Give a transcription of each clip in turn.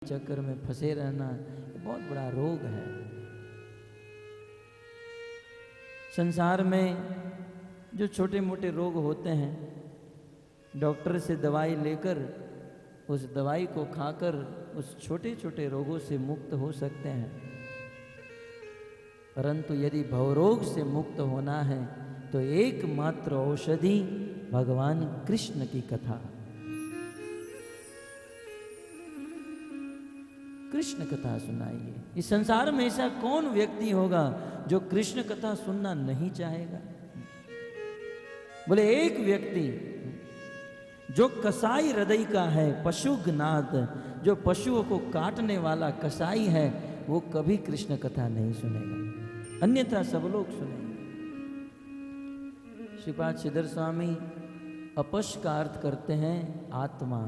चक्कर में फंसे रहना बहुत बड़ा रोग है। संसार में जो छोटे मोटे रोग होते हैं, डॉक्टर से दवाई लेकर उस दवाई को खाकर उस छोटे छोटे रोगों से मुक्त हो सकते हैं, परंतु यदि भवरोग से मुक्त होना है तो एकमात्र औषधि भगवान कृष्ण की कथा। कृष्ण कथा सुनाइए। इस संसार में ऐसा कौन व्यक्ति होगा जो कृष्ण कथा सुनना नहीं चाहेगा? बोले एक व्यक्ति जो कसाई हृदय का है, पशुघ्नाद, जो पशुओं को काटने वाला कसाई है, वो कभी कृष्ण कथा नहीं सुनेगा, अन्यथा सब लोग सुनेंगे। श्रीपाद श्रीधर स्वामी अपश का अर्थ करते हैं आत्मा।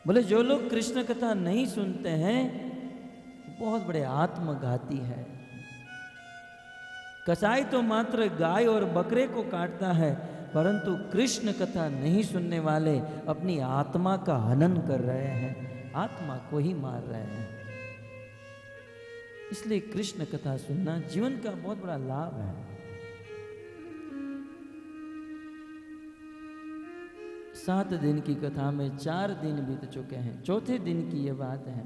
बोले जो लोग कृष्ण कथा नहीं सुनते हैं बहुत बड़े आत्मघाती है। कसाई तो मात्र गाय और बकरे को काटता है, परंतु कृष्ण कथा नहीं सुनने वाले अपनी आत्मा का हनन कर रहे हैं, आत्मा को ही मार रहे हैं। इसलिए कृष्ण कथा सुनना जीवन का बहुत बड़ा लाभ है। 7 दिन की कथा में 4 दिन बीत चुके हैं, चौथे दिन की यह बात है।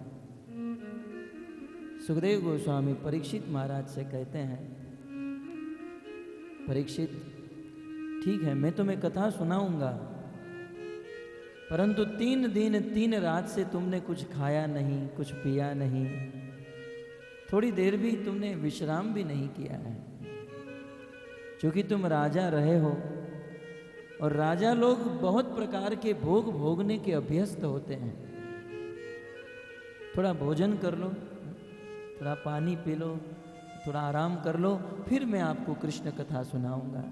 सुखदेव गोस्वामी परीक्षित महाराज से कहते हैं, परीक्षित ठीक है मैं तुम्हें कथा सुनाऊंगा, परंतु 3 दिन 3 रात से तुमने कुछ खाया नहीं, कुछ पिया नहीं, थोड़ी देर भी तुमने विश्राम भी नहीं किया है। क्योंकि तुम राजा रहे हो और राजा लोग बहुत प्रकार के भोग भोगने के अभ्यस्त होते हैं। थोड़ा भोजन कर लो, थोड़ा पानी पी लो, थोड़ा आराम कर लो, फिर मैं आपको कृष्ण कथा सुनाऊंगा।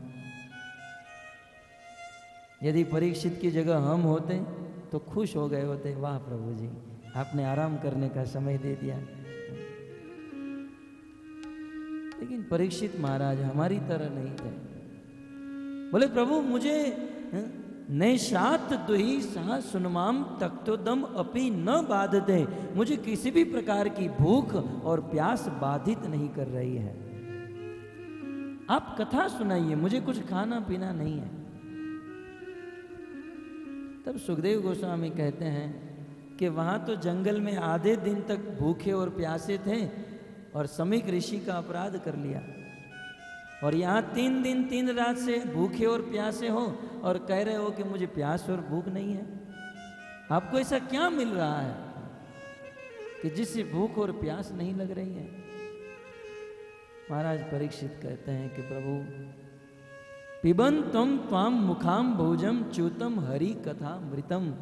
यदि परीक्षित की जगह हम होते तो खुश हो गए होते, वाह प्रभु जी आपने आराम करने का समय दे दिया। लेकिन परीक्षित महाराज हमारी तरह नहीं थे। बोले प्रभु मुझे नैशात दुही सा सुनमाम तक्तोदम अपि न बाधते, मुझे किसी भी प्रकार की भूख और प्यास बाधित नहीं कर रही है। आप कथा सुनाइए, मुझे कुछ खाना पीना नहीं है। तब सुखदेव गोस्वामी कहते हैं कि वहां तो जंगल में आधे दिन तक भूखे और प्यासे थे और समीक ऋषि का अपराध कर लिया, और यहाँ 3 दिन 3 रात से भूखे और प्यासे हो और कह रहे हो कि मुझे प्यास और भूख नहीं है। आपको ऐसा क्या मिल रहा है कि जिससे भूख और प्यास नहीं लग रही है? महाराज परीक्षित कहते हैं कि प्रभु पिबंतम त्वाम मुखाम भोजम च्युतम हरि कथा मृतम,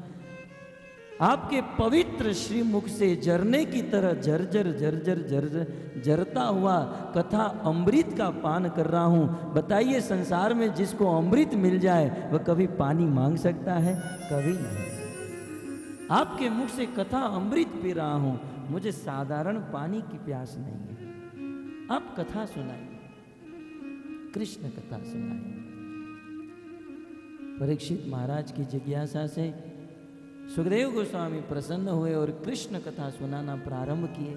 आपके पवित्र श्री मुख से झरने की तरह झरझर झरझर झरझर झरता हुआ कथा अमृत का पान कर रहा हूं। बताइए संसार में जिसको अमृत मिल जाए वह कभी पानी मांग सकता है? कभी नहीं। आपके मुख से कथा अमृत पी रहा हूं, मुझे साधारण पानी की प्यास नहीं है। आप कथा सुनाइए, कृष्ण कथा सुनाइए। परीक्षित महाराज की जिज्ञासा से सुखदेव गोस्वामी प्रसन्न हुए और कृष्ण कथा सुनाना प्रारंभ किए।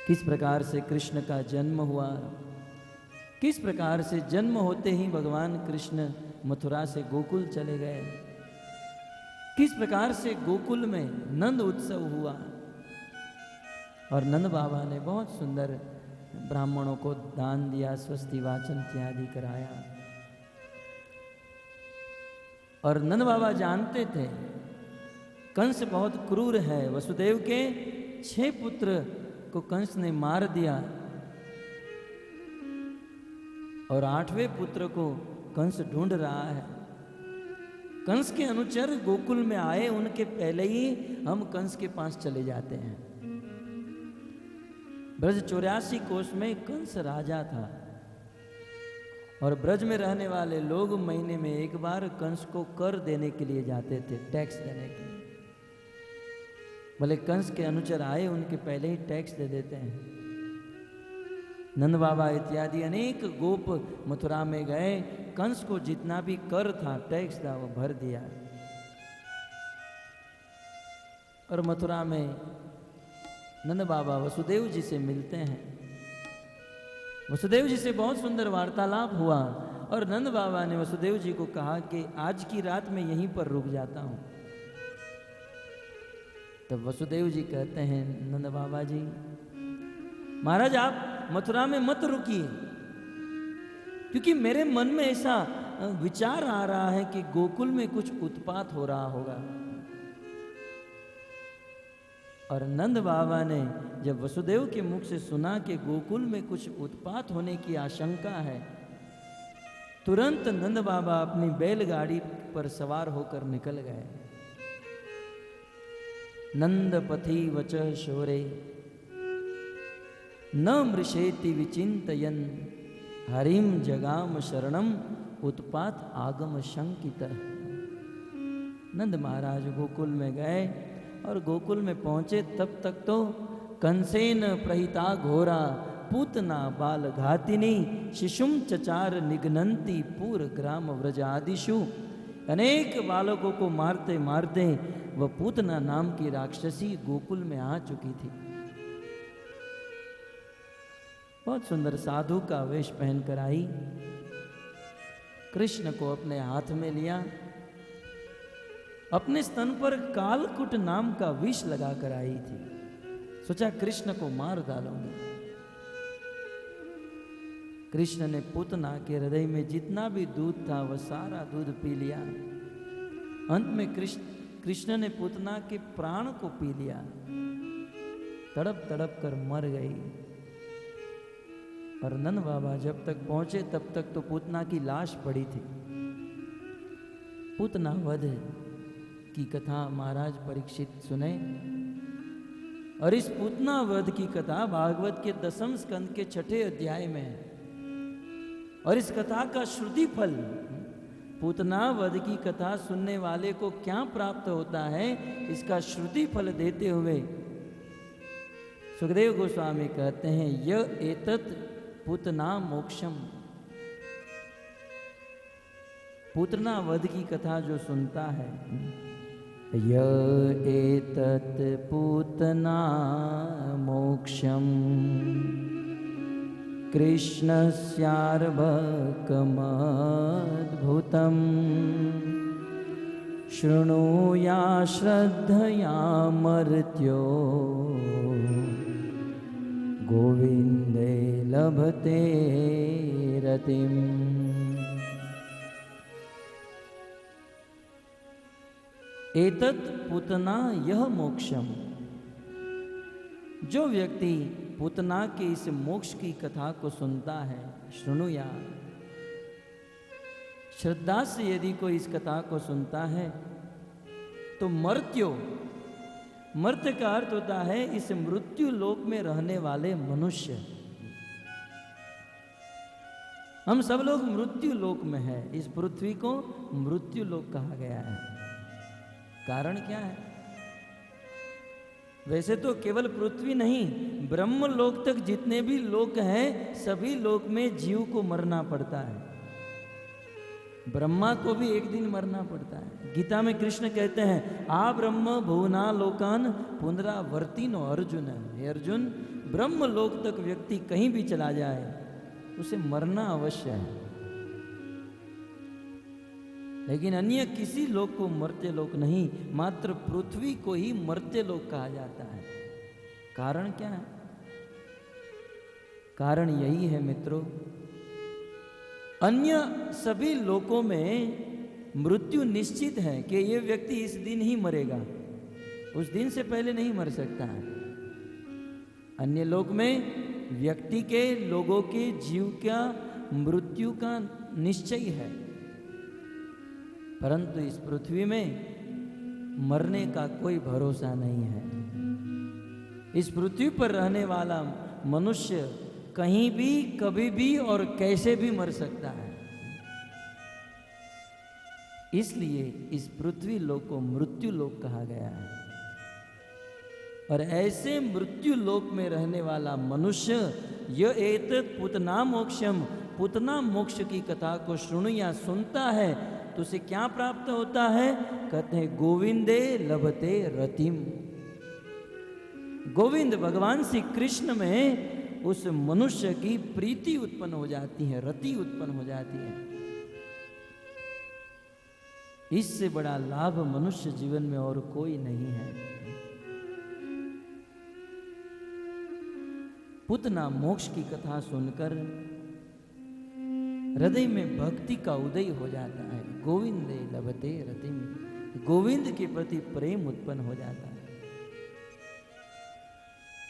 किस प्रकार से कृष्ण का जन्म हुआ, किस प्रकार से जन्म होते ही भगवान कृष्ण मथुरा से गोकुल चले गए, किस प्रकार से गोकुल में नंद उत्सव हुआ और नंद बाबा ने बहुत सुंदर ब्राह्मणों को दान दिया, स्वस्ति वाचन इत्यादि कराया। और नंद बाबा जानते थे कंस बहुत क्रूर है, वसुदेव के 6 पुत्र को कंस ने मार दिया और 8वें पुत्र को कंस ढूंढ रहा है। कंस के अनुचर गोकुल में आए, उनके पहले ही हम कंस के पास चले जाते हैं। ब्रज 84 कोस में कंस राजा था और ब्रज में रहने वाले लोग महीने में एक बार कंस को कर देने के लिए जाते थे, टैक्स देने के लिए। भले कंस के अनुचर आए, उनके पहले ही टैक्स दे देते हैं। नंद बाबा इत्यादि अनेक गोप मथुरा में गए, कंस को जितना भी कर था, टैक्स था, वो भर दिया। और मथुरा में नंद बाबा वसुदेव जी से मिलते हैं। वसुदेव जी से बहुत सुंदर वार्तालाप हुआ और नंद बाबा ने वसुदेव जी को कहा कि आज की रात मैं यहीं पर रुक जाता हूं। तब वसुदेव जी कहते हैं, नंद बाबा जी महाराज आप मथुरा में मत रुकिए, क्योंकि मेरे मन में ऐसा विचार आ रहा है कि गोकुल में कुछ उत्पात हो रहा होगा। और नंद बाबा ने जब वसुदेव के मुख से सुना कि गोकुल में कुछ उत्पात होने की आशंका है, तुरंत नंद बाबा अपनी बैलगाड़ी पर सवार होकर निकल गए। नंद पथि वच शोरे न मृषेति विचिंतयन् हरिम जगाम शरणम उत्पात आगम शंकित। नंद महाराज गोकुल में गए और गोकुल में पहुंचे तब तक तो कंसेन प्रहिता घोरा पूतना बाल घातिनी शिशुम चचार निघ्नन्ति पूर ग्राम व्रज आदिशु। अनेक बालकों को मारते मारते वह पूतना नाम की राक्षसी गोकुल में आ चुकी थी। बहुत सुंदर साधु का वेश पहनकर आई, कृष्ण को अपने हाथ में लिया, अपने स्तन पर कालकुट नाम का विष लगाकर आई थी। सोचा कृष्ण को मार डालूंगी। कृष्ण ने पूतना के हृदय में जितना भी दूध था वह सारा दूध पी लिया। अंत में कृष्ण ने पूतना के प्राण को पी लिया। तड़प तड़प कर मर गई। और नंद बाबा जब तक पहुंचे तब तक तो पूतना की लाश पड़ी थी। पूतना वध की कथा महाराज परीक्षित सुने, और इस पूतना वध की कथा भागवत के 10वें स्कंद के 6ठे अध्याय में है। और इस कथा का श्रुति फल, पूतना वध की कथा सुनने वाले को क्या प्राप्त होता है, इसका श्रुति फल देते हुए सुखदेव गोस्वामी कहते हैं, यह एतत् पूतना मोक्षम। पूतना वध की कथा जो सुनता है, य एतत् पूतना मोक्षम कृष्णस्यार्भकमद्भुतम् शृणुया श्रद्धया मर्त्यो गोविंदे लभते रतिम्। एतत् पूतना यह मोक्षम। जो व्यक्ति पूतना के इस मोक्ष की कथा को सुनता है, श्रृणुया, श्रद्धा से यदि कोई इस कथा को सुनता है तो मर्त्यो, मर्त्य का अर्थ होता है इस मृत्यु लोक में रहने वाले मनुष्य। हम सब लोग मृत्यु लोक में हैं। इस पृथ्वी को मृत्यु लोक कहा गया है। कारण क्या है? वैसे तो केवल पृथ्वी नहीं, ब्रह्म लोक तक जितने भी लोक हैं सभी लोक में जीव को मरना पड़ता है। ब्रह्मा को भी एक दिन मरना पड़ता है। गीता में कृष्ण कहते हैं, आ ब्रह्म भुवना लोकान पुनरावर्तिनो अर्जुन। हे अर्जुन, ब्रह्म लोक तक व्यक्ति कहीं भी चला जाए उसे मरना अवश्य है, लेकिन अन्य किसी लोक को मर्त्य लोक नहीं, मात्र पृथ्वी को ही मर्त्य लोक कहा जाता है। कारण क्या है? कारण यही है मित्रों, अन्य सभी लोकों में मृत्यु निश्चित है कि ये व्यक्ति इस दिन ही मरेगा, उस दिन से पहले नहीं मर सकता है। अन्य लोक में व्यक्ति के, लोगों के जीव का मृत्यु का निश्चय है, परंतु इस पृथ्वी में मरने का कोई भरोसा नहीं है। इस पृथ्वी पर रहने वाला मनुष्य कहीं भी, कभी भी और कैसे भी मर सकता है। इसलिए इस पृथ्वी लोक को मृत्यु लोक कहा गया है। और ऐसे मृत्यु लोक में रहने वाला मनुष्य यह एतत् पूतना मोक्षम, पूतना मोक्ष की कथा को श्रृणुया सुनता है तो उसे क्या प्राप्त होता है? कहते हैं गोविंदे लभते रतिम। गोविंद भगवान श्री कृष्ण में उस मनुष्य की प्रीति उत्पन्न हो जाती है, रति उत्पन्न हो जाती है। इससे बड़ा लाभ मनुष्य जीवन में और कोई नहीं है। पूतना मोक्ष की कथा सुनकर हृदय में भक्ति का उदय हो जाता है। गोविंदे लभते रतिम, गोविंद के प्रति प्रेम उत्पन्न हो जाता है।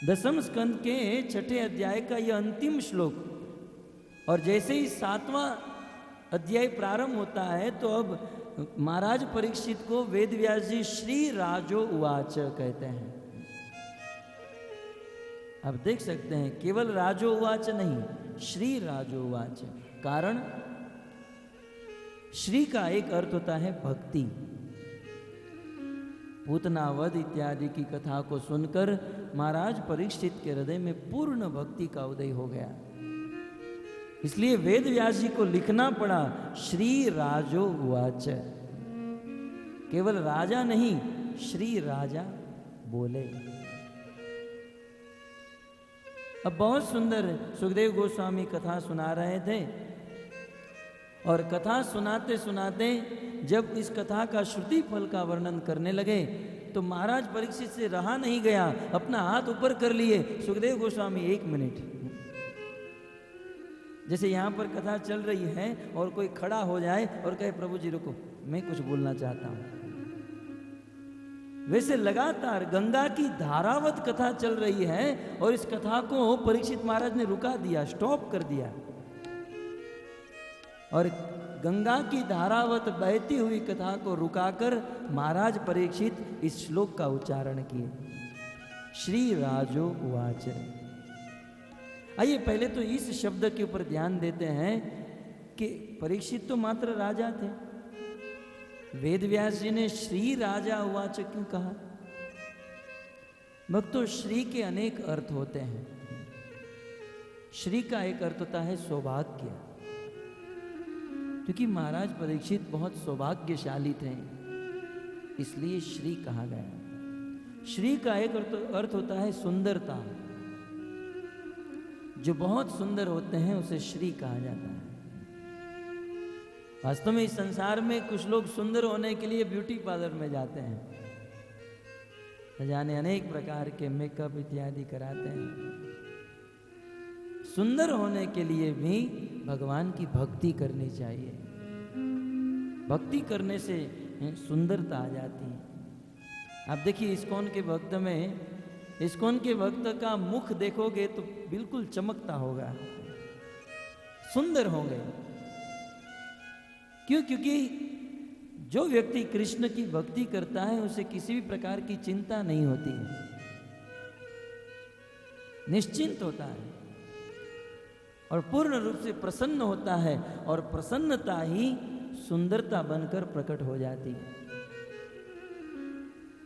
दसम स्कंद के छठे अध्याय का यह अंतिम श्लोक, और जैसे ही 7वां अध्याय प्रारंभ होता है तो अब महाराज परीक्षित को वेद व्यास जी श्री राजो उवाच कहते हैं। आप देख सकते हैं केवल राजो उवाच नहीं, श्री राजो उवाच। कारण श्री का एक अर्थ होता है भक्ति। पूतनावध इत्यादि की कथा को सुनकर महाराज परीक्षित के हृदय में पूर्ण भक्ति का उदय हो गया। इसलिए वेद व्यास जी को लिखना पड़ा श्री राजो उवाच। केवल राजा नहीं, श्री राजा बोले। अब बहुत सुंदर सुखदेव गोस्वामी कथा सुना रहे थे, और कथा सुनाते सुनाते जब इस कथा का श्रुति फल का वर्णन करने लगे तो महाराज परीक्षित से रहा नहीं गया, अपना हाथ ऊपर कर लिए। सुखदेव गोस्वामी 1 मिनट, जैसे यहां पर कथा चल रही है और कोई खड़ा हो जाए और कहे प्रभु जी रुको, मैं कुछ बोलना चाहता हूं। वैसे लगातार गंगा की धारावत कथा चल रही है और इस कथा को परीक्षित महाराज ने रुका दिया, स्टॉप कर दिया, और गंगा की धारावत बहती हुई कथा को रुकाकर महाराज परीक्षित इस श्लोक का उच्चारण किए, श्री राजो उवाच। आइए पहले तो इस शब्द के ऊपर ध्यान देते हैं कि परीक्षित तो मात्र राजा थे, वेद व्यास जी ने श्री राजा उवाच क्यों कहा? भक्तों, श्री के अनेक अर्थ होते हैं। श्री का एक अर्थ होता है सौभाग्य, क्योंकि महाराज परीक्षित बहुत सौभाग्यशाली थे, इसलिए श्री कहा गया। श्री का एक अर्थ होता है सुंदरता, जो बहुत सुंदर होते हैं उसे श्री कहा जाता है। वास्तव में इस संसार में कुछ लोग सुंदर होने के लिए ब्यूटी पार्लर में जाते हैं, न जाने अनेक प्रकार के मेकअप इत्यादि कराते हैं। सुंदर होने के लिए भी भगवान की भक्ति करनी चाहिए। भक्ति करने से सुंदरता आ जाती है। आप देखिए इस्कॉन के भक्त में, इस्कॉन के भक्त का मुख देखोगे तो बिल्कुल चमकता होगा, सुंदर होंगे। क्यों? क्योंकि जो व्यक्ति कृष्ण की भक्ति करता है उसे किसी भी प्रकार की चिंता नहीं होती है, निश्चिंत होता है और पूर्ण रूप से प्रसन्न होता है, और प्रसन्नता ही सुंदरता बनकर प्रकट हो जाती है।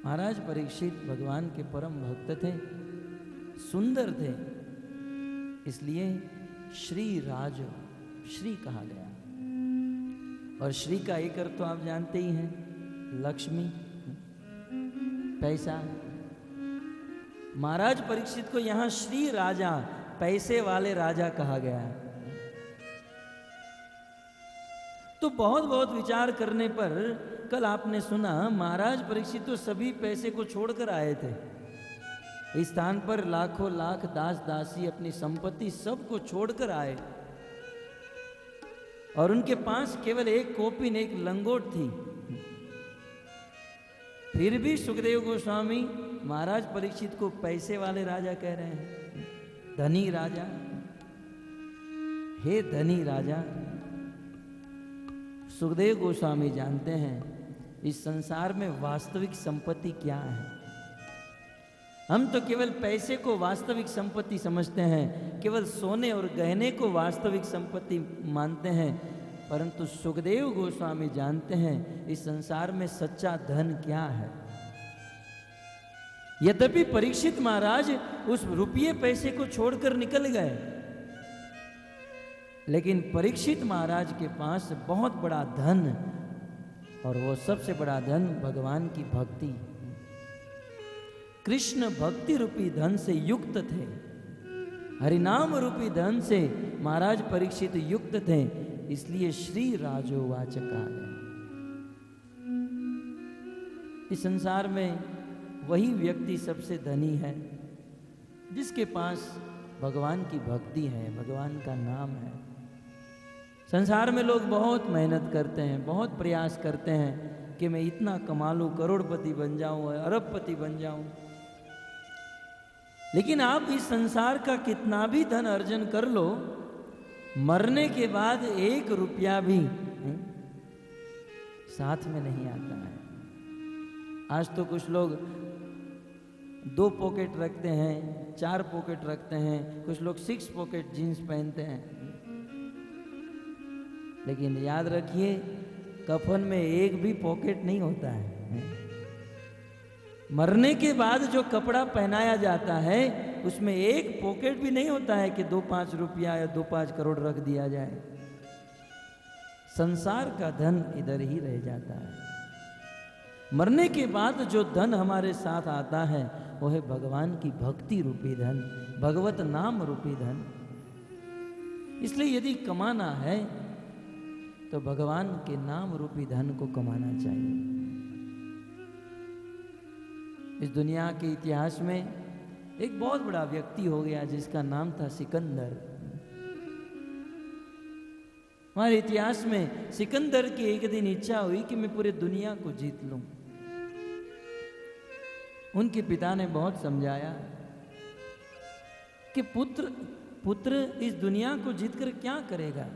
महाराज परीक्षित भगवान के परम भक्त थे, सुंदर थे, इसलिए श्री राज श्री कहा गया। और श्री का एक अर्थ तो आप जानते ही हैं, लक्ष्मी, पैसा। महाराज परीक्षित को यहां श्री राजा, पैसे वाले राजा कहा गया है। तो बहुत बहुत विचार करने पर कल आपने सुना महाराज परीक्षित तो सभी पैसे को छोड़कर आए थे। इस स्थान पर लाखों लाख दास दासी अपनी संपत्ति सबको छोड़कर आए, और उनके पास केवल एक कोपिन, एक लंगोट थी। फिर भी सुखदेव गोस्वामी महाराज परीक्षित को पैसे वाले राजा कह रहे हैं, धनी राजा। हे धनी राजा, सुखदेव गोस्वामी जानते हैं इस संसार में वास्तविक संपत्ति क्या है। हम तो केवल पैसे को वास्तविक संपत्ति समझते हैं, केवल सोने और गहने को वास्तविक संपत्ति मानते हैं, परंतु सुखदेव गोस्वामी जानते हैं इस संसार में सच्चा धन क्या है। यद्यपि परीक्षित महाराज उस रुपये पैसे को छोड़कर निकल गए, लेकिन परीक्षित महाराज के पास बहुत बड़ा धन, और वो सबसे बड़ा धन भगवान की भक्ति। कृष्ण भक्ति रूपी धन से युक्त थे, हरिनाम रूपी धन से महाराज परीक्षित युक्त थे, इसलिए श्री राजोवाच कहा गया। इस संसार में वही व्यक्ति सबसे धनी है जिसके पास भगवान की भक्ति है, भगवान का नाम है। संसार में लोग बहुत मेहनत करते हैं, बहुत प्रयास करते हैं कि मैं इतना कमा लूं, करोड़पति बन जाऊं, अरबपति बन जाऊं। लेकिन आप इस संसार का कितना भी धन अर्जन कर लो, मरने के बाद 1 रुपया भी साथ में नहीं आता है। आज तो कुछ लोग 2 पॉकेट रखते हैं, 4 पॉकेट रखते हैं, कुछ लोग 6 पॉकेट जीन्स पहनते हैं। लेकिन याद रखिए, कफन में 1 भी पॉकेट नहीं होता है। मरने के बाद जो कपड़ा पहनाया जाता है उसमें 1 पॉकेट भी नहीं होता है कि 2-5 रुपया या 2-5 करोड़ रख दिया जाए। संसार का धन इधर ही रह जाता है। मरने के बाद जो धन हमारे साथ आता है वो है भगवान की भक्ति रूपी धन, भगवत नाम रूपी धन। इसलिए यदि कमाना है तो भगवान के नाम रूपी धन को कमाना चाहिए। इस दुनिया के इतिहास में एक बहुत बड़ा व्यक्ति हो गया जिसका नाम था सिकंदर। हमारे इतिहास में सिकंदर की एक दिन इच्छा हुई कि मैं पूरे दुनिया को जीत लूं। उनके पिता ने बहुत समझाया कि पुत्र इस दुनिया को जीतकर क्या करेगा।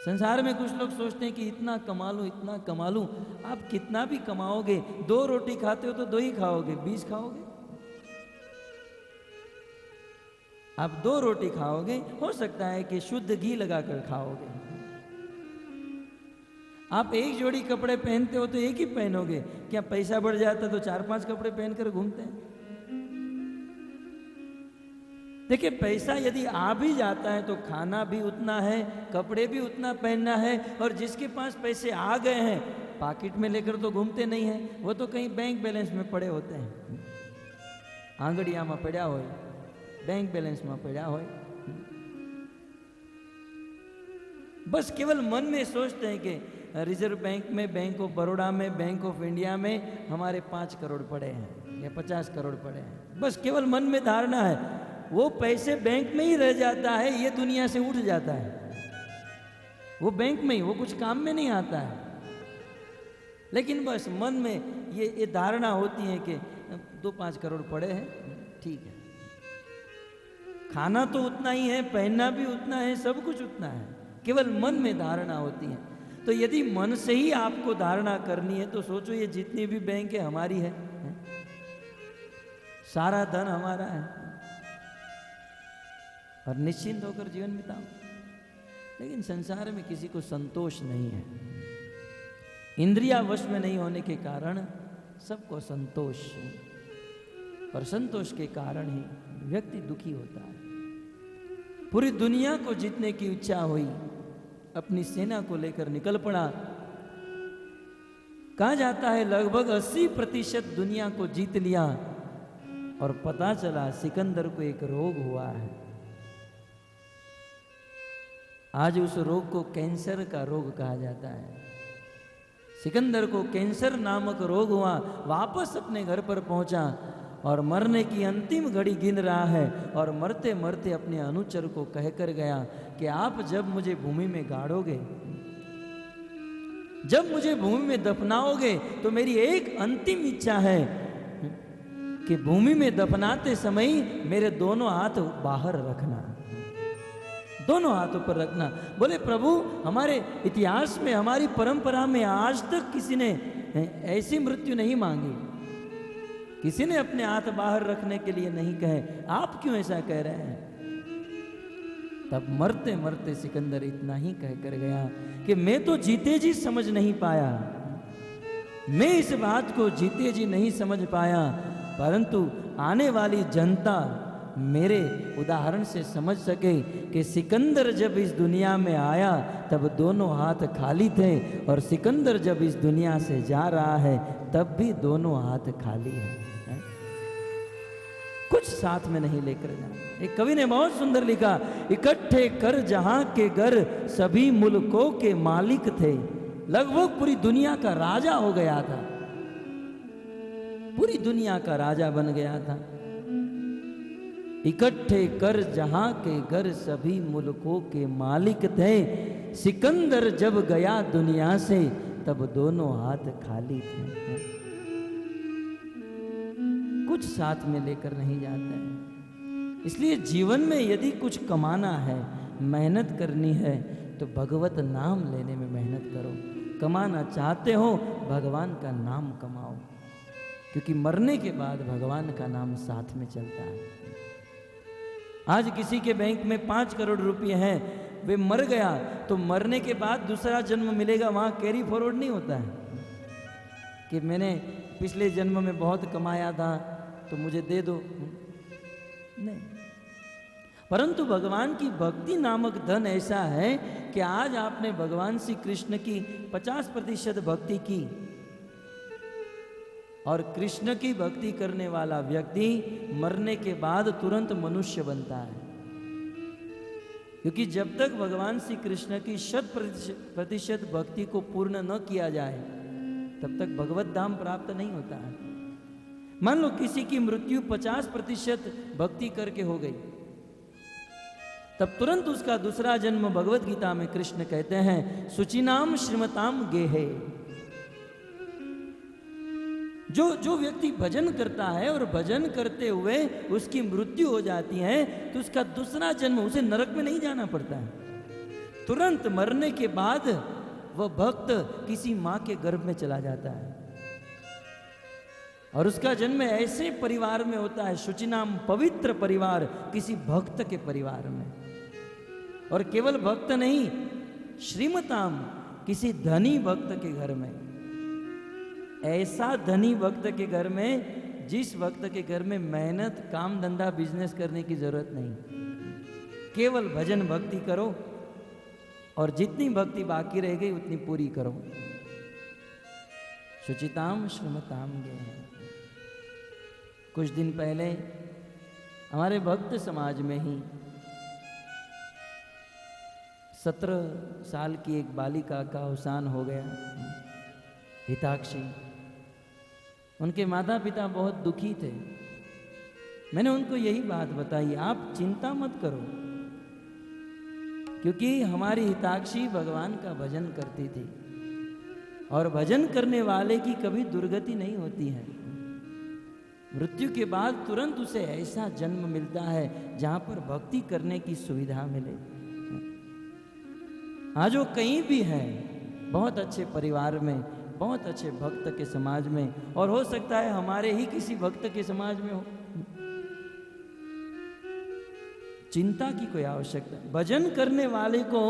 संसार में कुछ लोग सोचते हैं कि इतना कमा लूं, इतना कमा लूं। आप कितना भी कमाओगे, 2 रोटी खाते हो तो 2 ही खाओगे, 20 खाओगे? आप 2 रोटी खाओगे, हो सकता है कि शुद्ध घी लगाकर खाओगे। आप 1 जोड़ी कपड़े पहनते हो तो 1 ही पहनोगे। क्या पैसा बढ़ जाता तो 4-5 कपड़े पहनकर घूमते हैं? देखिए, पैसा यदि आ भी जाता है तो खाना भी उतना है, कपड़े भी उतना पहनना है, और जिसके पास पैसे आ गए हैं पॉकेट में लेकर तो घूमते नहीं हैं, वो तो कहीं बैंक बैलेंस में पड़े होते हैं। आंगड़िया में पड़ा हो, बैंक बैलेंस में पड़ा हो। बस केवल मन में सोचते हैं कि रिजर्व बैंक में, बैंक ऑफ बड़ौदा में, बैंक ऑफ इंडिया में हमारे 5 करोड़ पड़े हैं या 50 करोड़ पड़े हैं। बस केवल मन में धारणा है। वो पैसे बैंक में ही रह जाता है, ये दुनिया से उठ जाता है। वो बैंक में ही, वो कुछ काम में नहीं आता है। लेकिन बस मन में ये धारणा होती है कि 2-5 करोड़ पड़े हैं, ठीक है। खाना तो उतना ही है, पहनना भी उतना है, सब कुछ उतना है, केवल मन में धारणा होती है। तो यदि मन से ही आपको धारणा करनी है तो सोचो, ये जितनी भी बैंक है हमारी है, सारा धन हमारा है और निश्चिंत होकर जीवन बिताओ। लेकिन संसार में किसी को संतोष नहीं है। इंद्रिया वश में नहीं होने के कारण सबको संतोष, और संतोष के कारण ही व्यक्ति दुखी होता है। पूरी दुनिया को जीतने की इच्छा हुई, अपनी सेना को लेकर निकल पड़ा। कहा जाता है लगभग 80% दुनिया को जीत लिया, और पता चला सिकंदर को एक रोग हुआ है। आज उस रोग को कैंसर का रोग कहा जाता है। सिकंदर को कैंसर नामक रोग हुआ, वापस अपने घर पर पहुंचा और मरने की अंतिम घड़ी गिन रहा है, और मरते मरते अपने अनुचर को कहकर गया कि आप जब मुझे भूमि में गाड़ोगे, जब मुझे भूमि में दफनाओगे, तो मेरी एक अंतिम इच्छा है कि भूमि में दफनाते समय मेरे दोनों हाथ बाहर रखना, दोनों हाथों पर रखना। बोले प्रभु, हमारे इतिहास में, हमारी परंपरा में आज तक किसी ने ऐसी मृत्यु नहीं मांगी, किसी ने अपने हाथ बाहर रखने के लिए नहीं कहे, आप क्यों ऐसा कह रहे हैं? तब मरते मरते सिकंदर इतना ही कहकर गया कि मैं तो जीते जी समझ नहीं पाया, मैं इस बात को जीते जी नहीं समझ पाया, परंतु आने वाली जनता मेरे उदाहरण से समझ सके कि सिकंदर जब इस दुनिया में आया तब दोनों हाथ खाली थे, और सिकंदर जब इस दुनिया से जा रहा है तब भी दोनों हाथ खाली हैं। कुछ साथ में नहीं लेकर जाना। एक कवि ने बहुत सुंदर लिखा, इकट्ठे कर जहां के घर सभी मुल्कों के मालिक थे। लगभग पूरी दुनिया का राजा हो गया था, पूरी दुनिया का राजा बन गया था। इकट्ठे कर जहां के घर सभी मुल्कों के मालिक थे। सिकंदर जब गया दुनिया से तब दोनों हाथ खाली थे। कुछ साथ में लेकर नहीं जाता है। इसलिए जीवन में यदि कुछ कमाना है, मेहनत करनी है, तो भगवत नाम लेने में मेहनत करो। कमाना चाहते हो, भगवान का नाम कमाओ, क्योंकि मरने के बाद भगवान का नाम साथ में चलता है। आज किसी के बैंक में 5 करोड़ रुपए हैं, वे मर गया तो मरने के बाद दूसरा जन्म मिलेगा, वहां कैरी फॉरवर्ड नहीं होता है कि मैंने पिछले जन्म में बहुत कमाया था तो मुझे दे दो, नहीं। परंतु भगवान की भक्ति नामक धन ऐसा है कि आज आपने भगवान श्री कृष्ण की 50% भक्ति की, और कृष्ण की भक्ति करने वाला व्यक्ति मरने के बाद तुरंत मनुष्य बनता है। क्योंकि जब तक भगवान श्री कृष्ण की 100% भक्ति को पूर्ण न किया जाए तब तक भगवत धाम प्राप्त नहीं होता है। मान लो किसी की मृत्यु 50% भक्ति करके हो गई, तब तुरंत उसका दूसरा जन्म भगवत गीता में कृष्ण कहते हैं सुचिनाम श्रीमताम गेहे। जो व्यक्ति भजन करता है और भजन करते हुए उसकी मृत्यु हो जाती है तो उसका दूसरा जन्म, उसे नरक में नहीं जाना पड़ता है। तुरंत मरने के बाद वह भक्त किसी मां के गर्भ में चला जाता है और उसका जन्म ऐसे परिवार में होता है, शुचिनाम पवित्र परिवार, किसी भक्त के परिवार में। और केवल भक्त नहीं, श्रीमताम, किसी धनी भक्त के घर में। ऐसा धनी भक्त के घर में जिस भक्त के घर में मेहनत, काम धंधा, बिजनेस करने की जरूरत नहीं, केवल भजन भक्ति करो और जितनी भक्ति बाकी रह गई उतनी पूरी करो। शुचिताम श्रीमताम गे। कुछ दिन पहले हमारे भक्त समाज में ही 17 साल की एक बालिका का अवसान हो गया, हिताक्षी। उनके माता पिता बहुत दुखी थे। मैंने उनको यही बात बताई, आप चिंता मत करो, क्योंकि हमारी हिताक्षी भगवान का भजन करती थी और भजन करने वाले की कभी दुर्गति नहीं होती है। मृत्यु के बाद तुरंत उसे ऐसा जन्म मिलता है जहां पर भक्ति करने की सुविधा मिले। आज वो कहीं भी है, बहुत अच्छे परिवार में, बहुत अच्छे भक्त के समाज में, और हो सकता है हमारे ही किसी भक्त के समाज में हो। चिंता की कोई आवश्यकता, भजन करने वाले को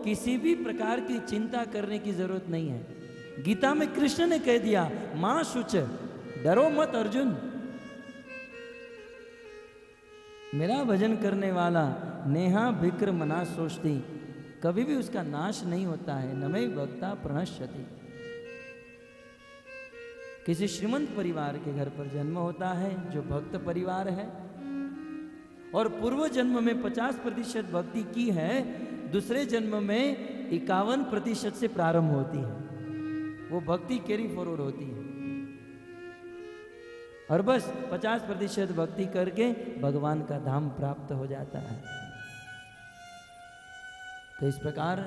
किसी भी प्रकार की चिंता करने की जरूरत नहीं है। गीता में कृष्ण ने कह दिया, मां शुच, डरो मत अर्जुन। मेरा भजन करने वाला नेहा विक्र मना सोचती, कभी भी उसका नाश नहीं होता है। नमे भक्ता प्रणश्यति। किसी श्रीमंत परिवार के घर पर जन्म होता है जो भक्त परिवार है और पूर्व जन्म में 50% भक्ति की है, दूसरे जन्म में 51% से प्रारंभ होती है। वो भक्ति कैरी फॉरवर्ड होती है और बस 50% भक्ति करके भगवान का धाम प्राप्त हो जाता है। तो इस प्रकार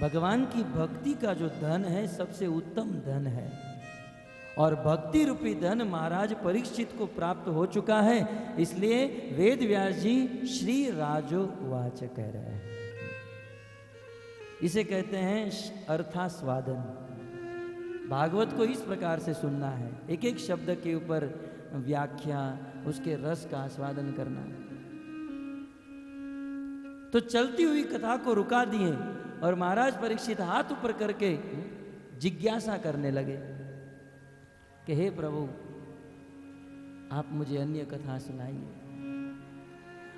भगवान की भक्ति का जो धन है सबसे उत्तम धन है, और भक्ति रूपी धन महाराज परीक्षित को प्राप्त हो चुका है। इसलिए वेद व्यास जी श्री राजो वाच कह रहे हैं। इसे कहते हैं अर्थास्वादन। भागवत को इस प्रकार से सुनना है, एक एक शब्द के ऊपर व्याख्या, उसके रस का आस्वादन करना। तो चलती हुई कथा को रुका दिए और महाराज परीक्षित हाथ ऊपर करके जिज्ञासा करने लगे कि हे प्रभु, आप मुझे अन्य कथा सुनाइए।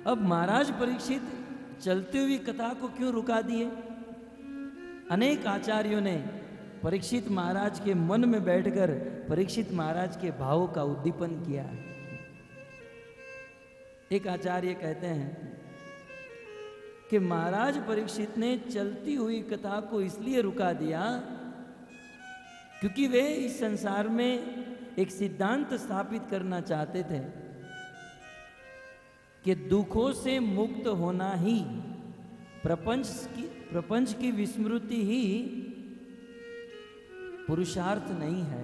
अब महाराज परीक्षित चलती हुई कथा को क्यों रुका दिए? अनेक आचार्यों ने परीक्षित महाराज के मन में बैठकर परीक्षित महाराज के भावों का उद्दीपन किया। एक आचार्य कहते हैं कि महाराज परीक्षित ने चलती हुई कथा को इसलिए रुका दिया क्योंकि वे इस संसार में एक सिद्धांत स्थापित करना चाहते थे कि दुखों से मुक्त होना ही प्रपंच की विस्मृति ही पुरुषार्थ नहीं है।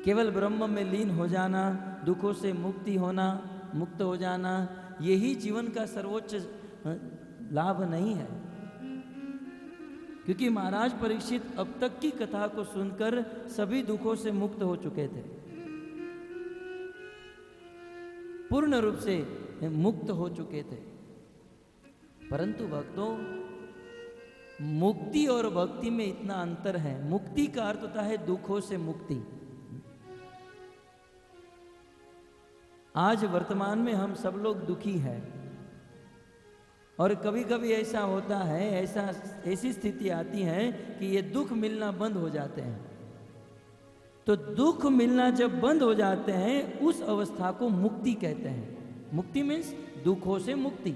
केवल ब्रह्म में लीन हो जाना, दुखों से मुक्ति होना, मुक्त हो जाना, यही जीवन का सर्वोच्च लाभ नहीं है। क्योंकि महाराज परीक्षित अब तक की कथा को सुनकर सभी दुखों से मुक्त हो चुके थे, पूर्ण रूप से मुक्त हो चुके थे। परंतु भक्तों, मुक्ति और भक्ति में इतना अंतर है। मुक्ति का अर्थ होता है दुखों से मुक्ति। आज वर्तमान में हम सब लोग दुखी हैं और कभी कभी ऐसा होता है, ऐसी स्थिति आती है कि ये दुख मिलना बंद हो जाते हैं। तो दुख मिलना जब बंद हो जाते हैं उस अवस्था को मुक्ति कहते हैं। मुक्ति मीन्स दुखों से मुक्ति।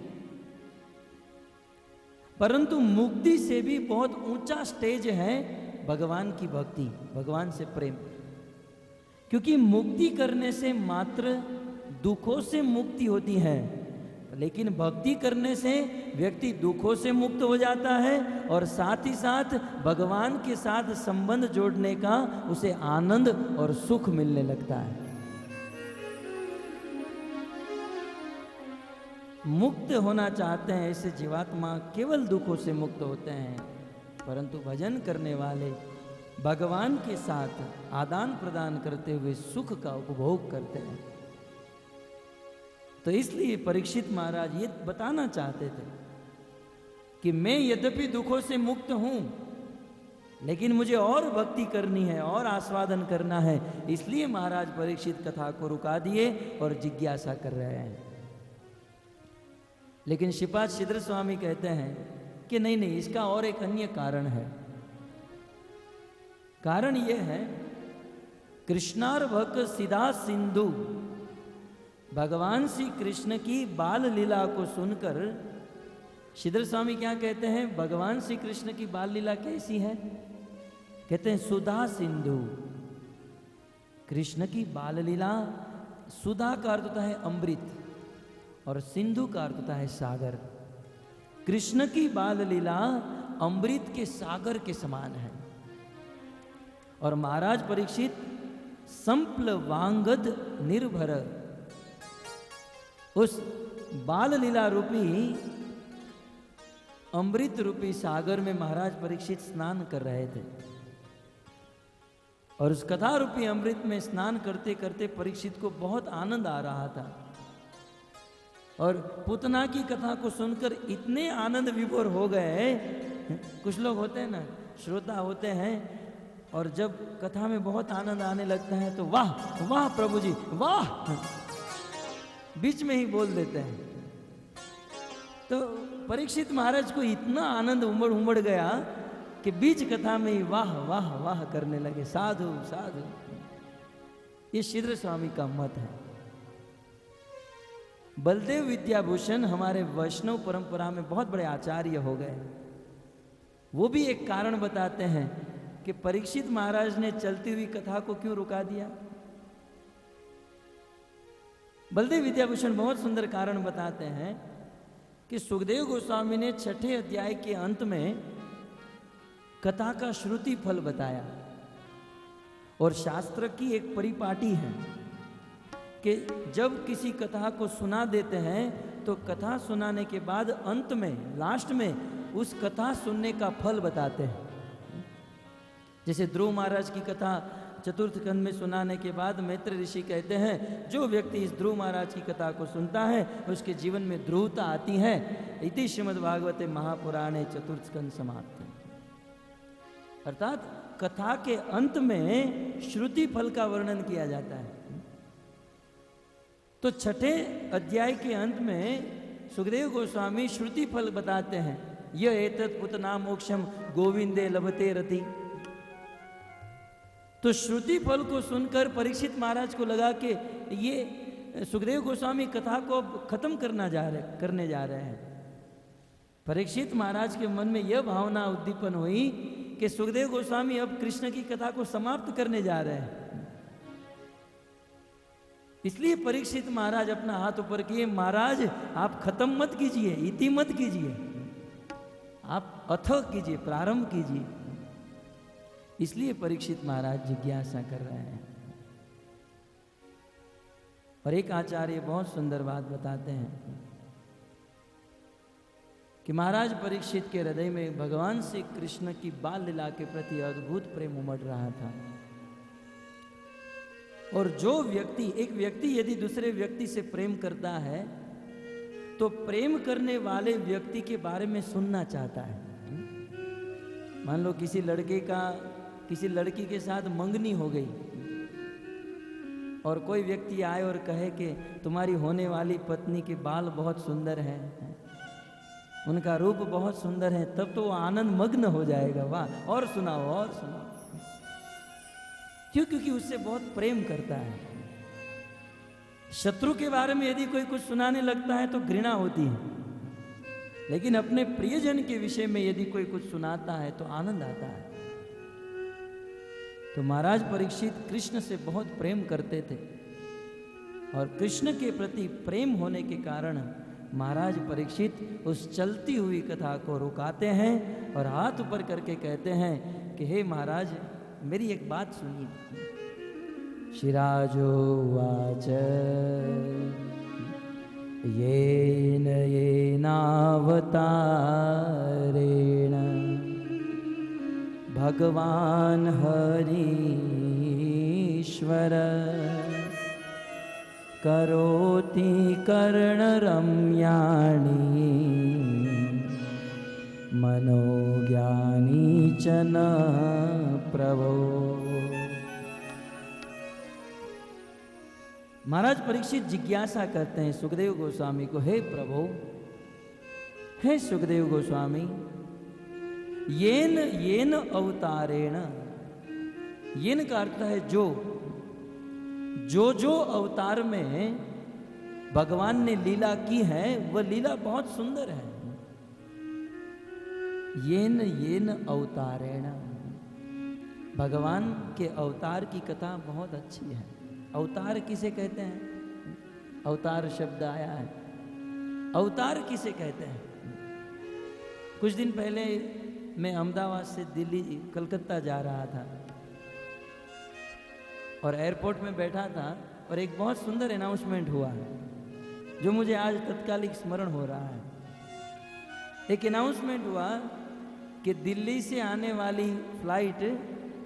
परंतु मुक्ति से भी बहुत ऊंचा स्टेज है भगवान की भक्ति, भगवान से प्रेम। क्योंकि मुक्ति करने से मात्र दुखों से मुक्ति होती है, लेकिन भक्ति करने से व्यक्ति दुखों से मुक्त हो जाता है और साथ ही साथ भगवान के साथ संबंध जोड़ने का उसे आनंद और सुख मिलने लगता है। मुक्त होना चाहते हैं ऐसे जीवात्मा केवल दुखों से मुक्त होते हैं, परंतु भजन करने वाले भगवान के साथ आदान प्रदान करते हुए सुख का उपभोग करते हैं। तो इसलिए परीक्षित महाराज ये बताना चाहते थे कि मैं यद्यपि दुखों से मुक्त हूं, लेकिन मुझे और भक्ति करनी है और आस्वादन करना है। इसलिए महाराज परीक्षित कथा को रुका दिए और जिज्ञासा कर रहे हैं। लेकिन श्रीपाद श्रीधर स्वामी कहते हैं कि नहीं नहीं, इसका और एक अन्य कारण है। कारण यह है, कृष्णार्भक सीधा सिंधु, भगवान श्री कृष्ण की बाल लीला को सुनकर श्रीधर स्वामी क्या कहते हैं? भगवान श्री कृष्ण की बाल लीला कैसी है? कहते हैं सुधा सिंधु। कृष्ण की बाल लीला, सुधा का अर्थ होता है अमृत और सिंधु का अर्थ होता है सागर। कृष्ण की बाल लीला अमृत के सागर के समान है। और महाराज परीक्षित संप्ल वांगद निर्भर, उस बाल लीला रूपी अमृत रूपी सागर में महाराज परीक्षित स्नान कर रहे थे। और उस कथा रूपी अमृत में स्नान करते करते परीक्षित को बहुत आनंद आ रहा था। और पूतना की कथा को सुनकर इतने आनंद विभोर हो गए। कुछ लोग होते हैं ना, श्रोता होते हैं, और जब कथा में बहुत आनंद आने लगता है तो वाह वाह प्रभु जी वाह बीच में ही बोल देते हैं। तो परीक्षित महाराज को इतना आनंद उमड़ गया कि बीच कथा में ही वाह वाह वाह करने लगे, साधु साधु। ये श्रीधर स्वामी का मत है। बलदेव विद्याभूषण हमारे वैष्णव परंपरा में बहुत बड़े आचार्य हो गए। वो भी एक कारण बताते हैं कि परीक्षित महाराज ने चलती हुई कथा को क्यों रुका दिया। बलदेव विद्याभूषण बहुत सुंदर कारण बताते हैं कि सुखदेव गोस्वामी ने 6ठे अध्याय के अंत में कथा का श्रुति फल बताया। और शास्त्र की एक परिपाटी है कि जब किसी कथा को सुना देते हैं तो कथा सुनाने के बाद अंत में, लास्ट में उस कथा सुनने का फल बताते हैं। जैसे ध्रुव महाराज की कथा चतुर्थ खंड में सुनाने के बाद मैत्र ऋषि कहते हैं, जो व्यक्ति इस ध्रुव महाराज की कथा को सुनता है उसके जीवन में ध्रुवता आती है। इति श्रीमद्भागवते महापुराणे चतुर्थ स्कंध समाप्त। अर्थात कथा के अंत में श्रुति फल का वर्णन किया जाता है। तो छठे अध्याय के अंत में सुखदेव गोस्वामी श्रुति फल बताते हैं, यह एतत् पुतना मोक्षम गोविंदे लभते रति। तो श्रुति फल को सुनकर परीक्षित महाराज को लगा कि ये सुखदेव गोस्वामी कथा को अब खत्म करने जा रहे हैं। परीक्षित महाराज के मन में यह भावना उद्दीपन हुई कि सुखदेव गोस्वामी अब कृष्ण की कथा को समाप्त करने जा रहे हैं। इसलिए परीक्षित महाराज अपना हाथ ऊपर किए, महाराज आप खत्म मत कीजिए, इति मत कीजिए, आप अथ कीजिए, प्रारंभ कीजिए। इसलिए परीक्षित महाराज जिज्ञासा कर रहे हैं। और एक आचार्य बहुत सुंदर बात बताते हैं कि महाराज परीक्षित के हृदय में भगवान श्री कृष्ण की बाल लीला के प्रति अद्भुत प्रेम उमड़ रहा था। और एक व्यक्ति यदि दूसरे व्यक्ति से प्रेम करता है तो प्रेम करने वाले व्यक्ति के बारे में सुनना चाहता है। मान लो किसी लड़की के साथ मंगनी हो गई और कोई व्यक्ति आए और कहे कि तुम्हारी होने वाली पत्नी के बाल बहुत सुंदर हैं, उनका रूप बहुत सुंदर है, तब तो वो आनंद मग्न हो जाएगा, वाह और सुनाओ और सुनाओ। क्यों? क्योंकि उससे बहुत प्रेम करता है। शत्रु के बारे में यदि कोई कुछ सुनाने लगता है तो घृणा होती है, लेकिन अपने प्रियजन के विषय में यदि कोई कुछ सुनाता है तो आनंद आता है। तो महाराज परीक्षित कृष्ण से बहुत प्रेम करते थे और कृष्ण के प्रति प्रेम होने के कारण महाराज परीक्षित उस चलती हुई कथा को रुकाते हैं और हाथ ऊपर करके कहते हैं कि हे महाराज मेरी एक बात सुनिए। शिराजो वाच येनावतारेण भगवान हरीश्वर करोति कर्णरम्याणि मनोज्ञानी च न प्रभो। महाराज परीक्षित जिज्ञासा करते हैं सुखदेव गोस्वामी को, हे प्रभु, हे सुखदेव गोस्वामी, येन अवतारेण, येन का अर्थ है जो अवतार में भगवान ने लीला की है वह लीला बहुत सुंदर है। येन अवतारेण, भगवान के अवतार की कथा बहुत अच्छी है। अवतार किसे कहते हैं? अवतार शब्द आया है, अवतार किसे कहते हैं? कुछ दिन पहले मैं अहमदाबाद से दिल्ली कलकत्ता जा रहा था और एयरपोर्ट में बैठा था और एक बहुत सुंदर अनाउंसमेंट हुआ जो मुझे आज तत्कालिक स्मरण हो रहा है। एक अनाउंसमेंट हुआ कि दिल्ली से आने वाली फ्लाइट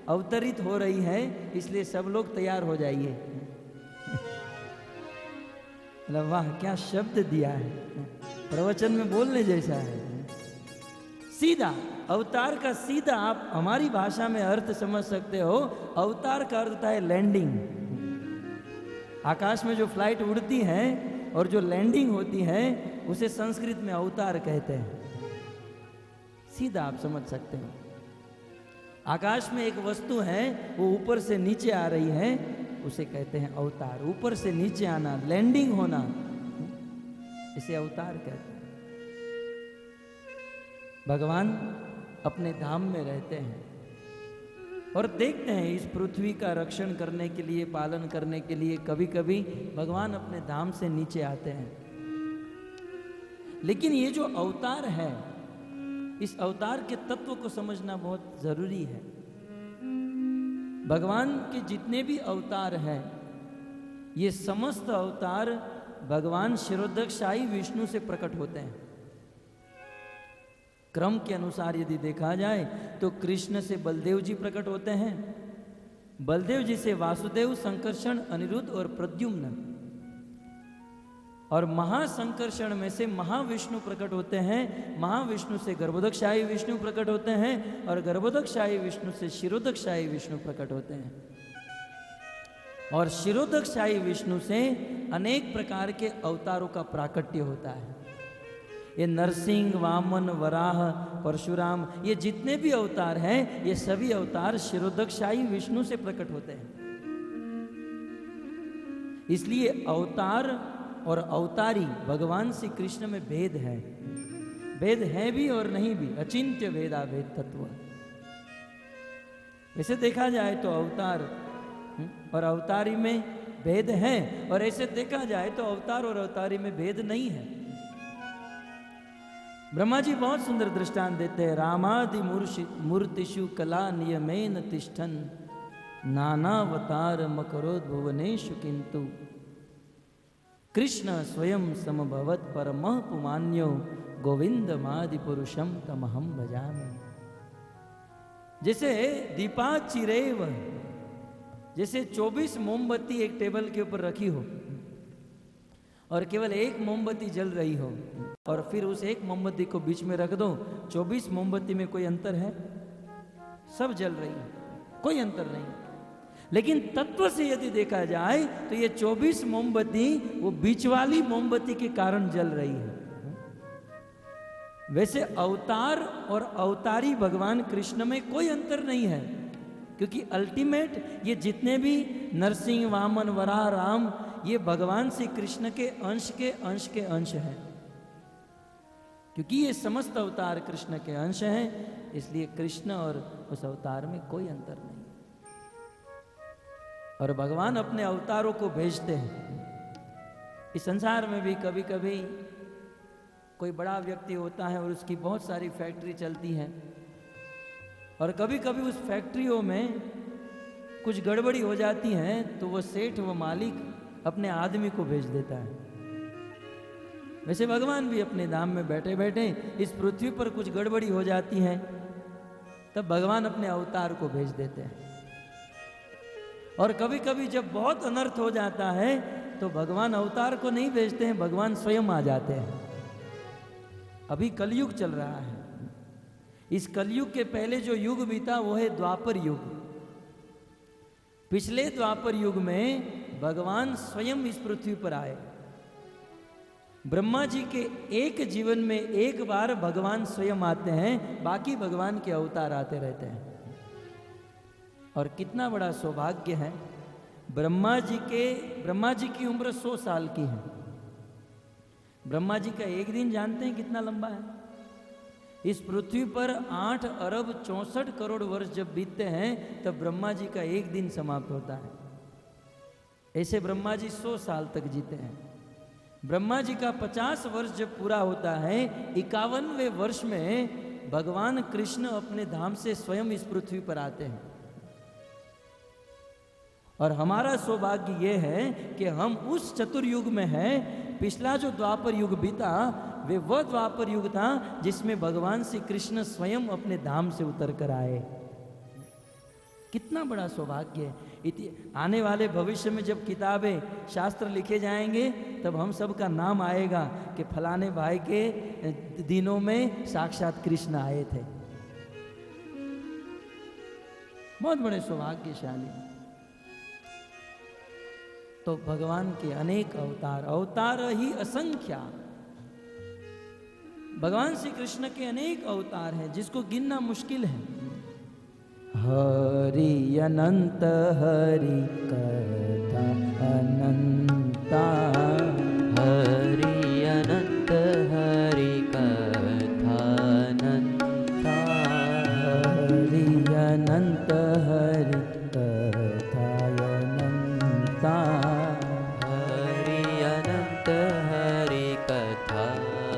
अवतरित हो रही है, इसलिए सब लोग तैयार हो जाइए। वाह, क्या शब्द दिया है, प्रवचन में बोलने जैसा है। सीधा अवतार का सीधा आप हमारी भाषा में अर्थ समझ सकते हो। अवतार का अर्थ है लैंडिंग। आकाश में जो फ्लाइट उड़ती है और जो लैंडिंग होती है उसे संस्कृत में अवतार कहते हैं। सीधा आप समझ सकते हो। आकाश में एक वस्तु है, वो ऊपर से नीचे आ रही है, उसे कहते हैं अवतार। ऊपर से नीचे आना, लैंडिंग होना, इसे अवतार कहते हैं। भगवान अपने धाम में रहते हैं और देखते हैं इस पृथ्वी का रक्षण करने के लिए, पालन करने के लिए कभी कभी भगवान अपने धाम से नीचे आते हैं। लेकिन ये जो अवतार है, इस अवतार के तत्व को समझना बहुत जरूरी है। भगवान के जितने भी अवतार हैं, ये समस्त अवतार भगवान क्षीरोदकशाही विष्णु से प्रकट होते हैं। क्रम के अनुसार यदि देखा जाए तो कृष्ण से बलदेव जी प्रकट होते हैं, बलदेव जी से वासुदेव, संकर्षण, अनिरुद्ध और प्रद्युम्न, और महासंकर्षण में से महाविष्णु प्रकट होते हैं। महाविष्णु से गर्भोदकशाही विष्णु प्रकट होते हैं और गर्भोदकशाही विष्णु से क्षीरोदकशाही विष्णु प्रकट होते हैं। और शिरोदकशाही विष्णु से अनेक प्रकार के अवतारों का प्राकट्य होता है। ये नरसिंह, वामन, वराह, परशुराम, ये जितने भी अवतार हैं, ये सभी अवतार शिरोदकशाही विष्णु से प्रकट होते हैं। इसलिए अवतार और अवतारी भगवान श्री कृष्ण में भेद है। भेद है भी और नहीं भी, अचिंत्य भेदाभेद तत्व। वैसे देखा जाए तो अवतार और अवतारी में भेद है, और ऐसे देखा जाए तो अवतार और अवतारी में भेद नहीं है। ब्रह्मा जी बहुत सुंदर दृष्टांत देते हैं। रामादि मूर्तिषु कला नियमेन तिष्ठन नानावतार मकरोद भुवनेषु किंतु कृष्ण स्वयं समभवत परमः पुमान्यो गोविंदमादि पुरुषम तमहम भजामि। जैसे दीपा चिरेव, जैसे 24 मोमबत्ती एक टेबल के ऊपर रखी हो और केवल एक मोमबत्ती जल रही हो, और फिर उस एक मोमबत्ती को बीच में रख दो, 24 मोमबत्ती में कोई अंतर है? सब जल रही है, कोई अंतर नहीं। लेकिन तत्व से यदि देखा जाए तो ये 24 मोमबत्ती वो बीच वाली मोमबत्ती के कारण जल रही है। वैसे अवतार और अवतारी भगवान कृष्ण में कोई अंतर नहीं है, क्योंकि अल्टीमेट ये जितने भी नरसिंह, वामन, वराह, राम, ये भगवान श्री कृष्ण के अंश हैं। क्योंकि ये समस्त अवतार कृष्ण के अंश हैं, इसलिए कृष्ण और उस अवतार में कोई अंतर नहीं। और भगवान अपने अवतारों को भेजते हैं। इस संसार में भी कभी कभी कोई बड़ा व्यक्ति होता है और उसकी बहुत सारी फैक्ट्री चलती है, और कभी कभी उस फैक्ट्रियों में कुछ गड़बड़ी हो जाती है, तो वो सेठ, वो मालिक अपने आदमी को भेज देता है। वैसे भगवान भी अपने धाम में बैठे बैठे इस पृथ्वी पर कुछ गड़बड़ी हो जाती है, तब भगवान अपने अवतार को भेज देते हैं। और कभी कभी जब बहुत अनर्थ हो जाता है तो भगवान अवतार को नहीं भेजते हैं, भगवान स्वयं आ जाते हैं। अभी कलयुग चल रहा है। इस कलयुग के पहले जो युग बीता वो है द्वापर युग। पिछले द्वापर युग में भगवान स्वयं इस पृथ्वी पर आए। ब्रह्मा जी के एक जीवन में एक बार भगवान स्वयं आते हैं, बाकी भगवान के अवतार आते रहते हैं। और कितना बड़ा सौभाग्य है, ब्रह्मा जी की उम्र 100 साल की है। ब्रह्मा जी का एक दिन जानते हैं कितना लंबा है? इस पृथ्वी पर 8 अरब 64 करोड़ वर्ष जब बीतते हैं तब ब्रह्मा जी का एक दिन समाप्त होता है। ऐसे ब्रह्मा जी 100 साल तक जीते हैं। ब्रह्मा जी का 50 वर्ष जब पूरा होता है, 51वें वर्ष में भगवान कृष्ण अपने धाम से स्वयं इस पृथ्वी पर आते हैं। और हमारा सौभाग्य ये है कि हम उस चतुर्युग में हैं। पिछला जो द्वापर युग बीता वह द्वापर युग था जिसमें भगवान श्री कृष्ण स्वयं अपने धाम से उतर कर आए। कितना बड़ा सौभाग्य है। आने वाले भविष्य में जब किताबें, शास्त्र लिखे जाएंगे तब हम सब का नाम आएगा कि फलाने भाई के दिनों में साक्षात कृष्ण आए थे। बहुत बड़े सौभाग्यशाली। तो भगवान के अनेक अवतार ही असंख्या। भगवान श्री कृष्ण के अनेक अवतार हैं जिसको गिनना मुश्किल है। हरि अनंत हरि कथा अनंता, हरि अनंत हरि कथा अनंता, हरि अनंत हरि कथा अनंता, हरि अनंत हरि कथा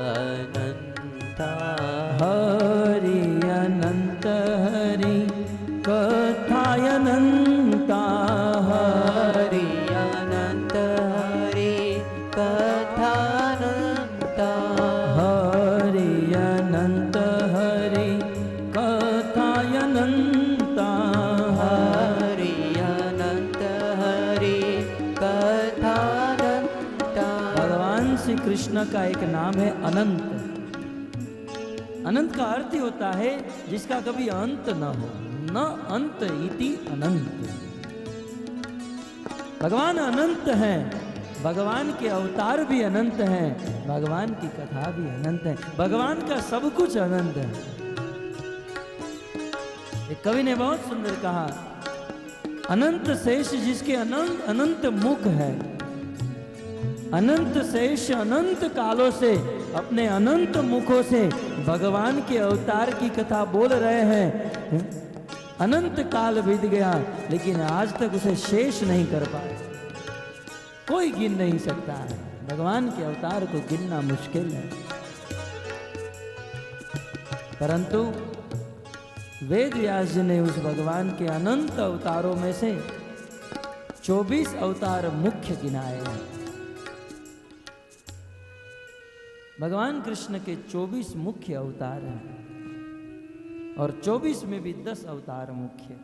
अनंता, हरि अनंत हरि कथायनंता, हरि अनंत हरि कथानंता, हरि अनंत हरि कथायनंता, हरि अनंत हरि कथानंता। भगवान श्री कृष्ण का एक नाम है अनंत। अनंत का अर्थ ही होता है जिसका कभी अंत न हो, न अंत इति अनंत। भगवान अनंत हैं, भगवान के अवतार भी अनंत हैं, भगवान की कथा भी अनंत है, भगवान का सब कुछ अनंत है। एक कवि ने बहुत सुंदर कहा, अनंत शेष जिसके अनंत अनंत मुख है, अनंत शेष अनंत कालों से अपने अनंत मुखों से भगवान के अवतार की कथा बोल रहे हैं। अनंत काल बीत गया लेकिन आज तक उसे शेष नहीं कर पाए, कोई गिन नहीं सकता है। भगवान के अवतार को गिनना मुश्किल है, परंतु वेद व्यास जी ने उस भगवान के अनंत अवतारों में से 24 अवतार मुख्य गिनाए हैं। भगवान कृष्ण के 24 मुख्य अवतार हैं और 24 में भी 10 अवतार मुख्य,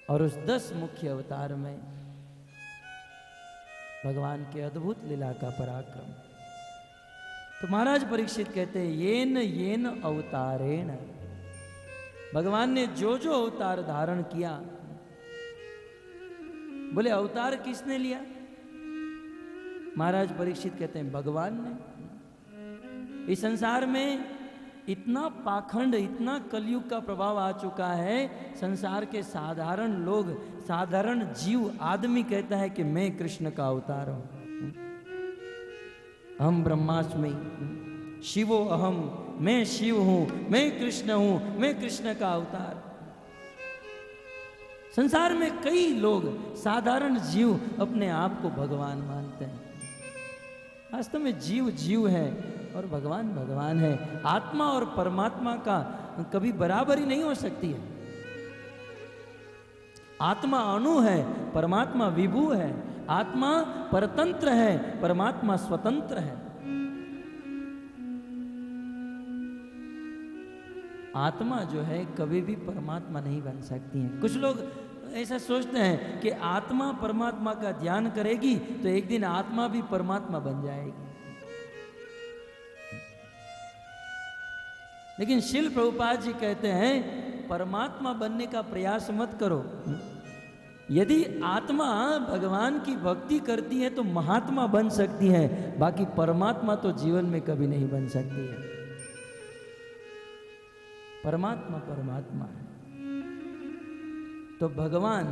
और उस 10 मुख्य अवतार में भगवान के अद्भुत लीला का पराक्रम। तो महाराज परीक्षित कहते हैं, येन येन अवतारेण, भगवान ने जो जो अवतार धारण किया। बोले अवतार किसने लिया? महाराज परीक्षित कहते हैं भगवान ने। इस संसार में इतना पाखंड, इतना कलयुग का प्रभाव आ चुका है, संसार के साधारण लोग, साधारण जीव आदमी कहता है कि मैं कृष्ण का अवतार हूं, हम ब्रह्मास्मि, शिवो अहम, मैं शिव हूं, मैं कृष्ण हूं, मैं कृष्ण का अवतार। संसार में कई लोग, साधारण जीव अपने आप को भगवान मानते हैं। वास्तव में जीव जीव है और भगवान भगवान है। आत्मा और परमात्मा का कभी बराबरी नहीं हो सकती है। आत्मा अणु है, परमात्मा विभु है। आत्मा परतंत्र है, परमात्मा स्वतंत्र है। आत्मा जो है कभी भी परमात्मा नहीं बन सकती है। कुछ लोग ऐसा सोचते हैं कि आत्मा परमात्मा का ध्यान करेगी तो एक दिन आत्मा भी परमात्मा बन जाएगी। लेकिन शिल प्रभुपाद जी कहते हैं परमात्मा बनने का प्रयास मत करो। यदि आत्मा भगवान की भक्ति करती है तो महात्मा बन सकती है, बाकी परमात्मा तो जीवन में कभी नहीं बन सकती है। परमात्मा परमात्मा है। तो भगवान,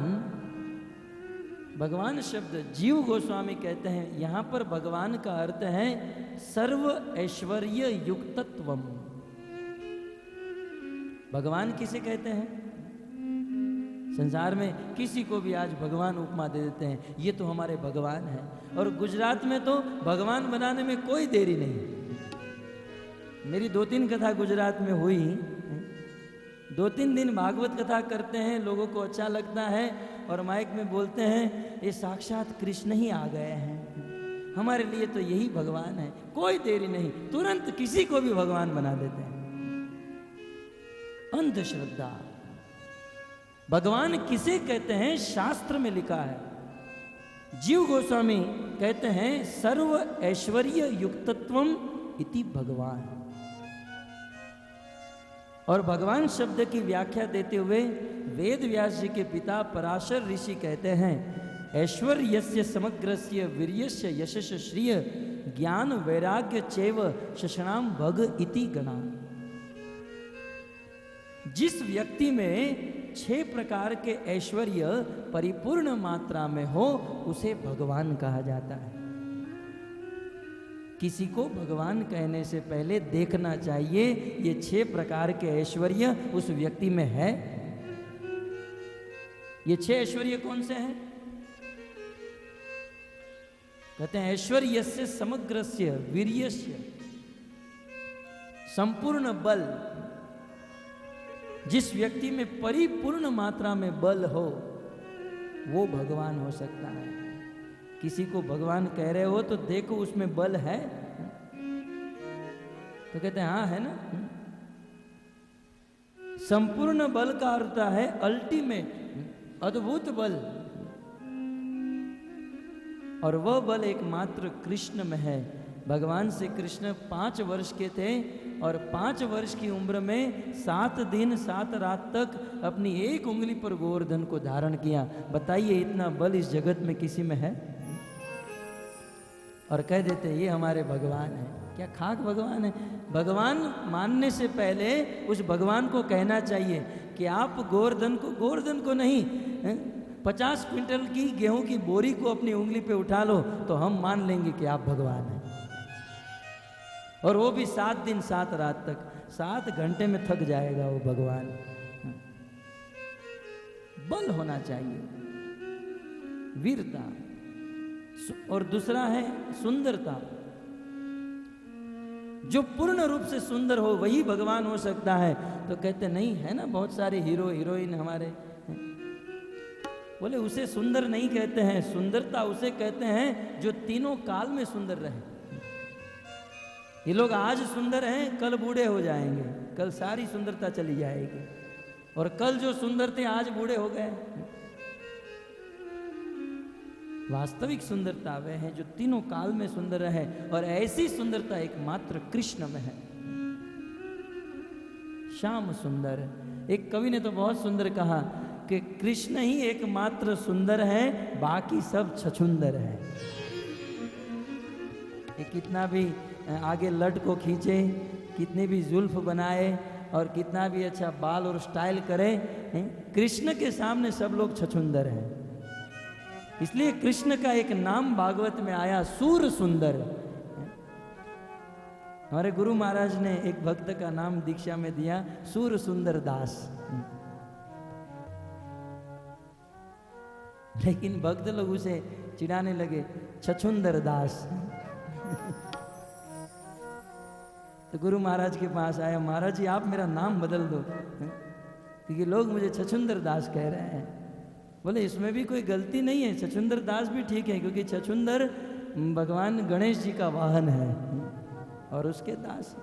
भगवान शब्द जीव गोस्वामी कहते हैं यहां पर भगवान का अर्थ है सर्व ऐश्वर्य युक्तत्वम। भगवान किसे कहते हैं? संसार में किसी को भी आज भगवान उपमा दे देते हैं, ये तो हमारे भगवान है। और गुजरात में तो भगवान बनाने में कोई देरी नहीं। मेरी 2-3 कथा गुजरात में हुई, 2-3 दिन भागवत कथा करते हैं, लोगों को अच्छा लगता है और माइक में बोलते हैं ये साक्षात कृष्ण ही आ गए हैं, हमारे लिए तो यही भगवान है। कोई देरी नहीं, तुरंत किसी को भी भगवान बना देते हैं। अंधश्रद्धा। भगवान किसे कहते हैं? शास्त्र में लिखा है। जीव गोस्वामी कहते हैं सर्व ऐश्वर्य युक्तत्वम इति भगवान। और भगवान शब्द की व्याख्या देते हुए वेद व्यास जी के पिता पराशर ऋषि कहते हैं ऐश्वर्यस्य समग्रस्य वीर्यस्य यशस्य श्रिय ज्ञान वैराग्य चैव शशणाम भग इति गणा। जिस व्यक्ति में 6 प्रकार के ऐश्वर्य परिपूर्ण मात्रा में हो उसे भगवान कहा जाता है। किसी को भगवान कहने से पहले देखना चाहिए ये 6 प्रकार के ऐश्वर्य उस व्यक्ति में है। ये 6 ऐश्वर्य कौन से हैं? कहते हैं ऐश्वर्यस्य समग्रस्य वीर्यस्य, संपूर्ण बल। जिस व्यक्ति में परिपूर्ण मात्रा में बल हो वो भगवान हो सकता है। किसी को भगवान कह रहे हो तो देखो उसमें बल है, तो कहते हैं हाँ है ना। संपूर्ण बल का अर्थ है अल्टीमेट, अद्भुत बल, और वह बल एकमात्र कृष्ण में है। भगवान से कृष्ण 5 वर्ष के थे और 5 वर्ष की उम्र में 7 दिन 7 रात तक अपनी एक उंगली पर गोवर्धन को धारण किया। बताइए इतना बल इस जगत में किसी में है? और कह देते ये हमारे भगवान है। क्या खाक भगवान है? भगवान मानने से पहले उस भगवान को कहना चाहिए कि आप गोवर्धन को नहीं 50 क्विंटल की गेहूं की बोरी को अपनी उंगली पे उठा लो तो हम मान लेंगे कि आप भगवान हैं। और वो भी 7 दिन 7 रात तक। 7 घंटे में थक जाएगा वो भगवान। बल होना चाहिए, वीरता। और दूसरा है सुंदरता। जो पूर्ण रूप से सुंदर हो वही भगवान हो सकता है। तो कहते नहीं है ना, बहुत सारे हीरो हीरोइन हमारे। बोले उसे सुंदर नहीं कहते हैं, सुंदरता उसे कहते हैं जो तीनों काल में सुंदर रहे। ये लोग आज सुंदर हैं, कल बूढ़े हो जाएंगे, कल सारी सुंदरता चली जाएगी। और कल जो सुंदर थे आज बूढ़े हो गए। वास्तविक सुंदरता वह है जो तीनों काल में सुंदर है। और ऐसी सुंदरता एकमात्र कृष्ण में है। श्याम सुंदर। एक कवि ने तो बहुत सुंदर कहा कि कृष्ण ही एकमात्र सुंदर है, बाकी सब छछुंदर है। ये कितना भी आगे लट को खींचे, कितनी भी जुल्फ बनाए और कितना भी अच्छा बाल और स्टाइल करे, कृष्ण के सामने सब लोग छछुंदर हैं। इसलिए कृष्ण का एक नाम भागवत में आया, सूर सुंदर। हमारे गुरु महाराज ने एक भक्त का नाम दीक्षा में दिया, सूर सुंदर दास। लेकिन भक्त लोग उसे चिढ़ाने लगे, छछुंदर दास। तो गुरु महाराज के पास आया, महाराज जी आप मेरा नाम बदल दो, क्योंकि लोग मुझे छछुंदर दास कह रहे हैं। बोले इसमें भी कोई गलती नहीं है, छछुंदर दास भी ठीक है, क्योंकि छछुंदर भगवान गणेश जी का वाहन है और उसके दास।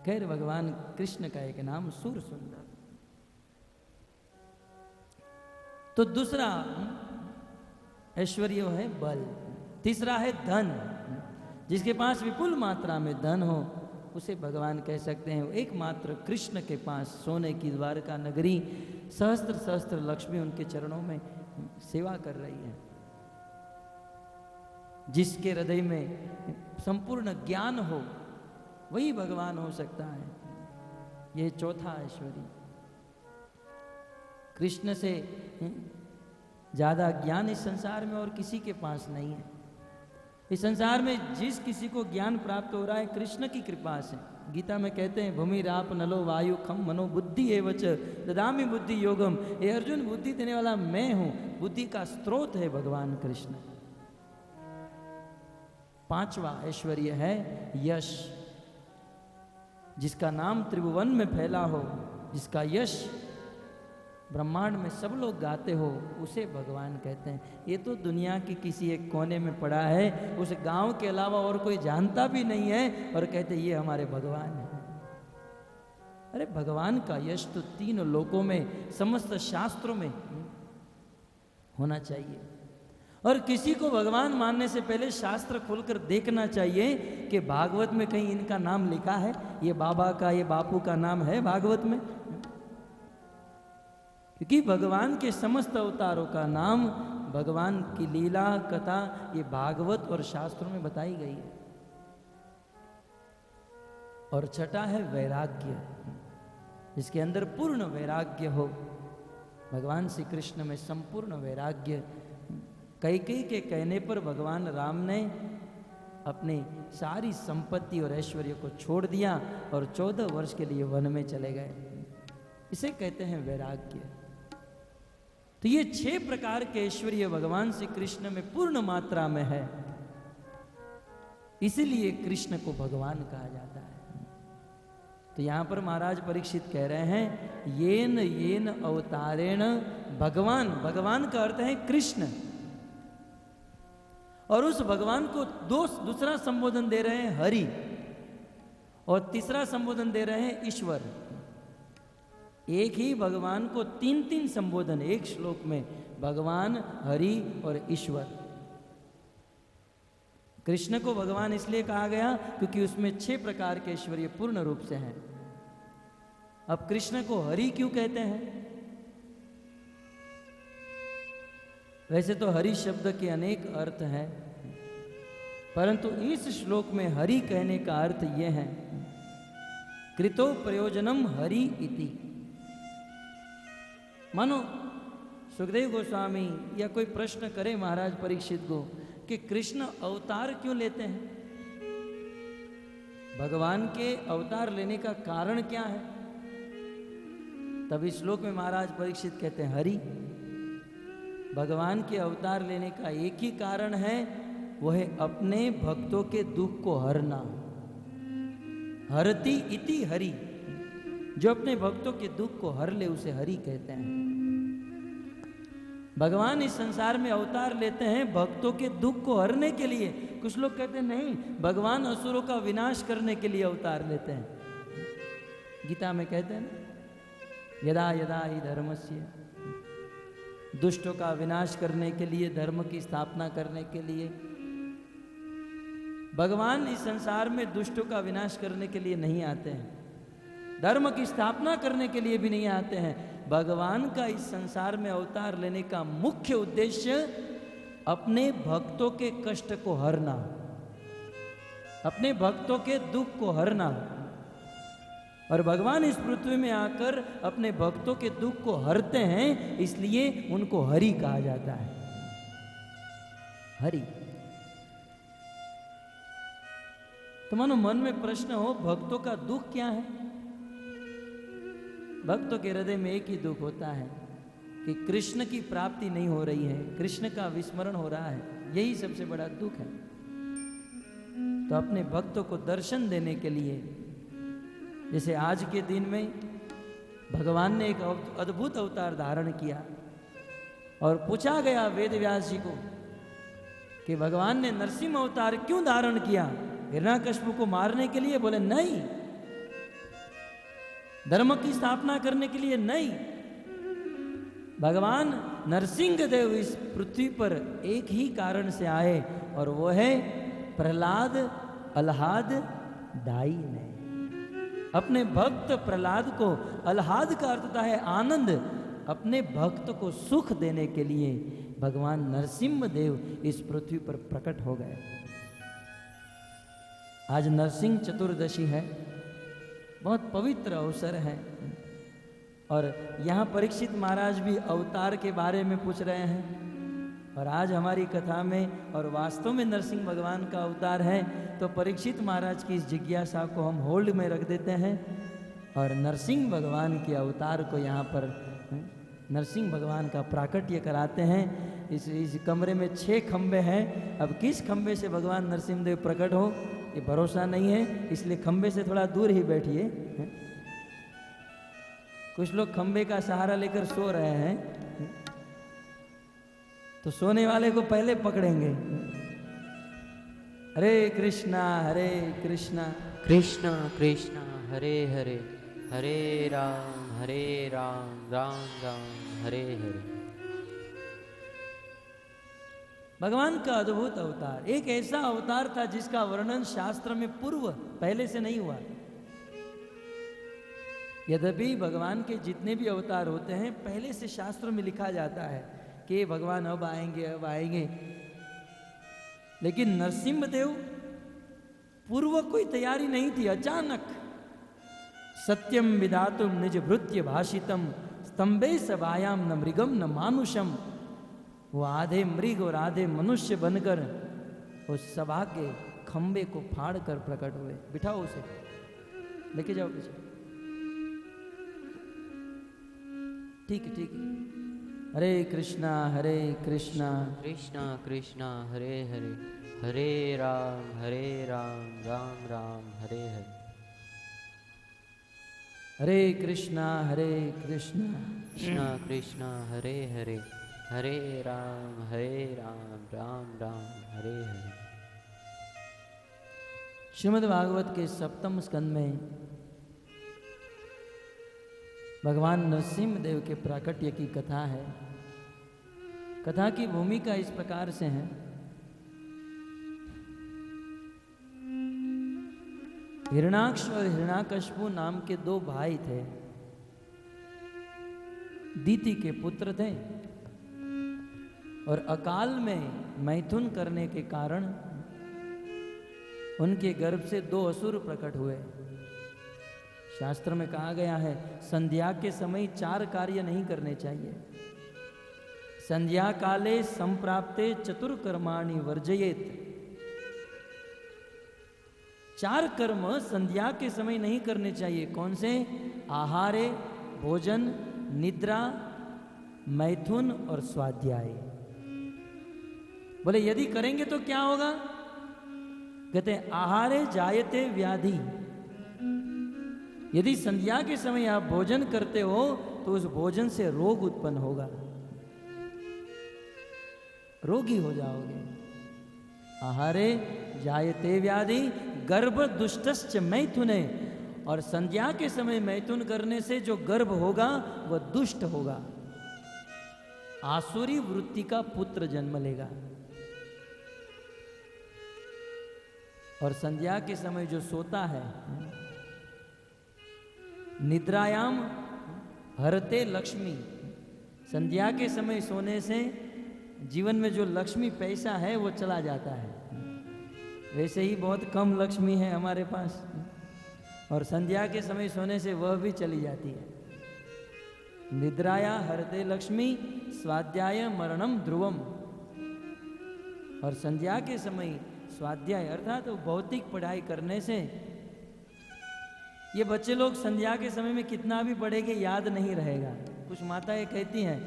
खैर भगवान कृष्ण का एक नाम सूर सुंदर। तो दूसरा ऐश्वर्य है बल। तीसरा है धन। जिसके पास विपुल मात्रा में धन हो उसे भगवान कह सकते हैं। एकमात्र कृष्ण के पास सोने की द्वारका नगरी, सहस्त्र सहस्त्र लक्ष्मी उनके चरणों में सेवा कर रही है। जिसके हृदय में संपूर्ण ज्ञान हो वही भगवान हो सकता है। यह चौथा ऐश्वर्य। कृष्ण से ज्यादा ज्ञान इस संसार में और किसी के पास नहीं है। इस संसार में जिस किसी को ज्ञान प्राप्त हो रहा है कृष्ण की कृपा से। गीता में कहते हैं भूमि राप नलो वायु खम मनो बुद्धि एवच ददामि बुद्धि योगम। ये अर्जुन बुद्धि देने वाला मैं हूं। बुद्धि का स्रोत है भगवान कृष्ण। पांचवा ऐश्वर्य है यश। जिसका नाम त्रिभुवन में फैला हो, जिसका यश ब्रह्मांड में सब लोग गाते हो, उसे भगवान कहते हैं। ये तो दुनिया की किसी एक कोने में पड़ा है, उस गांव के अलावा और कोई जानता भी नहीं है, और कहते ये हमारे भगवान है। अरे भगवान का यश तो 3 लोकों में, समस्त शास्त्रों में होना चाहिए। और किसी को भगवान मानने से पहले शास्त्र खोलकर देखना चाहिए कि भागवत में कहीं इनका नाम लिखा है। ये बाबा का, ये बापू का नाम है भागवत में। क्योंकि भगवान के समस्त अवतारों का नाम, भगवान की लीला कथा ये भागवत और शास्त्रों में बताई गई है। और छठा है वैराग्य। जिसके अंदर पूर्ण वैराग्य हो। भगवान श्री कृष्ण में संपूर्ण वैराग्य। कैकेयी के कहने पर भगवान राम ने अपनी सारी संपत्ति और ऐश्वर्य को छोड़ दिया और 14 वर्ष के लिए वन में चले गए। इसे कहते हैं वैराग्य। तो ये 6 प्रकार के ऐश्वर्य भगवान श्री कृष्ण में पूर्ण मात्रा में है। इसीलिए कृष्ण को भगवान कहा जाता है। तो यहां पर महाराज परीक्षित कह रहे हैं येन येन अवतारेण भगवान। भगवान का अर्थ है कृष्ण। और उस भगवान को दूसरा संबोधन दे रहे हैं हरि, और तीसरा संबोधन दे रहे हैं ईश्वर। एक ही भगवान को 3-3 संबोधन एक श्लोक में, भगवान, हरि और ईश्वर। कृष्ण को भगवान इसलिए कहा गया क्योंकि उसमें 6 प्रकार के ऐश्वर्य पूर्ण रूप से हैं। अब कृष्ण को हरि क्यों कहते हैं? वैसे तो हरि शब्द के अनेक अर्थ हैं, परंतु इस श्लोक में हरि कहने का अर्थ यह है, कृतो प्रयोजनम हरि इति। मानो सुखदेव गोस्वामी या कोई प्रश्न करे महाराज परीक्षित को कि कृष्ण अवतार क्यों लेते हैं, भगवान के अवतार लेने का कारण क्या है? तब इस श्लोक में महाराज परीक्षित कहते हैं हरि। भगवान के अवतार लेने का एक ही कारण है, वो है अपने भक्तों के दुख को हरना। हरति इति हरि, जो अपने भक्तों के दुख को हर ले उसे हरि कहते हैं। भगवान इस संसार में अवतार लेते हैं भक्तों के दुख को हरने के लिए। कुछ लोग कहते हैं नहीं, भगवान असुरों का विनाश करने के लिए अवतार लेते हैं। गीता में कहते हैं ना, यदा यदा ही धर्मस्य, दुष्टों का विनाश करने के लिए, धर्म की स्थापना करने के लिए। भगवान इस संसार में दुष्टों का विनाश करने के लिए नहीं आते हैं, धर्म की स्थापना करने के लिए भी नहीं आते हैं। भगवान का इस संसार में अवतार लेने का मुख्य उद्देश्य अपने भक्तों के कष्ट को हरना, अपने भक्तों के दुख को हरना। और भगवान इस पृथ्वी में आकर अपने भक्तों के दुख को हरते हैं, इसलिए उनको हरि कहा जाता है। हरि। तो मानो मन में प्रश्न हो, भक्तों का दुख क्या है? भक्तों के हृदय में एक ही दुख होता है कि कृष्ण की प्राप्ति नहीं हो रही है, कृष्ण का विस्मरण हो रहा है, यही सबसे बड़ा दुख है। तो अपने भक्तों को दर्शन देने के लिए, जैसे आज के दिन में भगवान ने एक अद्भुत अवतार धारण किया और पूछा गया वेद व्यास जी को कि भगवान ने नरसिंह अवतार क्यों धारण किया? हिरण्यकश्यप को मारने के लिए? बोले नहीं, धर्म की स्थापना करने के लिए नहीं। भगवान नरसिंह देव इस पृथ्वी पर एक ही कारण से आए, और वो है प्रहलाद अल्हाद दाई ने। अपने भक्त प्रहलाद को, अल्हाद का अर्थ होता है आनंद, अपने भक्त को सुख देने के लिए भगवान नरसिंह देव इस पृथ्वी पर प्रकट हो गए। आज नरसिंह चतुर्दशी है, बहुत पवित्र अवसर है, और यहाँ परीक्षित महाराज भी अवतार के बारे में पूछ रहे हैं। और आज हमारी कथा में और वास्तव में नरसिंह भगवान का अवतार है, तो परीक्षित महाराज की इस जिज्ञासा को हम होल्ड में रख देते हैं और नरसिंह भगवान के अवतार को यहाँ पर नरसिंह भगवान का प्राकट्य कराते हैं। इस कमरे में 6 खंबे हैं। अब किस खंबे से भगवान नरसिंह देव प्रकट हो ये भरोसा नहीं है, इसलिए खंबे से थोड़ा दूर ही बैठिए। कुछ लोग खंबे का सहारा लेकर सो रहे हैं, तो सोने वाले को पहले पकड़ेंगे। हरे कृष्णा कृष्णा कृष्णा हरे हरे, हरे राम राम राम हरे हरे। भगवान का अद्भुत अवतार, एक ऐसा अवतार था जिसका वर्णन शास्त्र में पूर्व पहले से नहीं हुआ। यद्यपि भगवान के जितने भी अवतार होते हैं पहले से शास्त्र में लिखा जाता है कि भगवान अब आएंगे, लेकिन नरसिंह देव पूर्व कोई तैयारी नहीं थी। अचानक सत्यम विधातुम निज भृत्य भाषितम स्तंभे सभायाम न मृगम न मानुषम, वो आधे मृग और आधे मनुष्य बनकर उस सभा के खंबे को फाड़ कर प्रकट हुए। बिठाओ उसे, लेके जाओ पीछे। ठीक है। हरे कृष्णा कृष्णा कृष्णा हरे हरे, हरे राम राम राम हरे हरे। हरे कृष्णा कृष्णा कृष्णा हरे हरे, हरे राम राम राम हरे हरे। श्रीमद् भागवत के 7वें स्कंद में भगवान नरसिंह देव के प्राकट्य की कथा है। कथा की भूमिका इस प्रकार से है हिरणाक्ष और हिरणाकश्यपु नाम के दो भाई थे, दीति के पुत्र थे, और अकाल में मैथुन करने के कारण उनके गर्भ से दो असुर प्रकट हुए। शास्त्र में कहा गया है संध्या के समय 4 कार्य नहीं करने चाहिए। संध्या काले संप्राप्ते चतुर्कर्माणि वर्जयेत। 4 कर्म संध्या के समय नहीं करने चाहिए। कौन से? आहारे, भोजन, निद्रा, मैथुन और स्वाध्याय। बोले यदि करेंगे तो क्या होगा? कहते हैं आहारे जायते व्याधि। यदि संध्या के समय आप भोजन करते हो तो उस भोजन से रोग उत्पन्न होगा, रोगी हो जाओगे। आहारे जायते व्याधि गर्भ दुष्टश्च मैथुने। और संध्या के समय मैथुन करने से जो गर्भ होगा वह दुष्ट होगा, आसुरी वृत्ति का पुत्र जन्म लेगा। और संध्या के समय जो सोता है, निद्रायाम हरते लक्ष्मी। संध्या के समय सोने से जीवन में जो लक्ष्मी पैसा है वो चला जाता है। वैसे ही बहुत कम लक्ष्मी है हमारे पास, और संध्या के समय सोने से वह भी चली जाती है। निद्राया हरते लक्ष्मी स्वाध्याय मरणम ध्रुवम। और संध्या के समय स्वाध्याय अर्थात तो भौतिक पढ़ाई करने से, ये बच्चे लोग संध्या के समय में कितना भी पढ़ेंगे याद नहीं रहेगा। कुछ माताएं कहती हैं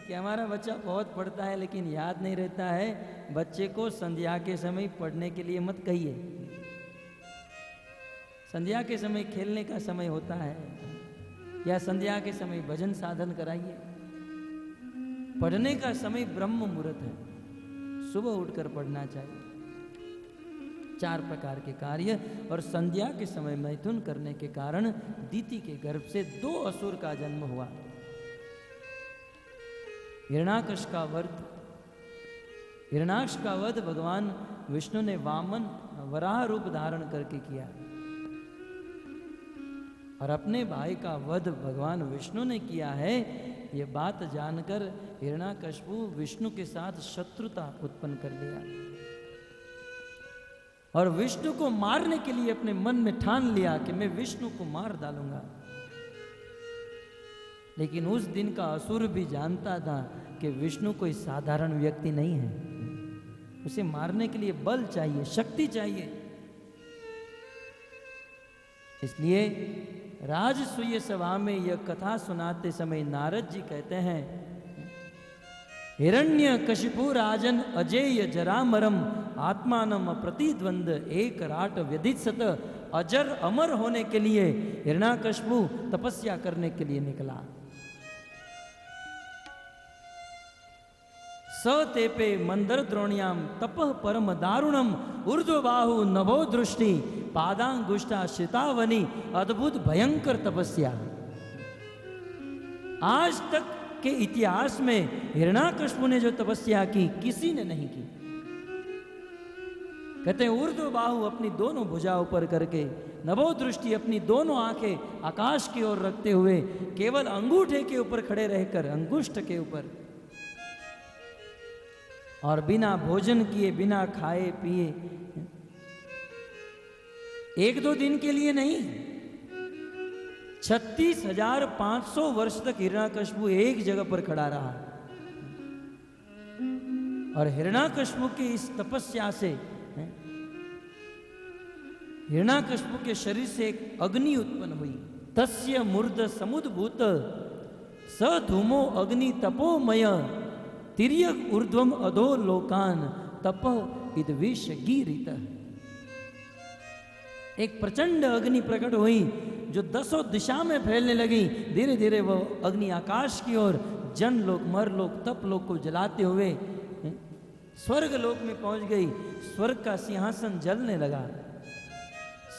कि हमारा बच्चा बहुत पढ़ता है लेकिन याद नहीं रहता है। बच्चे को संध्या के समय पढ़ने के लिए मत कहिए। संध्या के समय खेलने का समय होता है, या संध्या के समय भजन साधन कराइए। पढ़ने का समय ब्रह्म मुहूर्त है, सुबह उठकर पढ़ना चाहिए। 4 प्रकार के कार्य। और संध्या के समय मैथुन करने के कारण दीति के गर्भ से 2 असुर का जन्म हुआ। हिरणाकश का वध, हिरणाक्ष का वध भगवान विष्णु ने वामन वराह रूप धारण करके किया, और अपने भाई का वध भगवान विष्णु ने किया है। ये बात जानकर हिरणाकश्यपु विष्णु के साथ शत्रुता उत्पन्न कर लिया, और विष्णु को मारने के लिए अपने मन में ठान लिया कि मैं विष्णु को मार डालूंगा। लेकिन उस दिन का असुर भी जानता था कि विष्णु कोई साधारण व्यक्ति नहीं है, उसे मारने के लिए बल चाहिए, शक्ति चाहिए। इसलिए राजसूय सभा में यह कथा सुनाते समय नारद जी कहते हैं, हिरण्य कशिपु राजन अजेय जरामरम आत्मानम प्रतिद्वंद एक राट व्यधिसत। अजर अमर होने के लिए हिरण्याकशिपु तपस्या करने के लिए निकला। सतेपे मंदर द्रोण्याम तपः परम दारुणम ऊर्ध्वबाहु नभो दृष्टि पादांगुष्टा श्रितावनी। अद्भुत भयंकर तपस्या आज तक के इतिहास में हिरण्याकशिपु ने जो तपस्या की किसी ने नहीं की। कहते हैं ऊर्ध्वबाहु अपनी दोनों भुजा ऊपर करके, नभो दृष्टि अपनी दोनों आंखें आकाश की ओर रखते हुए, केवल अंगूठे के ऊपर खड़े रहकर, अंगुष्ठ के ऊपर, और बिना भोजन किए, बिना खाए पिए, 1-2 दिन के लिए नहीं, 36,500 वर्ष तक हिरण्याकशिपु एक जगह पर खड़ा रहा। और हिरण्याकशिपु की इस तपस्या से, हिरण्याकशिपु के शरीर से एक अग्नि उत्पन्न हुई। तस्य मूर्ध समुद्भूत स धूमो अग्नि तपोमय तिर्यक ऊर्ध्वम अधो लोकान तप इद्विष गिरित। एक प्रचंड अग्नि प्रकट हुई जो 10 दिशा में फैलने लगी। धीरे धीरे वो अग्नि आकाश की ओर जन लोक, मर लोक, तप लोक को जलाते हुए स्वर्ग लोक में पहुंच गई। स्वर्ग का सिंहासन जलने लगा।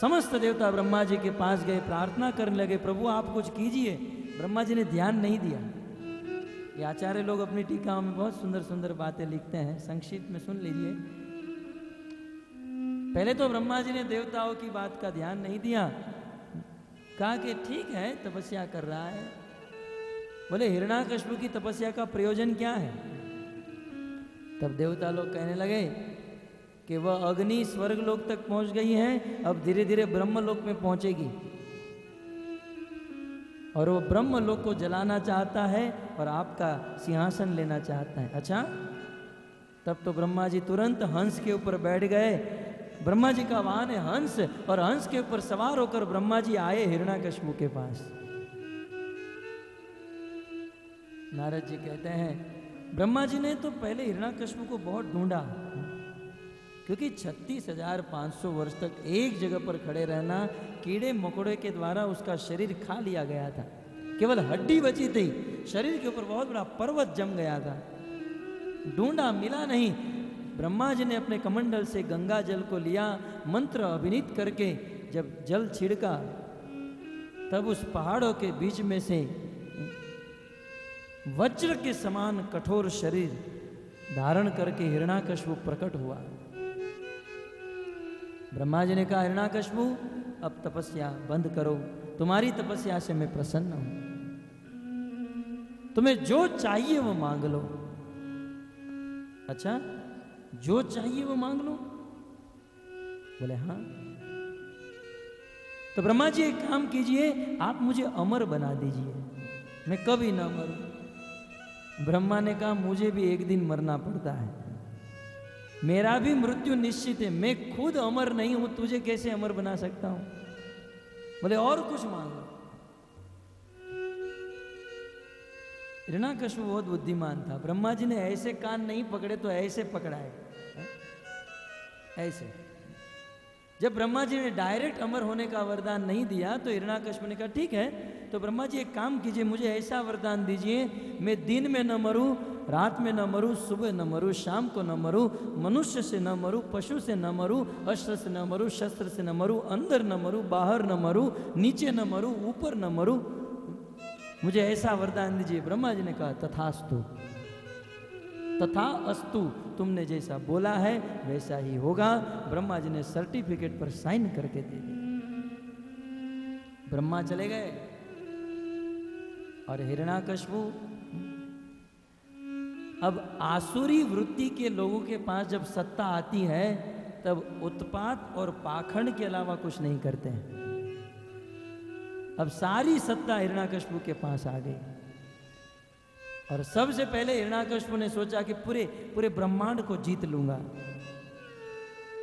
समस्त देवता ब्रह्मा जी के पास गए, प्रार्थना करने लगे, प्रभु आप कुछ कीजिए। ब्रह्मा जी ने ध्यान नहीं दिया। ये आचार्य लोग अपनी टीकाओं में बहुत सुंदर सुंदर बातें लिखते हैं, संक्षिप्त में सुन लीजिए। पहले तो ब्रह्मा जी ने देवताओं की बात का ध्यान नहीं दिया, कहा कि ठीक है तपस्या कर रहा है। बोले हिरण्याकश्यप की तपस्या का प्रयोजन क्या है? तब देवता लोग कहने लगे कि वह अग्नि स्वर्ग लोक तक पहुंच गई है, अब धीरे धीरे ब्रह्म लोक में पहुंचेगी और वो ब्रह्म लोक को जलाना चाहता है और आपका सिंहासन लेना चाहता है। अच्छा, तब तो ब्रह्मा जी तुरंत हंस के ऊपर बैठ गए। ब्रह्मा जी का वाहन है हंस, और हंस के ऊपर सवार होकर ब्रह्मा जी आए हिरण्याकश्यप के पास। नारद जी कहते हैं ब्रह्मा जी ने तो पहले हिरण्याकश्यप को बहुत ढूंढा, क्योंकि 36,500 वर्ष तक एक जगह पर खड़े रहना, कीड़े मकोड़े के द्वारा उसका शरीर खा लिया गया था, केवल हड्डी बची थी, शरीर के ऊपर बहुत बड़ा पर्वत जम गया था। ढूंढा, मिला नहीं। ब्रह्मा जी ने अपने कमंडल से गंगा जल को लिया, मंत्र अभिनीत करके जब जल छिड़का, तब उस पहाड़ों के बीच में से वज्र के समान कठोर शरीर धारण करके हिरण्याकश्यप प्रकट हुआ। ब्रह्मा जी ने कहा हिरण्याकश्यप अब तपस्या बंद करो, तुम्हारी तपस्या से मैं प्रसन्न हूं, तुम्हें जो चाहिए वो मांग लो। अच्छा, जो चाहिए वो मांग लो? बोले हाँ। तो ब्रह्मा जी एक काम कीजिए, आप मुझे अमर बना दीजिए, मैं कभी ना मरूं। ब्रह्मा ने कहा मुझे भी एक दिन मरना पड़ता है, मेरा भी मृत्यु निश्चित है, मैं खुद अमर नहीं हूं, तुझे कैसे अमर बना सकता हूं? बोले और कुछ मांगो। हिरण्याकश्यप बहुत बुद्धिमान था। ब्रह्मा जी ने ऐसे कान नहीं पकड़े तो ऐसे पकड़ा है, ऐसे। जब ब्रह्मा जी ने डायरेक्ट अमर होने का वरदान नहीं दिया तो हिरण्याकश्यप ने कहा ठीक है, तो ब्रह्मा जी एक काम कीजिए, मुझे ऐसा वरदान दीजिए, मैं दिन में न मरूं, रात में न मरूं, सुबह न मरूं, शाम को न मरूं, मनुष्य से न मरूं, पशु से न मरूं, अस्त्र से न मरूं, शस्त्र से न मरूं, अंदर न मरूं, बाहर न मरूं, नीचे न मरूं, ऊपर न मरूं, मुझे ऐसा वरदान दीजिए। ब्रह्मा जी ने कहा तथास्तु, तथा अस्तु, तुमने जैसा बोला है वैसा ही होगा। ब्रह्मा जी ने सर्टिफिकेट पर साइन करके दे दिया। ब्रह्मा चले गए और हिरण्याकश्यप अब आसुरी वृत्ति के लोगों के पास जब सत्ता आती है तब उत्पात और पाखंड के अलावा कुछ नहीं करते हैं। अब सारी सत्ता हिरण्याकश्यप के पास आ गई और सबसे पहले हिरण्याकश्यप ने सोचा कि पूरे ब्रह्मांड को जीत लूंगा।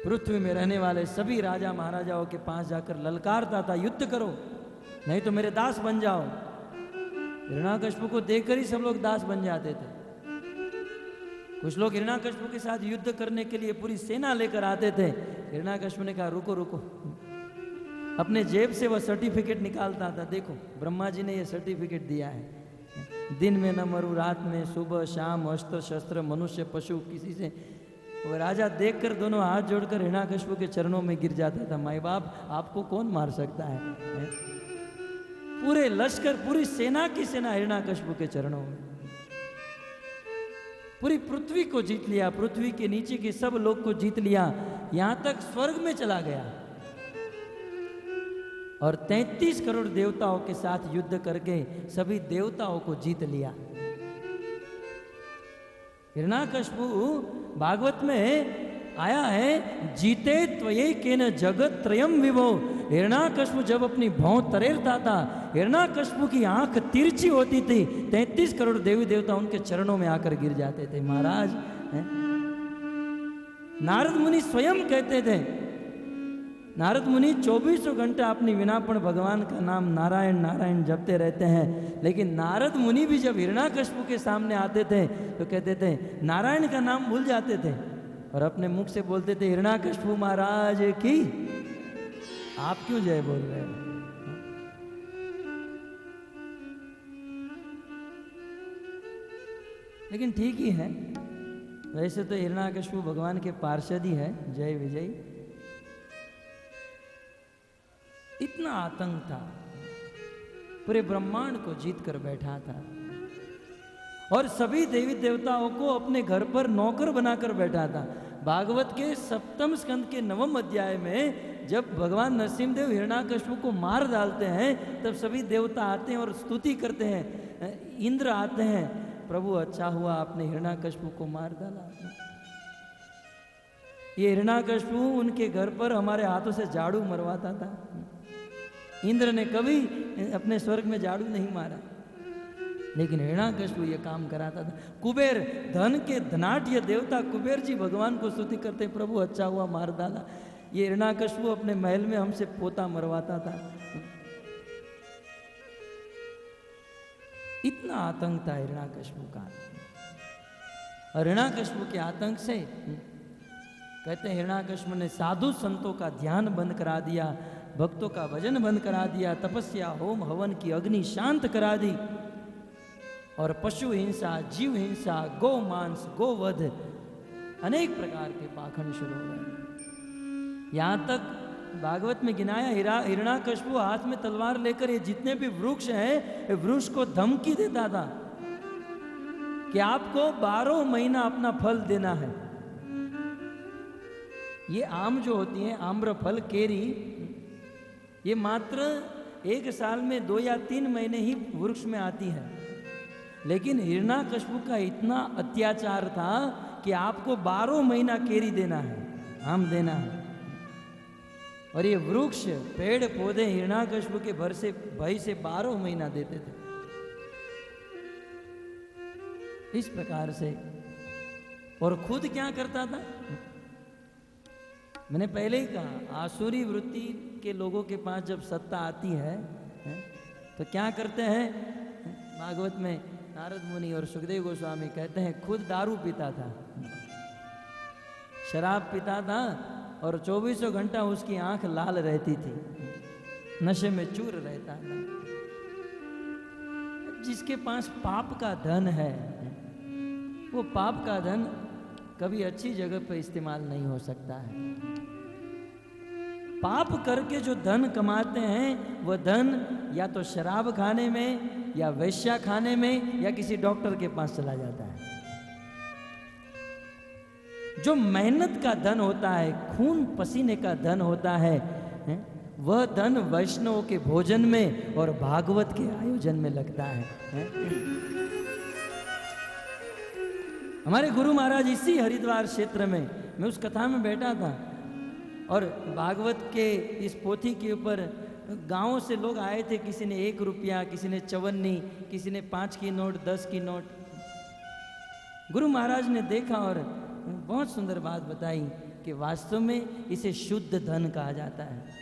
पृथ्वी में रहने वाले सभी राजा महाराजाओं के पास जाकर ललकारता था युद्ध करो, नहीं तो मेरे दास बन जाओ। हिरण्याकश्यप को देखकर ही सब लोग दास बन जाते थे। कुछ लोग हिरण्याकश्यप के साथ युद्ध करने के लिए पूरी सेना लेकर आते थे। हिरण्याकश्यप ने कहा रुको रुको, अपने जेब से वह सर्टिफिकेट निकालता था, देखो ब्रह्मा जी ने यह सर्टिफिकेट दिया है, दिन में न मरूं, रात में, सुबह शाम, अस्त्र शस्त्र, मनुष्य पशु, किसी से। वो राजा देखकर दोनों हाथ जोड़कर हिरण्याकश्यप के चरणों में गिर जाता था, माई बाप आपको कौन मार सकता है? पूरे लश्कर, पूरी सेना की सेना हिरण्याकश्यप के चरणों में। पूरी पृथ्वी को जीत लिया, पृथ्वी के नीचे के सब लोग को जीत लिया, यहां तक स्वर्ग में चला गया और 33 करोड़ देवताओं के साथ युद्ध करके सभी देवताओं को जीत लिया। हिरण्याकश्यप भागवत में आया है, जीते त्वये केन जगत त्रयम विभो। हिरण्याकश्यप जब अपनी भौं तरेरता था, हिरण्याकश्यप की आंख तिरछी होती थी, 33 करोड़ देवी देवता उनके चरणों में आकर गिर जाते थे। महाराज, नारद मुनि स्वयं कहते थे, नारद मुनि 24 घंटा अपनी विनापन भगवान का नाम नारायण नारायण जपते रहते हैं, लेकिन नारद मुनि भी जब हिरण्याकश्यप के सामने आते थे तो कहते थे, नारायण का नाम भूल जाते थे और अपने मुख से बोलते थे, हिरण्याकश्यप महाराज की। आप क्यों जय बोल रहे हैं? लेकिन ठीक ही है, वैसे तो हिरण्याकश्यप भगवान के पार्षद ही है, जय विजय। इतना आतंक था, पूरे ब्रह्मांड को जीत कर बैठा था और सभी देवी देवताओं को अपने घर पर नौकर बनाकर बैठा था। भागवत के सप्तम स्कंद के 9वें अध्याय में जब भगवान नरसिंहदेव हिरण्याकश्यप को मार डालते हैं, तब सभी देवता आते हैं और स्तुति करते हैं। इंद्र आते हैं, प्रभु अच्छा हुआ आपने हिरण्याकश्यप को मार डाला। ये हिरण्याकश्यप उनके घर पर हमारे हाथों से झाड़ू मरवाता था। इंद्र ने कभी अपने स्वर्ग में झाड़ू नहीं मारा, लेकिन हिरण्याकश्यप ये काम कराता था। कुबेर, धन के धनाढ्य देवता कुबेर जी भगवान को स्तुति करते, प्रभु अच्छा हुआ मार डाला। ये हिरण्याकश्यप अपने महल में हमसे पोता मरवाता था। इतना आतंक था हिरण्याकश्यप का। और हिरण्याकश्यप के आतंक से कहते हैं हिरण्याकश्यप ने साधु संतों का ध्यान बंद करा दिया, भक्तों का भजन बंद करा दिया, तपस्या होम हवन की अग्नि शांत करा दी, और पशु हिंसा, जीव हिंसा, गौ मांस, गोवध, अनेक प्रकार के पाखंड शुरू हो गए। यहां तक भागवत में गिनाया हिरण्याकश्यप हाथ में तलवार लेकर ये जितने भी वृक्ष हैं, वृक्ष को धमकी देता था कि आपको 12 महीना अपना फल देना है। ये आम जो होती है, आम्रफल, केरी, ये मात्र 1 साल में 2 या 3 महीने ही वृक्ष में आती है। लेकिन हिरण्याकश्यप का इतना अत्याचार था कि आपको 12 महीना केरी देना है, आम देना है। और ये वृक्ष, पेड़ पौधे हिरण्याकश्यप के भय से 12 महीना देते थे। इस प्रकार से। और खुद क्या करता था, मैंने पहले ही कहा, आसुरी वृत्ति के लोगों के पास जब सत्ता आती है तो क्या करते हैं। भागवत में नारद मुनि और सुखदेव गोस्वामी कहते हैं खुद दारू पीता था, शराब पीता था, और 24 घंटा उसकी आंख लाल रहती थी, नशे में चूर रहता था। जिसके पास पाप का धन है, वो पाप का धन कभी अच्छी जगह पर इस्तेमाल नहीं हो सकता है। पाप करके जो धन कमाते हैं, वह धन या तो शराब खाने में, या वेश्या खाने में, या किसी डॉक्टर के पास चला जाता है। जो मेहनत का धन होता है, खून पसीने का धन होता है, वह धन वैष्णव के भोजन में और भागवत के आयोजन में लगता है। हमारे गुरु महाराज इसी हरिद्वार क्षेत्र में, मैं उस कथा में बैठा था, और भागवत के इस पोथी के ऊपर गांवों से लोग आए थे। किसी ने 1 रुपया, किसी ने चवन्नी, किसी ने 5 की नोट, 10 की नोट। गुरु महाराज ने देखा और बहुत सुंदर बात बताई कि वास्तव में इसे शुद्ध धन कहा जाता है।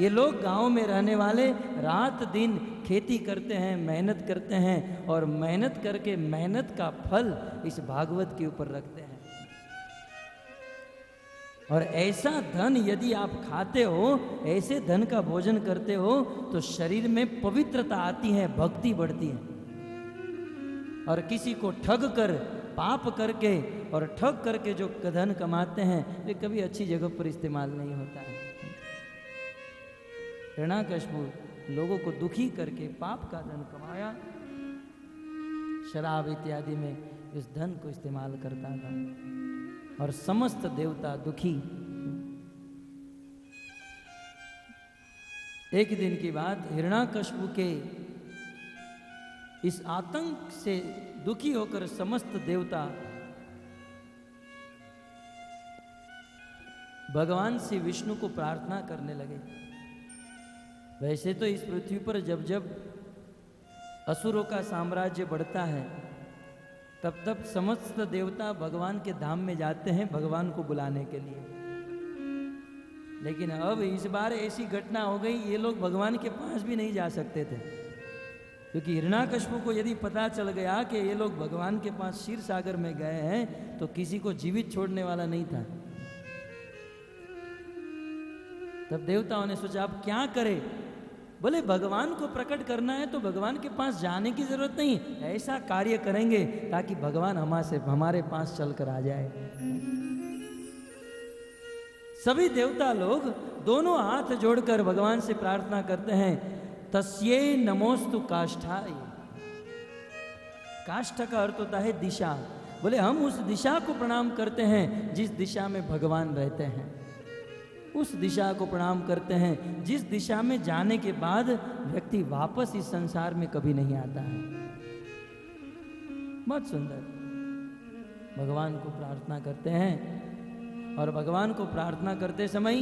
ये लोग गांव में रहने वाले रात दिन खेती करते हैं, मेहनत करते हैं, और मेहनत करके मेहनत का फल इस भागवत के ऊपर रखते हैं। और ऐसा धन यदि आप खाते हो, ऐसे धन का भोजन करते हो, तो शरीर में पवित्रता आती है, भक्ति बढ़ती है। और किसी को ठग कर, पाप करके और ठग करके जो धन कमाते हैं, वे कभी अच्छी जगह पर इस्तेमाल नहीं होता है। हिरण्याकश्यप लोगों को दुखी करके पाप का धन कमाया, शराब इत्यादि में इस धन को इस्तेमाल करता था, और समस्त देवता दुखी। एक दिन की बात, हिरण्याकश्यप के इस आतंक से दुखी होकर समस्त देवता भगवान श्री विष्णु को प्रार्थना करने लगे। वैसे तो इस पृथ्वी पर जब जब असुरों का साम्राज्य बढ़ता है, तब तब समस्त देवता भगवान के धाम में जाते हैं भगवान को बुलाने के लिए। लेकिन अब इस बार ऐसी घटना हो गई, ये लोग भगवान के पास भी नहीं जा सकते थे, क्योंकि हिरण्याकश्यप को यदि पता चल गया कि ये लोग भगवान के पास क्षीर सागर में गए हैं, तो किसी को जीवित छोड़ने वाला नहीं था। तब देवताओं ने सोचा अब क्या करें। बोले भगवान को प्रकट करना है तो भगवान के पास जाने की जरूरत नहीं, ऐसा कार्य करेंगे ताकि भगवान हमारे पास चलकर आ जाए। सभी देवता लोग दोनों हाथ जोड़कर भगवान से प्रार्थना करते हैं, तस्यै नमोस्तु काष्ठाय। काष्ठ का अर्थ होता है दिशा। बोले हम उस दिशा को प्रणाम करते हैं जिस दिशा में भगवान रहते हैं, उस दिशा को प्रणाम करते हैं जिस दिशा में जाने के बाद व्यक्ति वापस इस संसार में कभी नहीं आता है। बहुत सुंदर भगवान को प्रार्थना करते हैं। और भगवान को प्रार्थना करते समय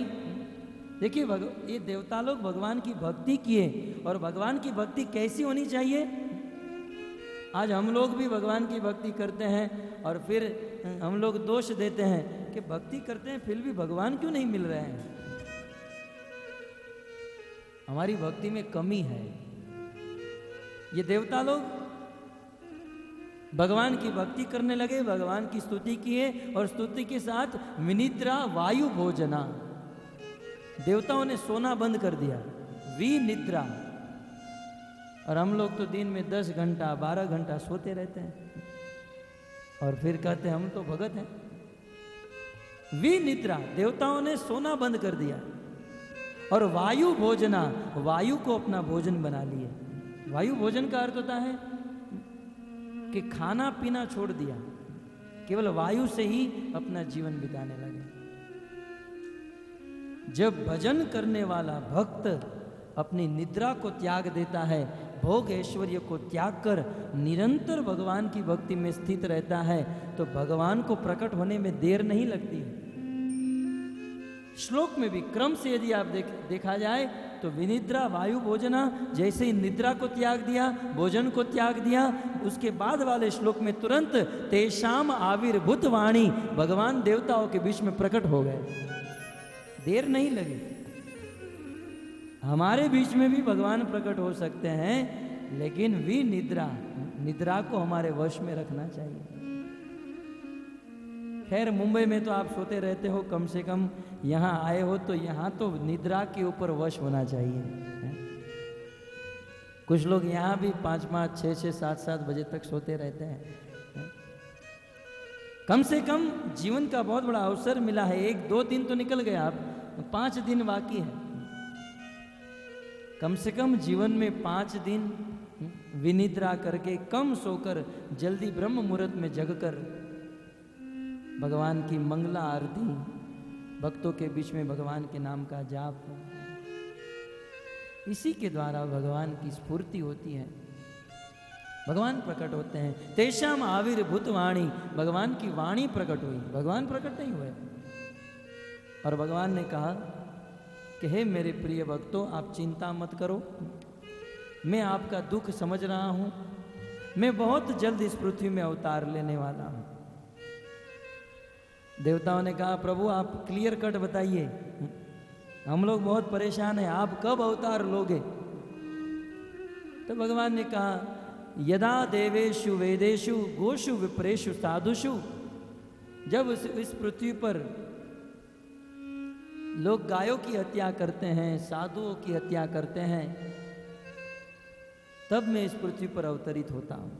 देखिए ये देवता लोग भगवान की भक्ति किए, और भगवान की भक्ति कैसी होनी चाहिए। आज हम लोग भी भगवान की भक्ति करते हैं और फिर हम लोग दोष देते हैं कि भक्ति करते हैं फिर भी भगवान क्यों नहीं मिल रहे हैं। हमारी भक्ति में कमी है। ये देवता लोग भगवान की भक्ति करने लगे, भगवान की स्तुति किए, और स्तुति के साथ विनिद्रा वायु भोजना, देवताओं ने सोना बंद कर दिया, विनिद्रा। और हम लोग तो दिन में 10 घंटा 12 घंटा सोते रहते हैं और फिर कहते हैं हम तो भगत हैं। विनिद्रा, देवताओं ने सोना बंद कर दिया। और वायु भोजना, वायु को अपना भोजन बना लिए। वायु भोजन का अर्थ होता है कि खाना पीना छोड़ दिया, केवल वायु से ही अपना जीवन बिताने लगे। जब भजन करने वाला भक्त अपनी निद्रा को त्याग देता है, भोग ऐश्वर्य को त्याग कर निरंतर भगवान की भक्ति में स्थित रहता है, तो भगवान को प्रकट होने में देर नहीं लगती है। श्लोक में भी क्रम से यदि आप देखा जाए तो विनिद्रा वायु भोजना, जैसे ही निद्रा को त्याग दिया, भोजन को त्याग दिया, उसके बाद वाले श्लोक में तुरंत तेषाम आविर्भूत वाणी, भगवान देवताओं के बीच में प्रकट हो गए। देर नहीं लगी। हमारे बीच में भी भगवान प्रकट हो सकते हैं, लेकिन विनिद्रा, निद्रा को हमारे वश में रखना चाहिए। खैर मुंबई में तो आप सोते रहते हो, कम से कम यहाँ आए हो तो यहाँ तो निद्रा के ऊपर वश होना चाहिए। कुछ लोग यहाँ भी 5-5, 6-6, 7-7 बजे तक सोते रहते हैं। कम से कम जीवन का बहुत बड़ा अवसर मिला है। 1-2 दिन तो निकल गया, अब 5 दिन बाकी है। कम से कम जीवन में 5 दिन विनिद्रा करके, कम सोकर, जल्दी ब्रह्म मुहूर्त में जगकर भगवान की मंगला आरती, भक्तों के बीच में भगवान के नाम का जाप, इसी के द्वारा भगवान की स्फूर्ति होती है, भगवान प्रकट होते हैं। तेषाम आविर्भूत वाणी, भगवान की वाणी प्रकट हुई, भगवान प्रकट नहीं हुए। और भगवान ने कहा कि हे मेरे प्रिय भक्तों, आप चिंता मत करो, मैं आपका दुख समझ रहा हूं, मैं बहुत जल्द इस पृथ्वी में अवतार लेने वाला हूं। देवताओं ने कहा प्रभु आप क्लियर कट बताइए, हम लोग बहुत परेशान हैं, आप कब अवतार लोगे। तो भगवान ने कहा यदा देवेषु वेदेषु गोषु विप्रेषु साधुषु, जब इस पृथ्वी पर लोग गायों की हत्या करते हैं, साधुओं की हत्या करते हैं, तब मैं इस पृथ्वी पर अवतरित होता हूं।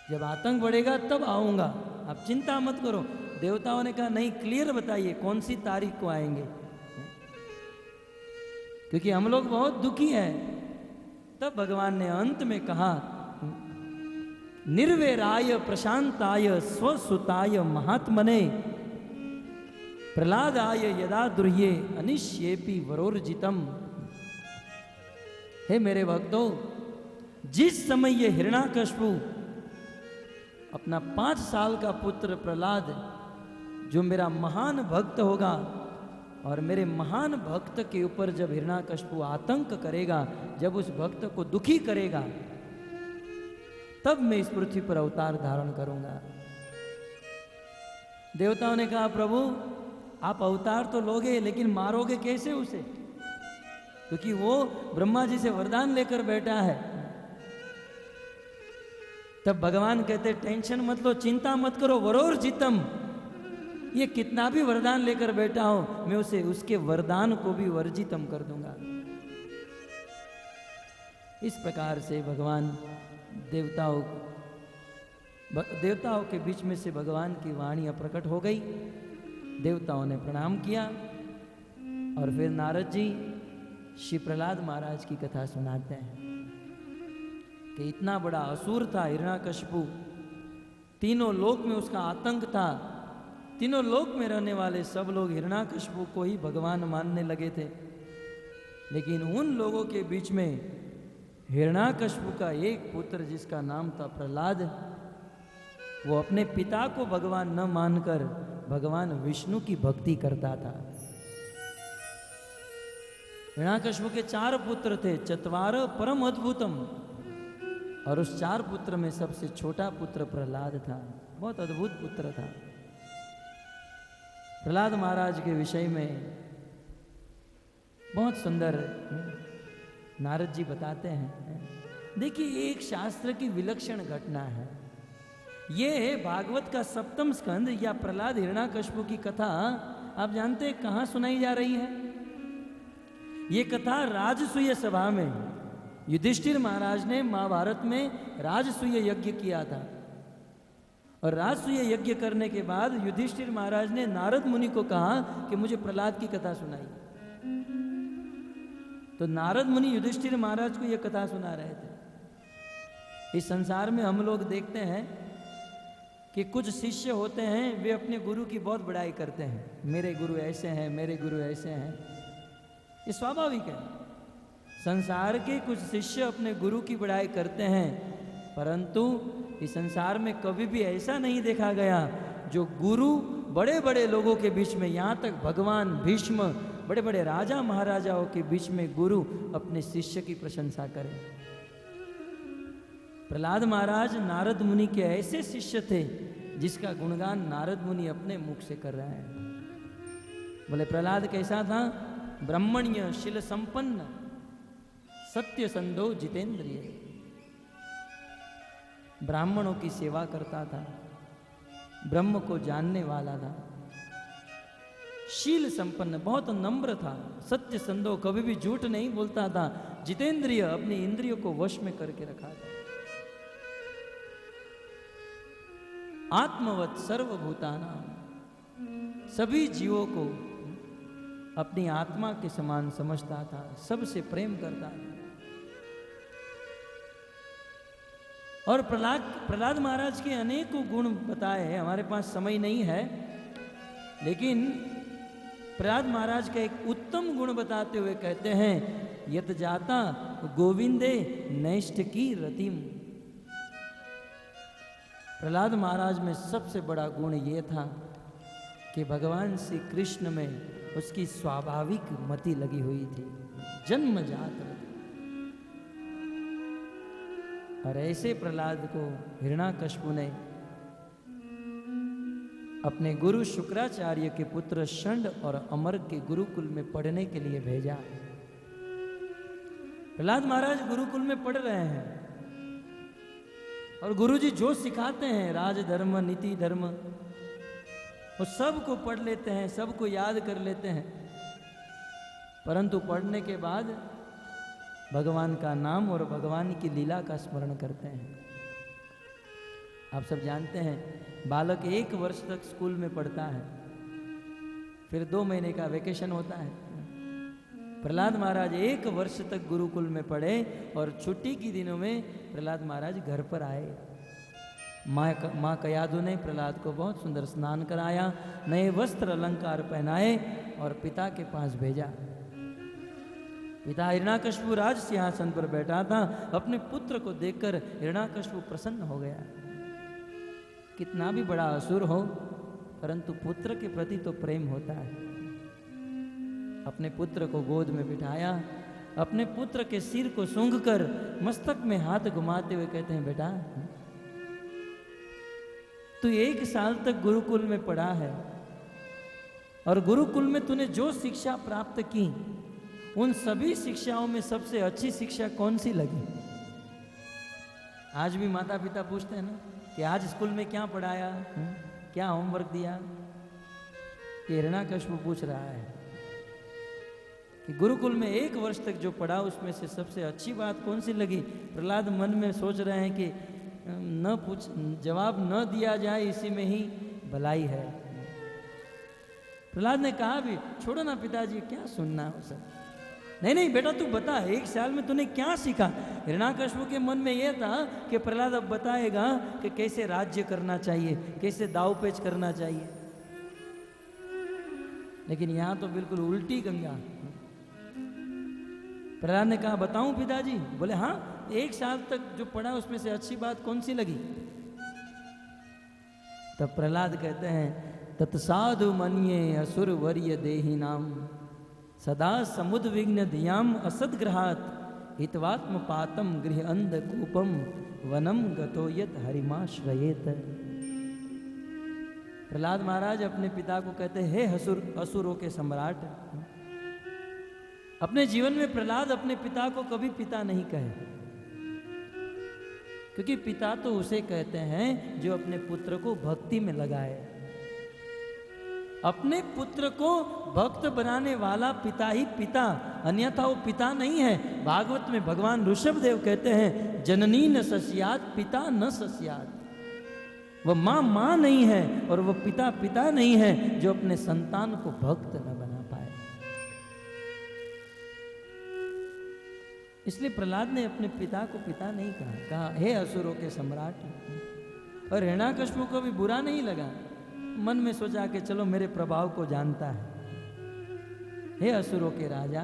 जब आतंक बढ़ेगा तब आऊंगा, आप चिंता मत करो। देवताओं ने कहा नहीं, क्लियर बताइए कौन सी तारीख को आएंगे, क्योंकि हम लोग बहुत दुखी हैं। तब भगवान ने अंत में कहा निर्वैराय प्रशांताय स्वसुताय महात्मने प्रहलादाय यदा दुर्ये अनिश्येपि वरोर्जितम। हे मेरे भक्तों, जिस समय ये हिरण्याकश्यपु अपना 5 साल का पुत्र प्रहलाद, जो मेरा महान भक्त होगा, और मेरे महान भक्त के ऊपर जब हिरण्याकश्यपु आतंक करेगा, जब उस भक्त को दुखी करेगा, तब मैं इस पृथ्वी पर अवतार धारण करूंगा। देवताओं ने कहा प्रभु आप अवतार तो लोगे, लेकिन मारोगे कैसे उसे, क्योंकि वो ब्रह्मा जी से वरदान लेकर बैठा है। तब भगवान कहते टेंशन मत लो, चिंता मत करो, वरोर्जितम, ये कितना भी वरदान लेकर बैठा हो, मैं उसे उसके वरदान को भी वर्जितम कर दूंगा। इस प्रकार से भगवान देवताओं के बीच में से भगवान की वाणी प्रकट हो गई। देवताओं ने प्रणाम किया और फिर नारद जी श्री प्रहलाद महाराज की कथा सुनाते हैं कि इतना बड़ा असुर था हिरण्याकश्यपु, तीनों लोक में उसका आतंक था। तीनों लोक में रहने वाले सब लोग हिरण्याकशिपु को ही भगवान मानने लगे थे। लेकिन उन लोगों के बीच में हिरण्याकशिपु का एक पुत्र जिसका नाम था प्रहलाद, वो अपने पिता को भगवान न मानकर भगवान विष्णु की भक्ति करता था। हिरण्याकशिपु के 4 पुत्र थे, चत्वार परम अद्भुतम, और उस 4 पुत्र में सबसे छोटा पुत्र प्रहलाद था। बहुत अद्भुत पुत्र था। प्रहलाद महाराज के विषय में बहुत सुंदर नारद जी बताते हैं। देखिए, एक शास्त्र की विलक्षण घटना है। ये भागवत का 7वां स्कंद या प्रहलाद हिरण्याकशिपु की कथा आप जानते हैं कहाँ सुनाई जा रही है? ये कथा राजसूय सभा में युधिष्ठिर महाराज ने महाभारत में राजसूय यज्ञ किया था। और राजसूय यज्ञ करने के बाद युधिष्ठिर महाराज ने नारद मुनि को कहा कि मुझे प्रहलाद की कथा सुनाई। तो नारद मुनि युधिष्ठिर महाराज को यह कथा सुना रहे थे। इस संसार में हम लोग देखते हैं कि कुछ शिष्य होते हैं, वे अपने गुरु की बहुत बड़ाई करते हैं। मेरे गुरु ऐसे हैं, मेरे गुरु ऐसे हैं। ये स्वाभाविक है। संसार के कुछ शिष्य अपने गुरु की बड़ाई करते हैं, परंतु इस संसार में कभी भी ऐसा नहीं देखा गया जो गुरु बड़े बड़े लोगों के बीच में, यहाँ तक भगवान भीष्म, बड़े बड़े राजा महाराजाओं के बीच में गुरु अपने शिष्य की प्रशंसा करे। प्रहलाद महाराज नारद मुनि के ऐसे शिष्य थे जिसका गुणगान नारद मुनि अपने मुख से कर रहे हैं। बोले प्रहलाद कैसा था? ब्रह्मण्य शील संपन्न, सत्य संधो जितेंद्रिय, ब्राह्मणों की सेवा करता था, ब्रह्म को जानने वाला था, शील संपन्न, बहुत नम्र था, सत्य संधो, कभी भी झूठ नहीं बोलता था, जितेंद्रिय, अपनी इंद्रियों को वश में करके रखा था, आत्मवत सर्वभूतानां, सभी जीवों को अपनी आत्मा के समान समझता था, सबसे प्रेम करता था। और प्रहलाद महाराज के अनेकों गुण बताए हैं, हमारे पास समय नहीं है, लेकिन प्रहलाद महाराज का एक उत्तम गुण बताते हुए कहते हैं, यत जाता गोविंदे नैष्ठ की रतिम। प्रहलाद महाराज में सबसे बड़ा गुण ये था कि भगवान श्री कृष्ण में उसकी स्वाभाविक मति लगी हुई थी, जन्मजात। और ऐसे प्रहलाद को हिरण्याकशिपु ने अपने गुरु शुक्राचार्य के पुत्र षंड और अमर के गुरुकुल में पढ़ने के लिए भेजा। प्रहलाद महाराज गुरुकुल में पढ़ रहे हैं और गुरुजी जो सिखाते हैं, राजधर्म, नीति धर्म, वो सब को पढ़ लेते हैं, सबको याद कर लेते हैं, परंतु पढ़ने के बाद भगवान का नाम और भगवान की लीला का स्मरण करते हैं। आप सब जानते हैं, बालक 1 वर्ष तक स्कूल में पढ़ता है, फिर 2 महीने का वेकेशन होता है। प्रहलाद महाराज 1 वर्ष तक गुरुकुल में पढ़े और छुट्टी के दिनों में प्रहलाद महाराज घर पर आए। माँ कयादु ने प्रहलाद को बहुत सुंदर स्नान कराया, नए वस्त्र अलंकार पहनाए और पिता के पास भेजा। पिता हिरण्याकशिपु राज सिंहासन पर बैठा था। अपने पुत्र को देखकर हिरण्याकशिपु प्रसन्न हो गया। कितना भी बड़ा असुर हो, परंतु पुत्र के प्रति तो प्रेम होता है। अपने पुत्र को गोद में बिठाया, अपने पुत्र के सिर को सूंघकर मस्तक में हाथ घुमाते हुए कहते हैं, बेटा तू 1 साल तक गुरुकुल में पढ़ा है और गुरुकुल में तूने जो शिक्षा प्राप्त की, उन सभी शिक्षाओं में सबसे अच्छी शिक्षा कौन सी लगी? आज भी माता पिता पूछते हैं ना कि आज स्कूल में क्या पढ़ाया, क्या होमवर्क दिया। हिरण्याकशिपु पूछ रहा है कि गुरुकुल में 1 वर्ष तक जो पढ़ा उसमें से सबसे अच्छी बात कौन सी लगी। प्रहलाद मन में सोच रहे हैं कि जवाब न दिया जाए, इसी में ही भलाई है। प्रहलाद ने कहा भी छोड़ो ना पिताजी, क्या सुनना हो सब, नहीं नहीं बेटा तू बता, 1 साल में तूने क्या सीखा। हिरण्याकश्यप के मन में यह था कि प्रहलाद अब बताएगा कि कैसे राज्य करना चाहिए, कैसे दाव पेच करना चाहिए। लेकिन यहां तो बिल्कुल उल्टी गंगा। प्रहलाद ने कहा बताऊं पिताजी? बोले हाँ, 1 साल तक जो पढ़ा उसमें से अच्छी बात कौन सी लगी? तब प्रहलाद कहते हैं तत्साधु मन्ये असुर वर्य देहि नाम सदा समुद्विग्न धियाम असदग्रहात हितवात्म पातम गृह अंधकूपम वनम गतो यत हरिमाश्रयेत। प्रहलाद महाराज अपने पिता को कहते हैं हे असुरों के सम्राट। अपने जीवन में प्रहलाद अपने पिता को कभी पिता नहीं कहे, क्योंकि पिता तो उसे कहते हैं जो अपने पुत्र को भक्ति में लगाए। अपने पुत्र को भक्त बनाने वाला पिता ही पिता, अन्यथा वो पिता नहीं है। भागवत में भगवान ऋषभदेव कहते हैं जननी न सस्यात पिता न सस्यात। वह माँ नहीं है और वह पिता नहीं है जो अपने संतान को भक्त न बना पाए। इसलिए प्रहलाद ने अपने पिता को पिता नहीं कहा हे असुरों के सम्राट। और हिरण्याकश्यप को भी बुरा नहीं लगा, मन में सोचा कि चलो मेरे प्रभाव को जानता है। हे असुरों के राजा।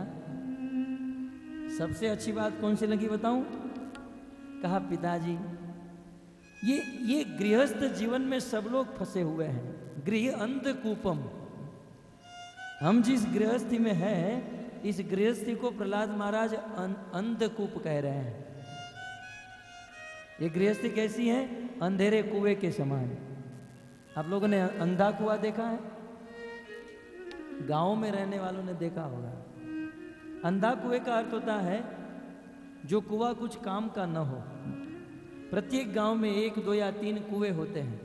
सबसे अच्छी बात कौन सी लगी बताऊं? कहा पिताजी ये गृहस्थ जीवन में सब लोग फंसे हुए हैं, गृह अंधकूपम। हम जिस गृहस्थी में है, इस गृहस्थी को प्रहलाद महाराज अंधकूप कह रहे हैं। ये गृहस्थी कैसी है? अंधेरे कुएं के समान। आप लोगों ने अंधा कुआं देखा है? गांव में रहने वालों ने देखा होगा। अंधा कुएं का अर्थ होता है जो कुआं कुछ काम का न हो। प्रत्येक गांव में 1, 2 या 3 कुएं होते हैं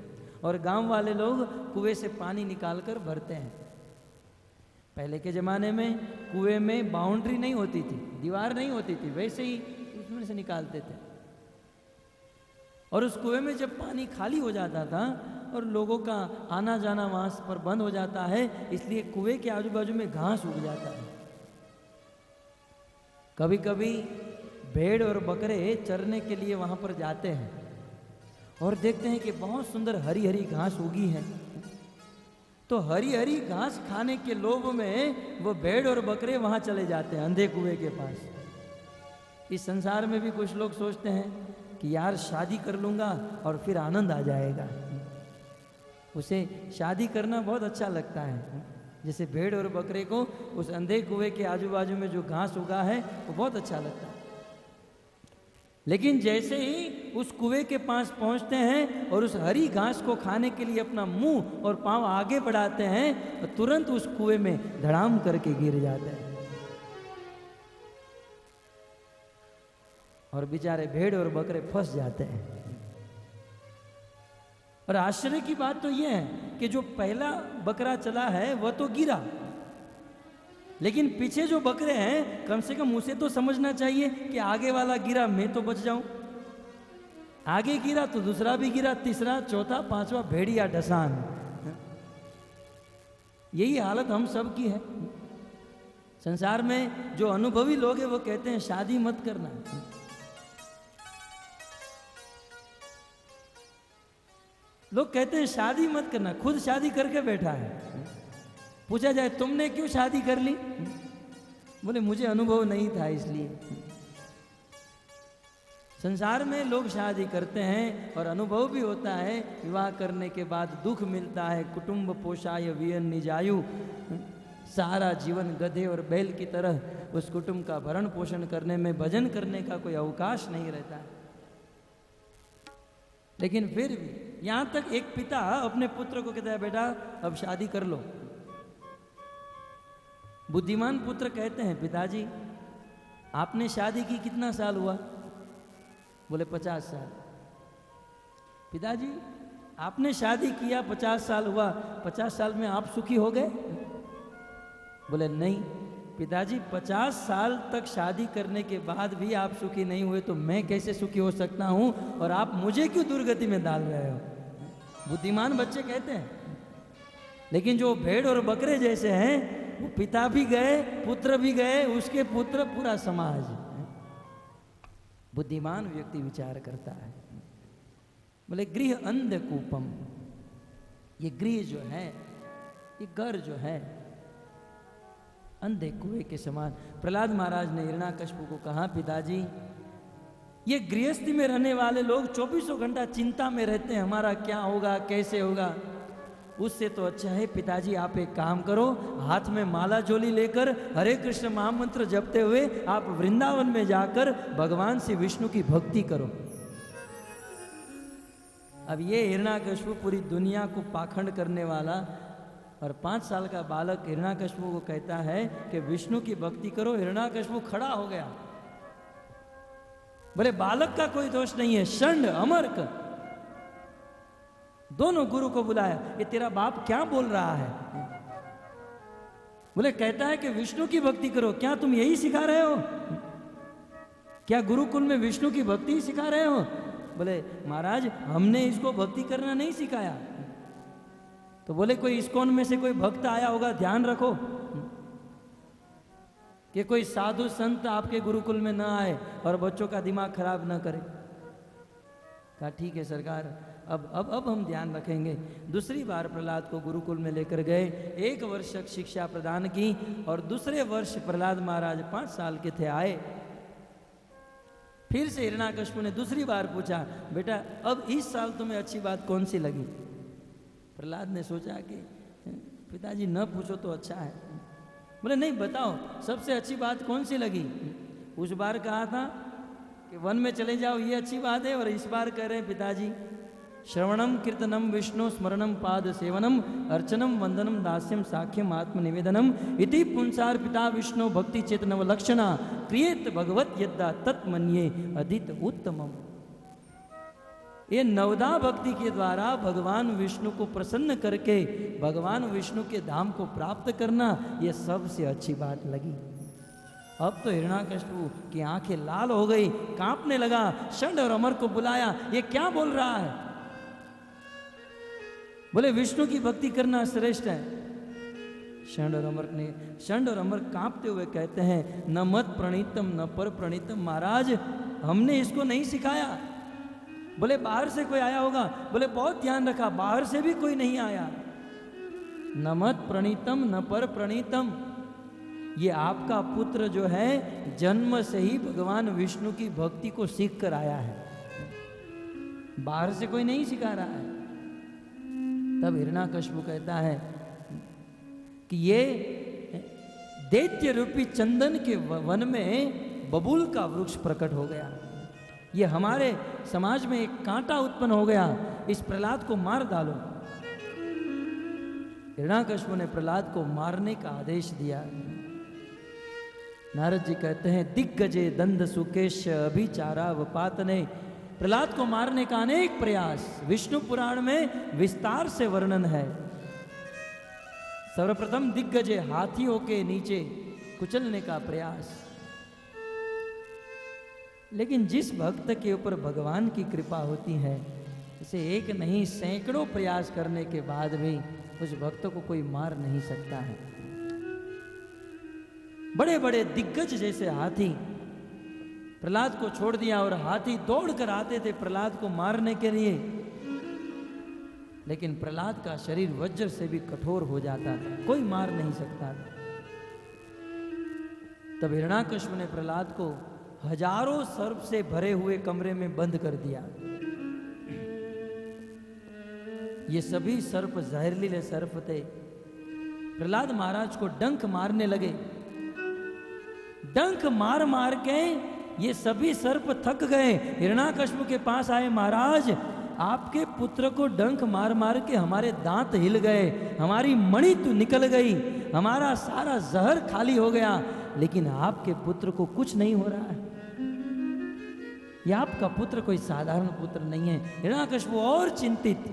और गांव वाले लोग कुएं से पानी निकालकर भरते हैं। पहले के ज़माने में कुएं में बाउंड्री नहीं होती थी, दीवार नहीं होती थी, वैसे ही उसमें से निकालते थे। और उस कुएं में जब पानी खाली हो जाता था और लोगों का आना जाना वहां पर बंद हो जाता है, इसलिए कुएं के आजू बाजू में घास उग जाता है। कभी कभी भेड़ और बकरे चरने के लिए वहां पर जाते हैं और देखते हैं कि बहुत सुंदर हरी हरी घास उगी है। तो हरी हरी घास खाने के लोभ में वो भेड़ और बकरे वहां चले जाते हैं अंधे कुएं के पास। इस संसार में भी कुछ लोग सोचते हैं कि यार शादी कर लूंगा और फिर आनंद आ जाएगा। उसे शादी करना बहुत अच्छा लगता है। जैसे भेड़ और बकरे को उस अंधे कुएं के आजू बाजू में जो घास उगा है वो बहुत अच्छा लगता है। लेकिन जैसे ही उस कुएं के पास पहुंचते हैं और उस हरी घास को खाने के लिए अपना मुंह और पांव आगे बढ़ाते हैं तो तुरंत उस कुएं में धड़ाम करके गिर जाते हैं। और बेचारे भेड़ और बकरे फंस जाते हैं। और आश्चर्य की बात तो यह है कि जो पहला बकरा चला है वह तो गिरा, लेकिन पीछे जो बकरे हैं कम से कम उसे तो समझना चाहिए कि आगे वाला गिरा मैं तो बच जाऊं। आगे गिरा तो दूसरा भी गिरा, तीसरा, चौथा, पांचवा भेड़िया ढसान। यही हालत हम सब की है। संसार में जो अनुभवी लोग हैं वो कहते हैं शादी मत करना। लोग कहते हैं शादी मत करना, खुद शादी करके बैठा है। पूछा जाए तुमने क्यों शादी कर ली? बोले मुझे अनुभव नहीं था इसलिए। संसार में लोग शादी करते हैं और अनुभव भी होता है, विवाह करने के बाद दुख मिलता है। कुटुंब पोषाय वियन निजायु, सारा जीवन गधे और बैल की तरह उस कुटुंब का भरण पोषण करने में, भजन करने का कोई अवकाश नहीं रहता है। लेकिन फिर भी यहां तक एक पिता अपने पुत्र को कहता है बेटा अब शादी कर लो। बुद्धिमान पुत्र कहते हैं पिताजी आपने शादी की कितना साल हुआ? बोले 50 साल। पिताजी आपने शादी किया 50 साल हुआ, 50 साल में आप सुखी हो गए? बोले नहीं। पिताजी 50 साल तक शादी करने के बाद भी आप सुखी नहीं हुए तो मैं कैसे सुखी हो सकता हूं और आप मुझे क्यों दुर्गति में डाल रहे हो? बुद्धिमान बच्चे कहते हैं। लेकिन जो भेड़ और बकरे जैसे हैं वो पिता भी गए, पुत्र भी गए, उसके पुत्र, पूरा समाज। बुद्धिमान व्यक्ति विचार करता है। बोले गृह अंधकूपम, ये गृह जो है, ये घर जो है अंधे कुएं के समान। प्रहलाद महाराज ने हिरण्याकश्यप को कहा, पिताजी ये गृहस्थी में रहने वाले लोग 24 घंटा चिंता में रहते हैं, हमारा क्या होगा, कैसे होगा। उससे तो अच्छा है पिताजी आप एक काम करो, हाथ में माला झोली लेकर हरे कृष्ण महामंत्र जपते हुए आप वृंदावन में जाकर भगवान श्री विष्णु की भक्ति करो। अब ये हिरण्याकश्यप पूरी दुनिया को पाखंड करने वाला और 5 साल का बालक हिरण्याकश्यप को कहता है कि विष्णु की भक्ति करो। हिरण्याकश्यप खड़ा हो गया। बोले बालक का कोई दोष नहीं है, षंड अमर्क दोनों गुरु को बुलाया, ये तेरा बाप क्या बोल रहा है? बोले कहता है कि विष्णु की भक्ति करो। क्या तुम यही सिखा रहे हो? क्या गुरुकुल में विष्णु की भक्ति ही सिखा रहे हो? बोले महाराज हमने इसको भक्ति करना नहीं सिखाया। तो बोले कोई इस्कॉन में से कोई भक्त आया होगा, ध्यान रखो कि कोई साधु संत आपके गुरुकुल में न आए और बच्चों का दिमाग खराब न करे। कहा ठीक है सरकार, अब हम ध्यान रखेंगे। दूसरी बार प्रहलाद को गुरुकुल में लेकर गए, 1 वर्ष तक शिक्षा प्रदान की और दूसरे वर्ष प्रहलाद महाराज 5 साल के थे, आए। फिर से हिरण्याकश्यप ने दूसरी बार पूछा, बेटा अब इस साल तुम्हें अच्छी बात कौन सी लगी? प्रहलाद ने सोचा कि पिताजी न पूछो तो अच्छा है। बोले नहीं बताओ सबसे अच्छी बात कौन सी लगी? उस बार कहा था कि वन में चले जाओ, ये अच्छी बात है, और इस बार कह रहे हैं पिताजी श्रवणम कीर्तनम विष्णु स्मरणम पाद सेवनम अर्चनम वंदनम दास्यम साख्यम आत्मनिवेदनम इति पुंसार्पिता विष्णु भक्ति चेतनव लक्षणा क्रियेत भगवत यद्दा तत्मन्ये अदित उत्तमम। ये नवदा भक्ति के द्वारा भगवान विष्णु को प्रसन्न करके भगवान विष्णु के धाम को प्राप्त करना, ये सबसे अच्छी बात लगी। अब तो हिरण्याकश्यप की आंखें लाल हो गई, कांपने लगा, षंड और अमर को बुलाया, ये क्या बोल रहा है? बोले विष्णु की भक्ति करना श्रेष्ठ है। षंड और अमर कांपते हुए कहते हैं, न मत प्रणीतम न पर प्रणीतम, महाराज हमने इसको नहीं सिखाया। बोले बाहर से कोई आया होगा? बोले बहुत ध्यान रखा, बाहर से भी कोई नहीं आया। न मत प्रणीतम न पर प्रणीतम, ये आपका पुत्र जो है जन्म से ही भगवान विष्णु की भक्ति को सीख कर आया है, बाहर से कोई नहीं सिखा रहा है। तब हिरण्याकश्यप कहता है कि ये दैत्य रूपी चंदन के वन में बबूल का वृक्ष प्रकट हो गया, ये हमारे समाज में एक कांटा उत्पन्न हो गया, इस प्रहलाद को मार डालो। हिरण्याकश्यप ने प्रहलाद को मारने का आदेश दिया। नारद जी कहते हैं, दिग्गजे दंड सुकेश अभिचारा वपातने, प्रहलाद को मारने का अनेक प्रयास विष्णु पुराण में विस्तार से वर्णन है। सर्वप्रथम दिग्गजे हाथियों के नीचे कुचलने का प्रयास, लेकिन जिस भक्त के ऊपर भगवान की कृपा होती है, इसे एक नहीं सैकड़ों प्रयास करने के बाद भी उस भक्त को कोई मार नहीं सकता है। बड़े बड़े दिग्गज जैसे हाथी प्रहलाद को छोड़ दिया और हाथी दौड़ कर आते थे प्रहलाद को मारने के लिए, लेकिन प्रहलाद का शरीर वज्र से भी कठोर हो जाता था, कोई मार नहीं सकता था। तब हिरण्याकश्यप ने प्रहलाद को हजारों सर्प से भरे हुए कमरे में बंद कर दिया। ये सभी सर्प जहरीले सर्प थे। प्रहलाद महाराज को डंक मारने लगे। डंक मार मार के ये सभी सर्प थक गए, हिरण्याकश्यप के पास आए, महाराज आपके पुत्र को डंक मार मार के हमारे दांत हिल गए, हमारी मणि तो निकल गई, हमारा सारा जहर खाली हो गया, लेकिन आपके पुत्र को कुछ नहीं हो रहा है। यह आपका पुत्र कोई साधारण पुत्र नहीं है। हिरण्याकश्यप और चिंतित।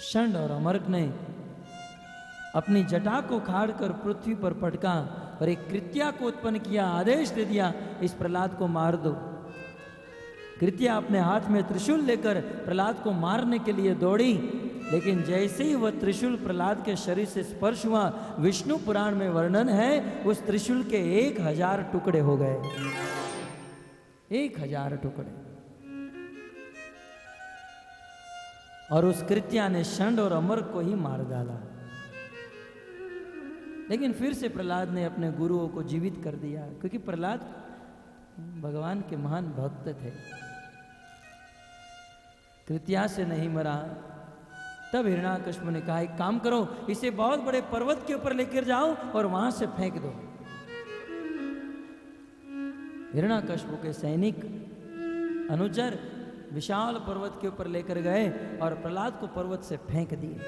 षंड और अमर्क ने अपनी जटा को खाड़ कर पृथ्वी पर पटका और एक कृत्या को उत्पन्न किया, आदेश दे दिया इस प्रहलाद को मार दो। कृत्या अपने हाथ में त्रिशूल लेकर प्रहलाद को मारने के लिए दौड़ी, लेकिन जैसे ही वह त्रिशूल प्रहलाद के शरीर से स्पर्श हुआ, विष्णु पुराण में वर्णन है, उस त्रिशूल के 1000 टुकड़े हो गए। 1000 टुकड़े। और उस कृत्या ने षंड और अमर को ही मार डाला। लेकिन फिर से प्रहलाद ने अपने गुरुओं को जीवित कर दिया, क्योंकि प्रहलाद भगवान के महान भक्त थे। कृत्या से नहीं मरा। तब हिरण्याकश्यप ने कहा, एक काम करो, इसे बहुत बड़े पर्वत के ऊपर लेकर जाओ और वहां से फेंक दो। हिरण्याकश्यप के सैनिक अनुचर विशाल पर्वत के ऊपर लेकर गए और प्रहलाद को पर्वत से फेंक दिए।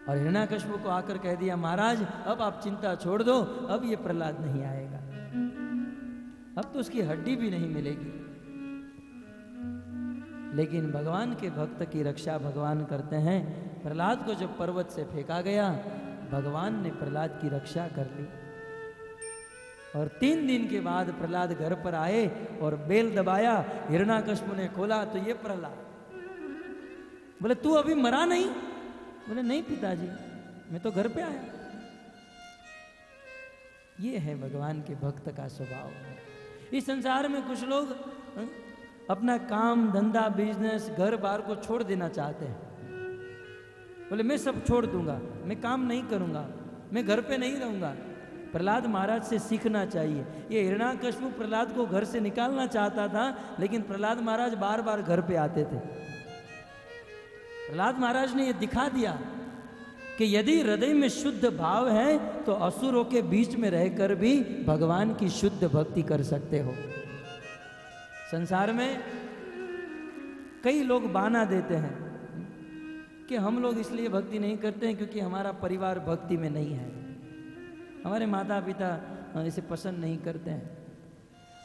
और हिरण्याकश्यप को आकर कह दिया, महाराज अब आप चिंता छोड़ दो, अब ये प्रहलाद नहीं आएगा, अब तो उसकी हड्डी भी नहीं मिलेगी। लेकिन भगवान के भक्त की रक्षा भगवान करते हैं। प्रहलाद को जब पर्वत से फेंका गया, भगवान ने प्रहलाद की रक्षा कर ली। और 3 दिन के बाद प्रहलाद घर पर आए और बेल दबाया। हिरण्याकश्यप ने खोला तो ये प्रहलाद। बोले, तू अभी मरा नहीं? बोले, नहीं पिताजी, मैं तो घर पे आया। ये है भगवान के भक्त का स्वभाव। इस संसार में कुछ लोग अपना काम धंधा बिजनेस घर बार को छोड़ देना चाहते हैं। बोले, मैं सब छोड़ दूंगा, मैं काम नहीं करूंगा, मैं घर पे नहीं रहूंगा। प्रहलाद महाराज से सीखना चाहिए। ये हिरण्याकश्यप प्रहलाद को घर से निकालना चाहता था, लेकिन प्रहलाद महाराज बार बार घर पे आते थे। प्रहलाद महाराज ने यह दिखा दिया कि यदि हृदय में शुद्ध भाव है तो असुरों के बीच में रहकर भी भगवान की शुद्ध भक्ति कर सकते हो। संसार में कई लोग बहाना देते हैं कि हम लोग इसलिए भक्ति नहीं करते हैं क्योंकि हमारा परिवार भक्ति में नहीं है, हमारे माता पिता इसे पसंद नहीं करते हैं।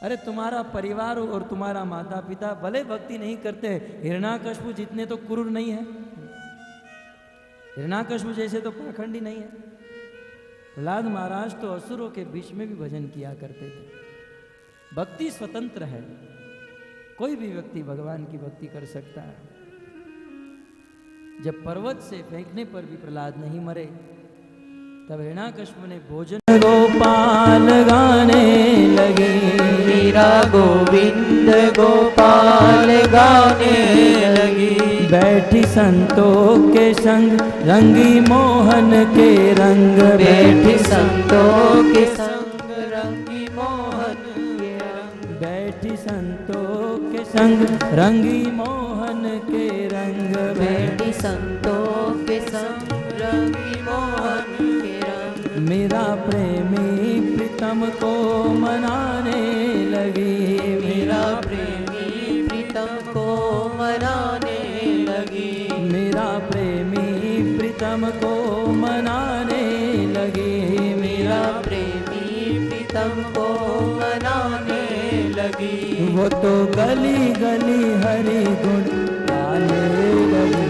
अरे तुम्हारा परिवार और तुम्हारा माता पिता भले भक्ति नहीं करते, हिरण्याकश्यप जितने तो क्रूर नहीं है, हिरण्याकश्यप जैसे तो पाखंडी नहीं है। प्रहलाद महाराज तो असुरों के बीच में भी भजन किया करते थे। भक्ति स्वतंत्र है, कोई भी व्यक्ति भगवान की भक्ति कर सकता है। जब पर्वत से फेंकने पर भी प्रहलाद नहीं मरे, तब हिरण्याकश्यप ने भोजन गोपाल गाने लगे। मीरा गोविंद गोपाल गाने लगी। बैठी संतों के संग रंगी मोहन के रंग। बैठी संतों के संग रंगी मोहन के रंग। बैठी संतों के संग रंगी मोहन के रंग। बैठी संतों के संग रंगी मोहन के रंग। मेरा प्रेमी प्रीतम को मनाने लगी। मेरा प्रेमी प्रीतम को मनाने लगी। मेरा प्रेमी प्रीतम को मनाने लगी। मेरा प्रेमी प्रीतम को मनाने लगी। वो तो गली गली हरि गुण गाने लगी।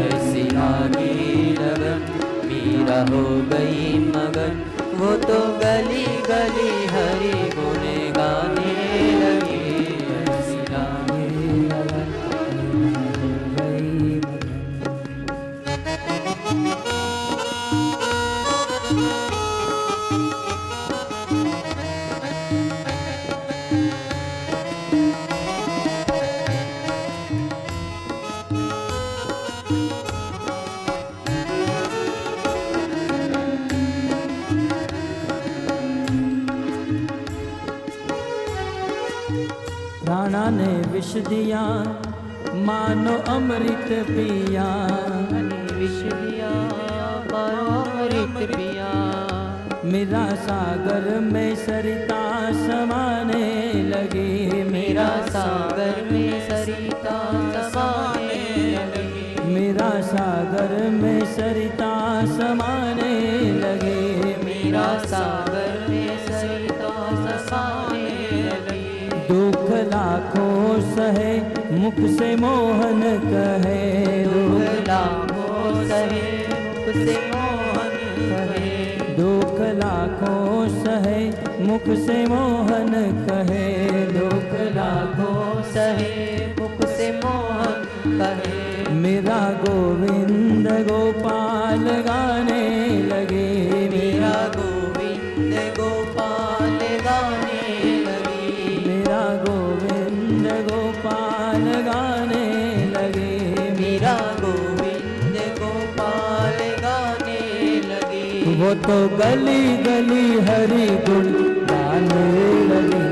ऐसी आगे लगन मीरा हो गई मगन। वो तो गली गली हरि गुण गाने लगी। ऐसी आगे लगन गई राणा ने विष दिया मानो अमृत पिया। विष दिया मानो अमृत पिया। मेरा सागर में सरिता समाने लगी। मेरा सागर में सरिता समाने लगी। मेरा सागर में सरिता समाने लगे। मेरा सागर में सरिता समाने लगी। दुख लाखों सहे मुख से मोहन कहे। दुख लाखों सहे मुख से मोहन कहे। दुख लाखों सहे मुख से मोहन कहे। दुख लाखों सहे मुख से मोहन कहे। मेरा गोविंद गोपाल गाने लगे, मेरा गोविंद गोपाल गाने लगे, मेरा गोविंद गोपाल गाने लगे, मेरा गोविंद गोपाल गाने लगे। वो तो गली गली हरि गुण गाने लगे,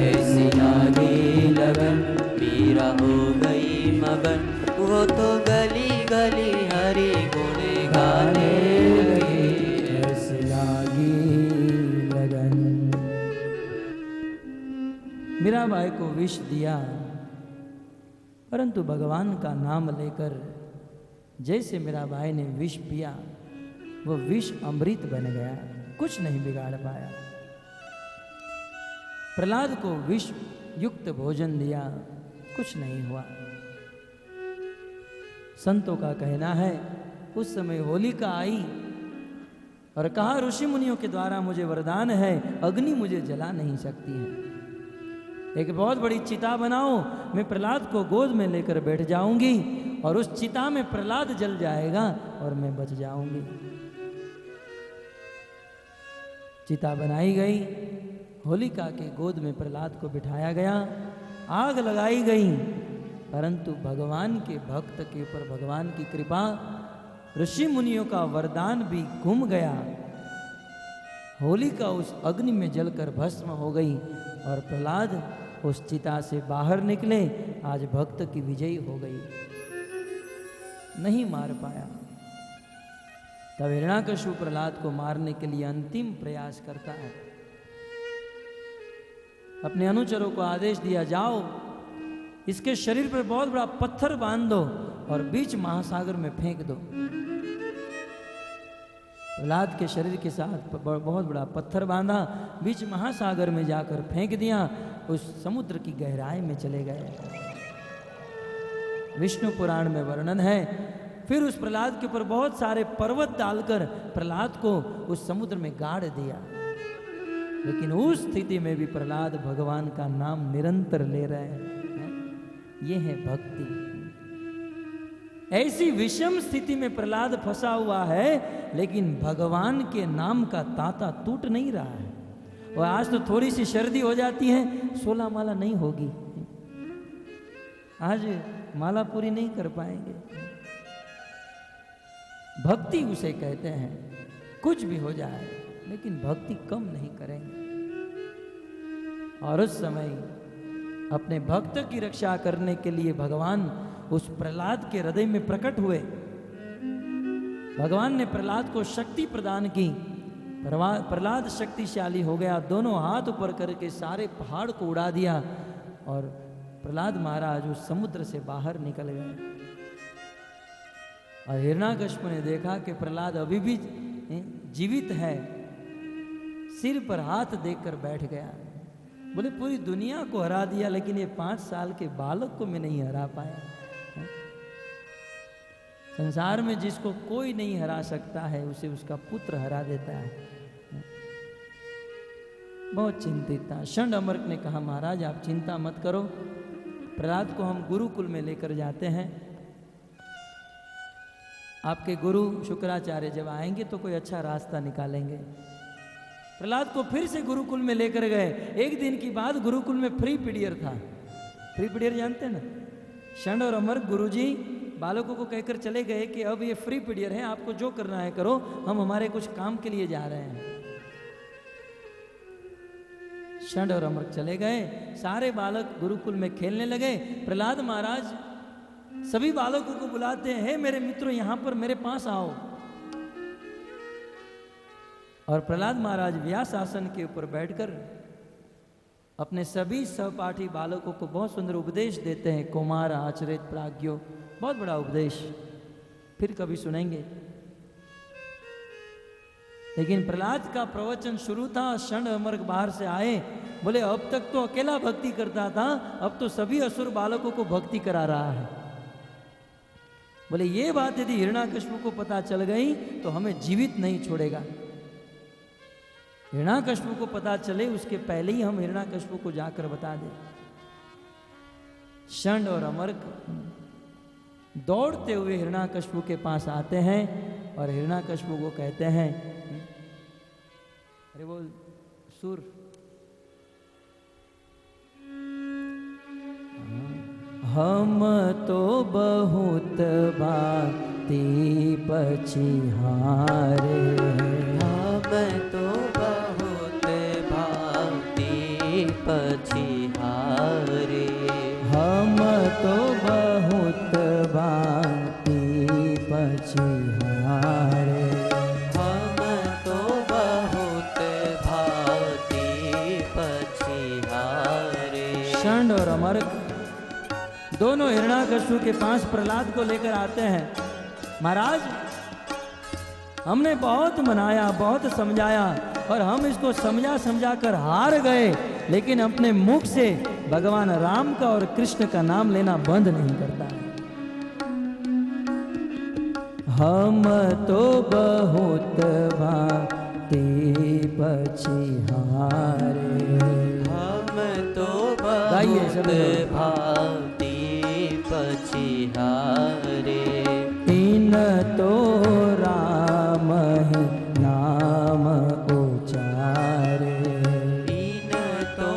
ऐसी लागे लगन मेरा हो गई मगन, वो तो गली गली हरि गुण गाने लगे। ऐसी लागी लगन। मीराबाई को विष दिया, परंतु भगवान का नाम लेकर जैसे मीराबाई ने विष पिया, वो विष अमृत बन गया, कुछ नहीं बिगाड़ पाया। प्रहलाद को विष युक्त भोजन दिया, कुछ नहीं हुआ। संतों का कहना है उस समय होलिका आई और कहा ऋषि मुनियों के द्वारा मुझे वरदान है, अग्नि मुझे जला नहीं सकती है। एक बहुत बड़ी चिता बनाओ, मैं प्रहलाद को गोद में लेकर बैठ जाऊंगी और उस चिता में प्रहलाद जल जाएगा और मैं बच जाऊंगी। चिता बनाई गई, होलिका के गोद में प्रहलाद को बिठाया गया, आग लगाई गई, परंतु भगवान के भक्त के ऊपर भगवान की कृपा, ऋषि मुनियों का वरदान भी घूम गया। होलिका उस अग्नि में जलकर भस्म हो गई और प्रहलाद उस चिता से बाहर निकले। आज भक्त की विजयी हो गई, नहीं मार पाया। तब हिरण्याकश्यप प्रहलाद को मारने के लिए अंतिम प्रयास करता है। अपने अनुचरों को आदेश दिया, जाओ इसके शरीर पर बहुत बड़ा पत्थर बांध दो और बीच महासागर में फेंक दो। प्रहलाद के शरीर के साथ बहुत बड़ा पत्थर बांधा, बीच महासागर में जाकर फेंक दिया, उस समुद्र की गहराई में चले गए। विष्णु पुराण में वर्णन है, फिर उस प्रहलाद के ऊपर बहुत सारे पर्वत डालकर प्रहलाद को उस समुद्र में गाड़ दिया। लेकिन उस स्थिति में भी प्रहलाद भगवान का नाम निरंतर ले रहे हैं। ये है भक्ति। ऐसी विषम स्थिति में प्रहलाद फंसा हुआ है, लेकिन भगवान के नाम का तांता टूट नहीं रहा है। और आज तो थोड़ी सी सर्दी हो जाती है, 16 माला नहीं होगी, आज माला पूरी नहीं कर पाएंगे। भक्ति उसे कहते हैं, कुछ भी हो जाए लेकिन भक्ति कम नहीं करेंगे। और उस समय अपने भक्त की रक्षा करने के लिए भगवान उस प्रहलाद के हृदय में प्रकट हुए। भगवान ने प्रहलाद को शक्ति प्रदान की। प्रहलाद शक्तिशाली हो गया, दोनों हाथ ऊपर करके सारे पहाड़ को उड़ा दिया और प्रहलाद महाराज उस समुद्र से बाहर निकल गए। और हिरण्याकश्यप ने देखा कि प्रहलाद अभी भी जीवित है, सिर पर हाथ देकर बैठ गया। बोले पूरी दुनिया को हरा दिया, लेकिन ये 5 साल के बालक को मैं नहीं हरा पाया। संसार में जिसको कोई नहीं हरा सकता है, उसे उसका पुत्र हरा देता है। बहुत चिंतित था। षंड अमर्क ने कहा, महाराज आप चिंता मत करो, प्रहलाद को हम गुरुकुल में लेकर जाते हैं। आपके गुरु शुक्राचार्य जब आएंगे तो कोई अच्छा रास्ता निकालेंगे। प्रहलाद को फिर से गुरुकुल में लेकर गए। एक दिन की बात, गुरुकुल में फ्री पीरियड था। फ्री पीरियड जानते हैं ना? षंड और अमर्क गुरुजी बालकों को कहकर चले गए कि अब ये फ्री पीरियड है, आपको जो करना है करो, हम हमारे कुछ काम के लिए जा रहे हैं। षंड और अमर्क चले गए, सारे बालक गुरुकुल में खेलने लगे। प्रहलाद महाराज सभी बालकों को बुलाते हैं, हे मेरे मित्रों यहां पर मेरे पास आओ। और प्रहलाद महाराज व्यास आसन के ऊपर बैठकर अपने सभी सहपाठी बालकों को बहुत सुंदर उपदेश देते हैं। कुमार आचरित प्राज्ञो, बहुत बड़ा उपदेश, फिर कभी सुनेंगे। लेकिन प्रहलाद का प्रवचन शुरू था, षंड अमर्क बाहर से आए, बोले अब तक तो अकेला भक्ति करता था, अब तो सभी असुर बालकों को भक्ति करा रहा है। बोले ये बात यदि हिरण्याकश्यप को पता चल गई तो हमें जीवित नहीं छोड़ेगा। हिरण्याकश्यप को पता चले उसके पहले ही हम हिरण्याकश्यप को जाकर बता दें। षंड और अमर्क दौड़ते हुए हिरण्याकश्यप के पास आते हैं और हिरण्याकश्यप को कहते हैं, अरे बोल सुर, हम तो बहुत बाती पछिहारे, हम तो बहुत भाती पछिहारे, हम तो बहुत बाती पछिहारे, हम तो बहुत भाती पछिहारे। षंड और अमरक दोनों हिरण्याकश्यप के पास प्रहलाद को लेकर आते हैं। महाराज, हमने बहुत मनाया, बहुत समझाया और हम इसको समझा समझा कर हार गए, लेकिन अपने मुख से भगवान राम का और कृष्ण का नाम लेना बंद नहीं करता है। हम तो बहुत बाती पछिहारे, हम तो गाइए सब बहुत लोग। भाती पछिहारे, इन तो राम ही नाम उचारे, इन तो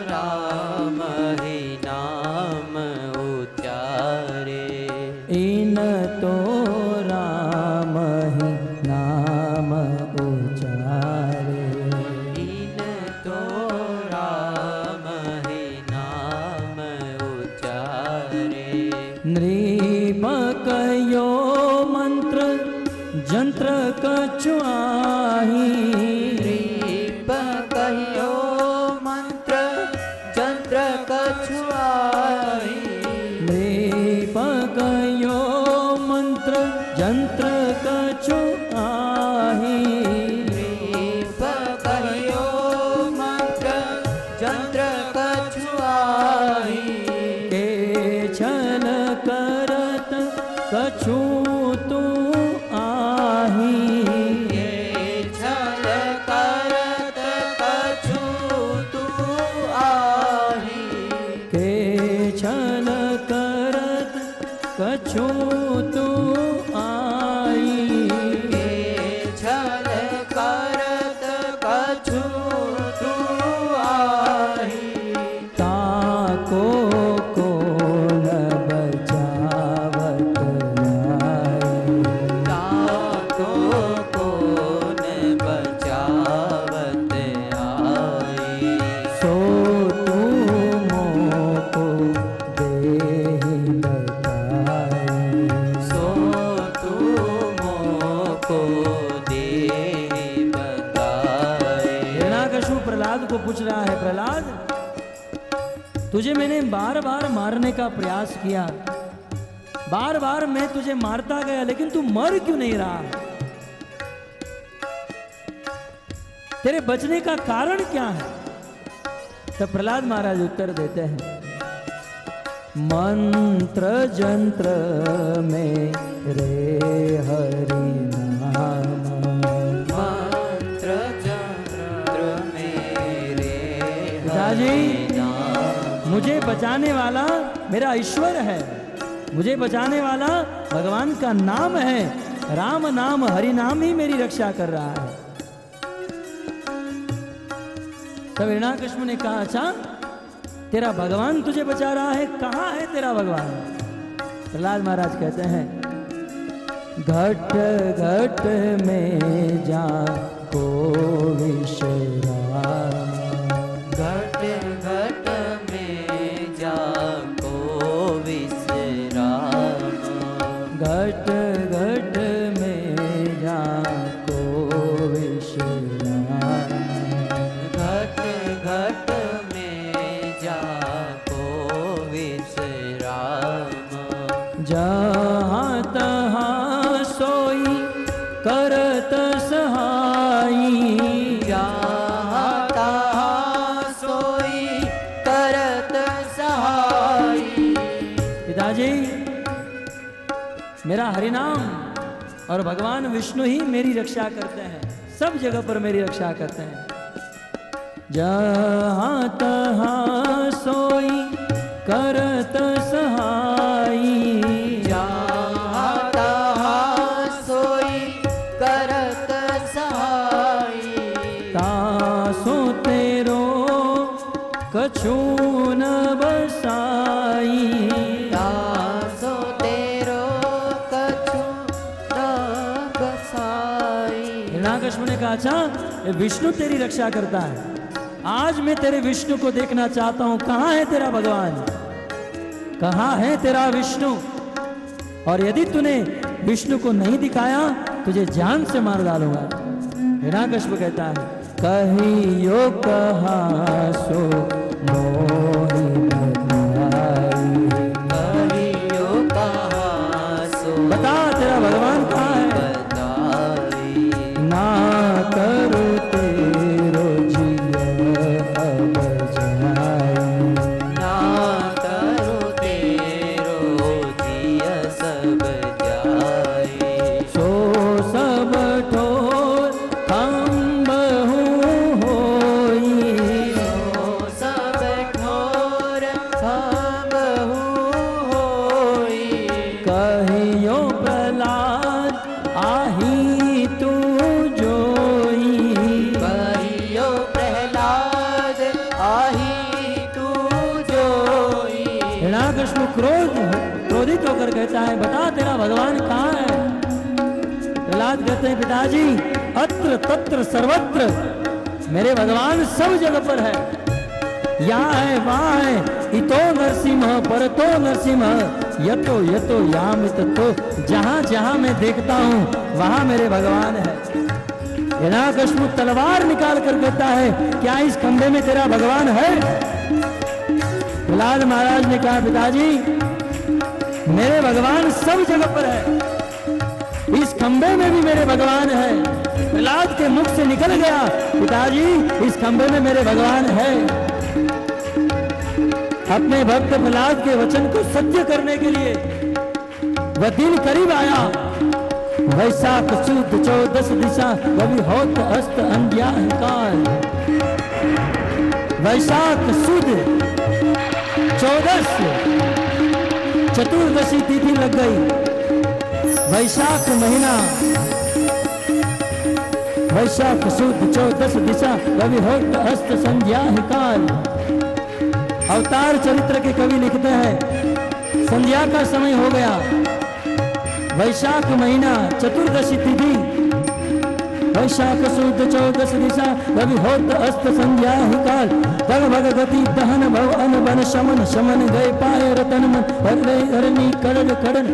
राम ही नाम उचारे, इन तो राम ही नाम उचारे, इन तो राम ही नाम उचारे। नृप कयो मंत्र जंत्र कछुआही, नृप कहियो मंत्र जंत्र कछुआई, नृप कयो मंत्र जंत्र कछुआही, नृप कहियो मंत्र जंत्र कछुआई, के छल करत कछु तू आही, ये छल करत कछु तू आही, के छल करत कछु तू आई, ये छल करत कछु तू आही, ताको कोन बचावत आई, ताको कोन बचावत आई, सो तू मोको देहि बताई, सो तू मोको देहि बताए। हिरण्याकश्यप प्रहलाद को पूछ रहा है, प्रहलाद तुझे मैंने बार बार मारने का प्रयास किया, बार बार मैं तुझे मारता गया, लेकिन तू मर क्यों नहीं रहा? तेरे बचने का कारण क्या है? तब प्रहलाद महाराज उत्तर देते हैं, मंत्र जंत्र में रे हरि नाम, मंत्र जंत्र मेरे पिताजी, नाम, मुझे बचाने वाला मेरा ईश्वर है, मुझे बचाने वाला भगवान का नाम है, राम नाम हरि नाम ही मेरी रक्षा कर रहा है। तब हिरण्याकश्यप ने कहा, अच्छा तेरा भगवान तुझे बचा रहा है, कहाँ है तेरा भगवान? प्रहलाद महाराज कहते हैं, घट घट में जा को विश्राम, घट घट में जाको विश्राम, घट घट में जा को विश्राम, घट घट में जाको विश्राम, जहाँ तहाँ सोई करत सहाई, जहाँ तहाँ सोई करत सहाई, पिताजी मेरा हरिनाम और भगवान विष्णु ही मेरी रक्षा करते हैं, सब जगह पर मेरी रक्षा करते हैं। जहाँ तहाँ सोई करत सहाई, जहाँ कछु न बसाई। दासो तेरो कछु न बसाई। हिरण्याकश्यप ने कहा अच्छा ये विष्णु तेरी रक्षा करता है, आज मैं तेरे विष्णु को देखना चाहता हूं, कहां है तेरा भगवान, कहां है तेरा विष्णु, और यदि तूने विष्णु को नहीं दिखाया तुझे जान से मार डालूंगा। हिरण्याकश्यप कहता है कहियो कहा सो मोहि बताई। कहियो कहा सो बता तेरा भगवान कहाँ है, बताई। ना करो तेरो जिया अब जाई। ना करो तेरो जिया सब जाए। सो सब ठोर हम बहु होई। सो सब ठोर हम होई। कहियो प्रहलाद आही तू जोई। कहियो प्रहलाद आही तू जोई। हिरण्याकश्यप क्रोधित होकर कहता है बता तेरा भगवान कहाँ है। प्रहलाद कहते हैं पिताजी अत्र तत्र सर्वत्र मेरे भगवान सब जगह पर है, यहाँ है वहाँ है, इतो नरसिंह परतो नरसिंह यतो यतो यामित, तो जहाँ जहाँ मैं देखता हूँ वहाँ मेरे भगवान है। हिरण्याकश्यप तलवार निकाल कर कहता है क्या इस खंबे में तेरा भगवान है। प्रहलाद महाराज ने कहा पिताजी मेरे भगवान सब जगह पर है, इस खंबे में भी मेरे भगवान है। प्रहलाद के मुख से निकल गया पिताजी इस खंबे में मेरे भगवान है। अपने भक्त प्रहलाद के वचन को सत्य करने के लिए वह दिन करीब आया। वैशाख शुद्ध 14 दिशा कभी होत अस्त अंध्या काल। वैशाख शुद्ध 14 चतुर्दशी तिथि लग गई। वैशाख महीना वैशाख शुद्ध 14 दिशा कवि होत अस्त संध्या काल। अवतार चरित्र के कवि लिखते हैं संध्या का समय हो गया। वैशाख महीना चतुर्दशी तिथि वैशाख शुद्ध 14 दिशा कवि होत अस्त संध्या काल। भग भग गति दहन भव अन बन शमन शमन गए पाए रतन मन हरले हरनी कड़न कड़न।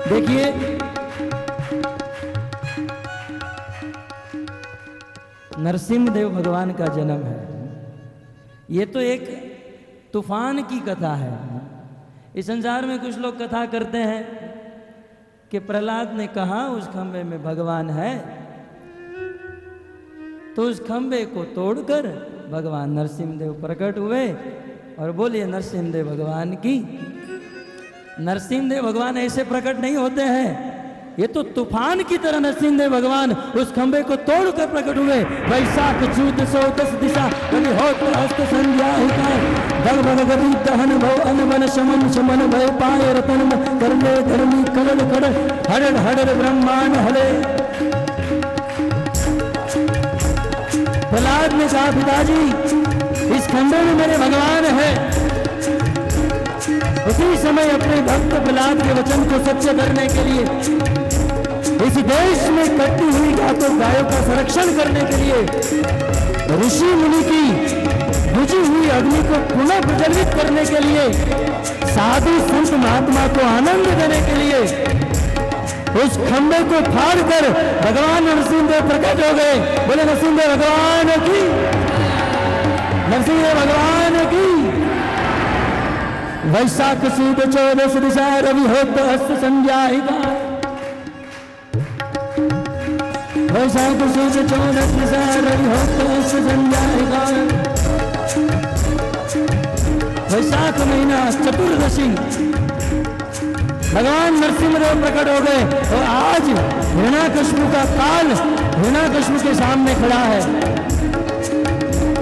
देखिए नरसिंहदेव भगवान का जन्म है, ये तो एक तूफान की कथा है। इस संसार में कुछ लोग कथा करते हैं कि प्रहलाद ने कहा उस खंबे में भगवान है, तो उस खंबे को तोड़कर भगवान नरसिंहदेव प्रकट हुए। और बोलिए नरसिंहदेव भगवान की। नरसिंहदेव भगवान ऐसे प्रकट नहीं होते हैं, ये तो तूफान की तरह नरसिंहदेव भगवान उस खंबे को तोड़कर प्रकट हुए। वैशाख शुद्ध 14 दिशा कवि होत अस्त संध्या भग भग गति दहन भव अन बन शमन शमन भय पाए रतन करले धर्मी कड़न कड़न हड़न हड़न ब्रह्मांड हले। प्रहलाद ने कहा पिताजी इस खंबे में मेरे भगवान है। उसी समय अपने भक्त प्रहलाद के वचन को सत्य करने के लिए इस देश में कटती हुई गायों का संरक्षण करने के लिए ऋषि मुनि की बुझी हुई अग्नि को पुनः प्रज्वलित करने के लिए साधु संत महात्मा को आनंद देने के लिए उस खंबे को फाड़कर भगवान नरसिंहदेव प्रकट हो गए। बोले नरसिंहदेव भगवान की, नरसिंहदेव भगवान की। वैशाख शुद्ध 14 दिशा रवि होत अस्त संध्या वैशाख शुद्ध 14 दिशा रवि होत अस्त संध्या। वैशाख महीना चतुर्दशी भगवान नरसिंहदेव प्रकट हो गए। और आज हिरण्याकश्यप का काल हिरण्याकश्यप के सामने खड़ा है।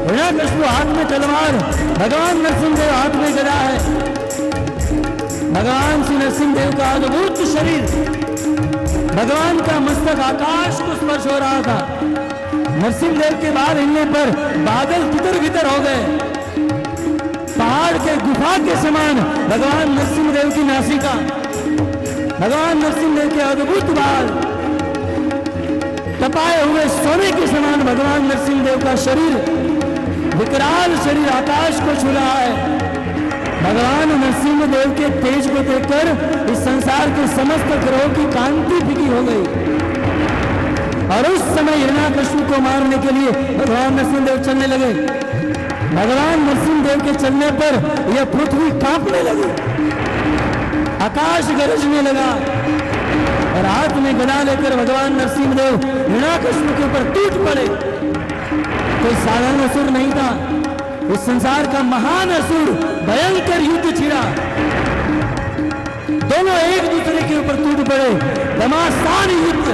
हिरण्याकश्यप हाथ में तलवार, भगवान नरसिंहदेव हाथ में गदा है। भगवान श्री नरसिंहदेव का अद्भुत शरीर, भगवान का मस्तक आकाश को स्पर्श हो रहा था। नरसिंहदेव के बाहर हिलने पर बादल तितर बितर हो गए। पहाड़ के गुफा के समान भगवान नरसिंहदेव की नासिका, भगवान नरसिंहदेव के अद्भुत बाल, तपाए हुए सोने के समान भगवान नरसिंहदेव का शरीर, विकराल शरीर आकाश को छू रहा है। भगवान नरसिंहदेव के तेज को देखकर इस संसार के समस्त ग्रहों की कांति फीकी हो गई। और उस समय हिरण्याकश्यप को मारने के लिए भगवान नरसिंहदेव चलने लगे। भगवान नरसिंहदेव के चलने पर यह पृथ्वी कांपने लगी, आकाश गरजने लगा और हाथ में गदा लेकर भगवान नरसिंहदेव हिरण्याकश्यप के ऊपर टूट पड़े। कोई साधारण असुर नहीं था, इस संसार का महान असुर, भयंकर युद्ध छिड़ा। दोनों एक दूसरे के ऊपर टूट पड़े, घमासान युद्ध।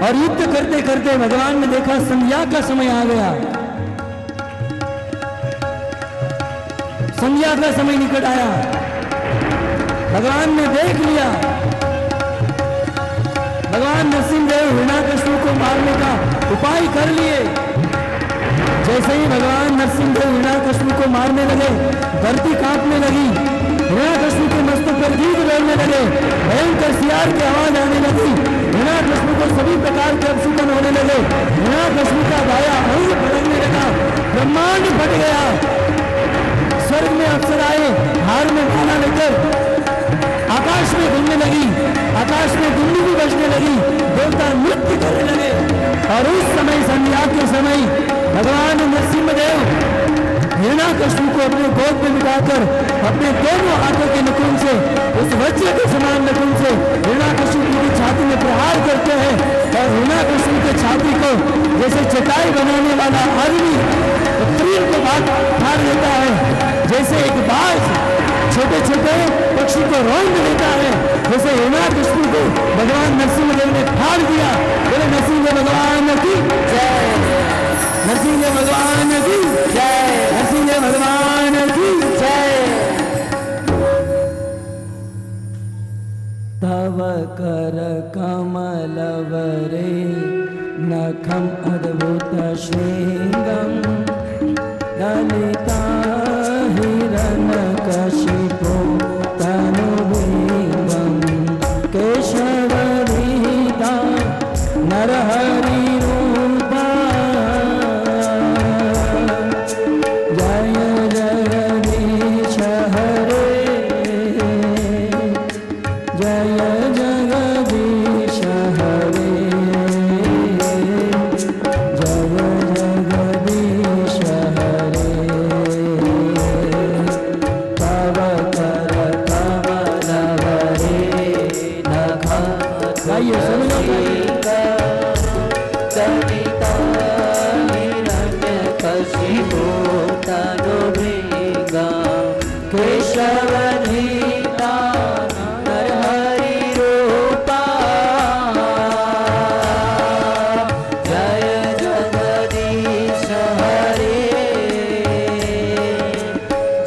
और युद्ध करते करते भगवान ने देखा संध्या का समय आ गया, संध्या का समय निकट आया। भगवान ने देख लिया, भगवान नरसिंहदेव हिरण्याकश्यप को मारने का उपाय कर लिए। जैसे ही भगवान नरसिंहदेव हिरण्याकश्यप को मारने लगे, धरती कांपने लगी, हिरण्याकश्यप के मस्तक पर गीत बोलने लगे, भयंकर सियार की आवाज आने लगी। हिरण्याकश्यप को सभी प्रकार के अपशुकन होने लगे। हिरण्याकश्यप का दाया अंग भड़कने लगा, ब्रह्मांड फट गया। स्वर्ग में अप्सराएं हार में माला लेकर आकाश में घूमने लगी, आकाश में गुंडी भी बजने लगी, देवता नृत्य करने लगे। और उस समय संध्या के समय भगवान नरसिंहदेव हिरण्याकश्यप को अपने गोद में बिठाकर अपने दोनों हाथों के नखून से, उस वज्र के समान नखून से हिरण्याकश्यप की छाती में प्रहार करते हैं। और हिरण्याकश्यप की छाती को जैसे चटाई बनाने वाला आदमी तीर को फाड़ देता है, जैसे एक बाज छोटे छोटे पक्षी को रौंद देता है, जैसे हिरण्याकश्यप को भगवान नरसिंहदेव ने फाड़ दिया। बोले नरसिंहदेव भगवान की जय, नरसिंहदेव भगवान की जय, नरसिंहदेव भगवान की जय। तव कर कमलवरे नखम अद्भुत श्रृंगम ललिता हिरण्यकशिपो तनुभृंगम केशवरीता नरहरि रूपा जय जगदीश हरे, जय जगदीश हरे, जय जगदीश हरे। तव कर कमलवरे नखम गाइए ललिता हिरण्यकशिपो तनुभृंगम केशवरीता नरहरि रूपा जय जगदीश हरे,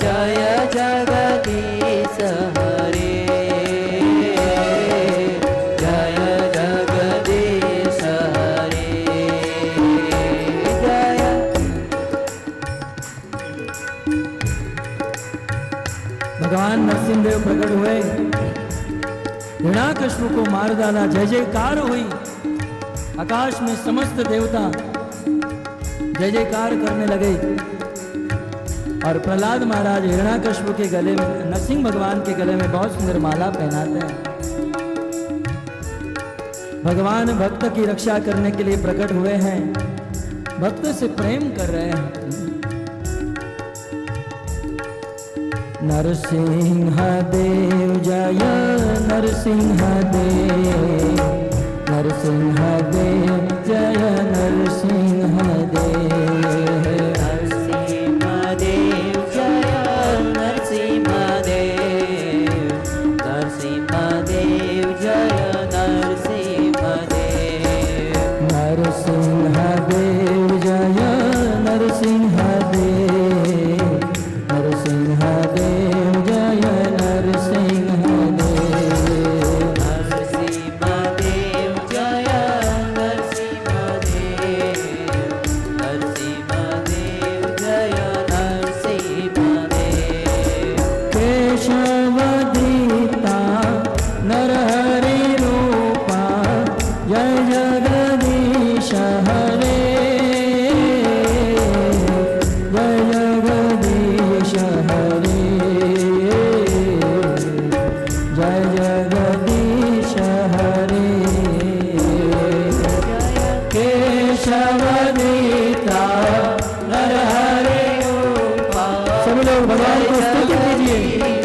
जय जगदीश हरे, जय जगदीश हरे, जय। भगवान नरसिंहदेव प्रकट हुए, हिरण्याकश्यप को मार डाला, जय जयकार हुई। आकाश में समस्त देवता जय जयकार करने लगे। और प्रहलाद महाराज हिरण्याकश्यप के गले में, नरसिंह भगवान के गले में बहुत सुंदर माला पहनाते हैं। भगवान भक्त की रक्षा करने के लिए प्रकट हुए हैं, भक्त से प्रेम कर रहे हैं। नरसिंह देव जय नरसिंह देव, नरसिंह देव जय नरसिंह देव, नरसिंहदेव जय नरसिंहदेव, नरसिंहदेव जय नरसिंहदेव, नरसिंहदेव जय नरसिंहदेव, नरसिंहदेव जय नरसिंहदेव, नरसिंहदेव जय सभी लोग भगवान को स्तुति कीजिए।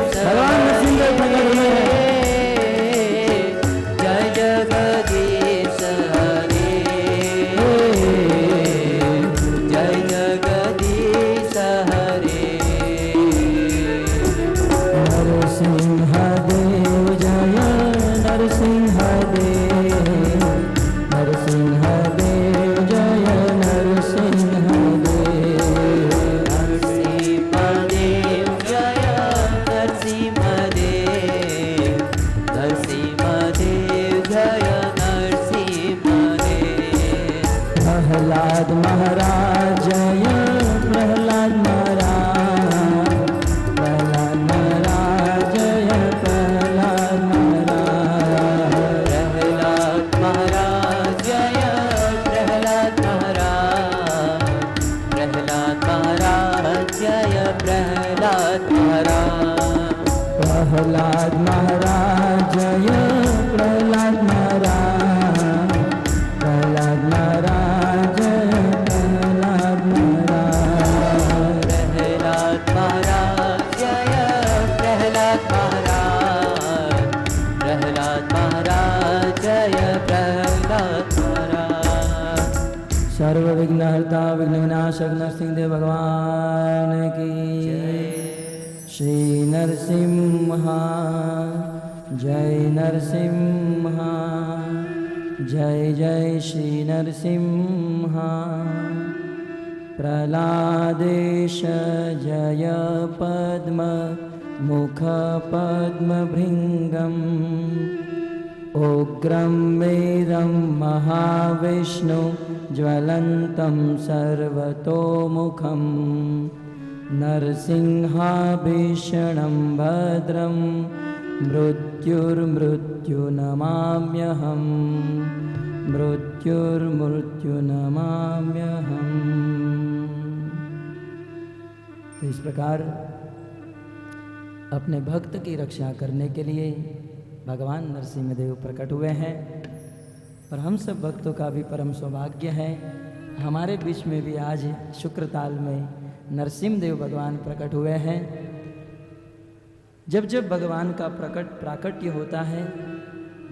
भगवान नरसिंहदेव प्रकट हुए हैं। जय जगदीश हरे, जय जगदीश हरे। नरसिंहदेव जय नरसिंहदेव, नरसिंहदेव जय नरसिंहदेव। नरसिंहदेव जय नरसिंहदेव, नरसिंहदेव जय नरसिंहदेव। प्रहलाद महाराज जय प्रहलाद महाराज, प्रहलाद महाराज जय प्रहलाद महाराज। प्रहलाद महाराज जय प्रहलाद महाराज, प्रहलाद महाराज जय प्रहलाद महाराज। प्रहलाद महाराज जय प्रहलाद महाराज, प्रहलाद महाराज जय प्रहलाद महाराज। प्रहलाद महाराज जय प्रहलाद महाराज, प्रहलाद महाराज जय प्रहलाद महाराज। सर्व विघ्नहर्ता विघ्न विनाशक नरसिंहदेव भगवान की श्री नरसिंह जय नरसिंह, जय जय श्री नरसिंह। प्रहलादेश जय पद्म मुख पद्म भृंगम, उग्रं वीरं महाविष्णु ज्वलन्तं सर्वतोमुखं, नरसिंहाभीषणं भद्रं मृत्युर्मृत्युनमाम्यहम्, मृत्युर्मृत्युनमाम्यहम्। तो इस प्रकार अपने भक्त की रक्षा करने के लिए भगवान नरसिंहदेव प्रकट हुए हैं। और हम सब भक्तों का भी परम सौभाग्य है, हमारे बीच में भी आज शुक्रताल में नरसिंहदेव भगवान प्रकट हुए हैं। जब जब भगवान का प्राकट्य होता है,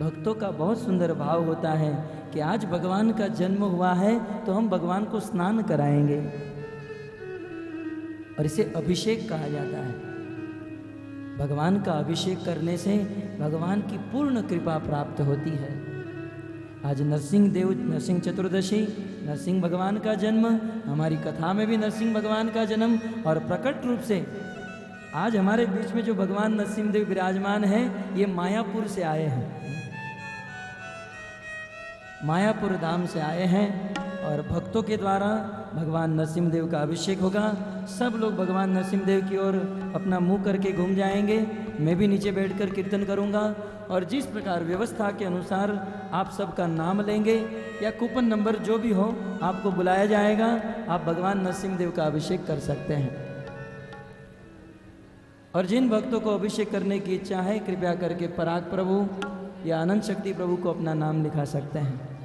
भक्तों का बहुत सुंदर भाव होता है कि आज भगवान का जन्म हुआ है तो हम भगवान को स्नान कराएंगे, और इसे अभिषेक कहा जाता है। भगवान का अभिषेक करने से भगवान की पूर्ण कृपा प्राप्त होती है। आज नरसिंह चतुर्दशी, नरसिंह भगवान का जन्म, हमारी कथा में भी नरसिंह भगवान का जन्म, और प्रकट रूप से आज हमारे बीच में जो भगवान नरसिंहदेव विराजमान है, ये मायापुर से आए हैं, मायापुर धाम से आए हैं। और भक्तों के द्वारा भगवान नरसिंहदेव का अभिषेक होगा। सब लोग भगवान नरसिंहदेव की ओर अपना मुंह करके घूम जाएंगे। मैं भी नीचे बैठकर कीर्तन करूंगा, और जिस प्रकार व्यवस्था के अनुसार आप सबका नाम लेंगे या कूपन नंबर जो भी हो, आपको बुलाया जाएगा। आप भगवान नरसिंहदेव का अभिषेक कर सकते हैं। और जिन भक्तों को अभिषेक करने की इच्छा है, कृपया करके पराग प्रभु या अनंत शक्ति प्रभु को अपना नाम लिखा सकते हैं।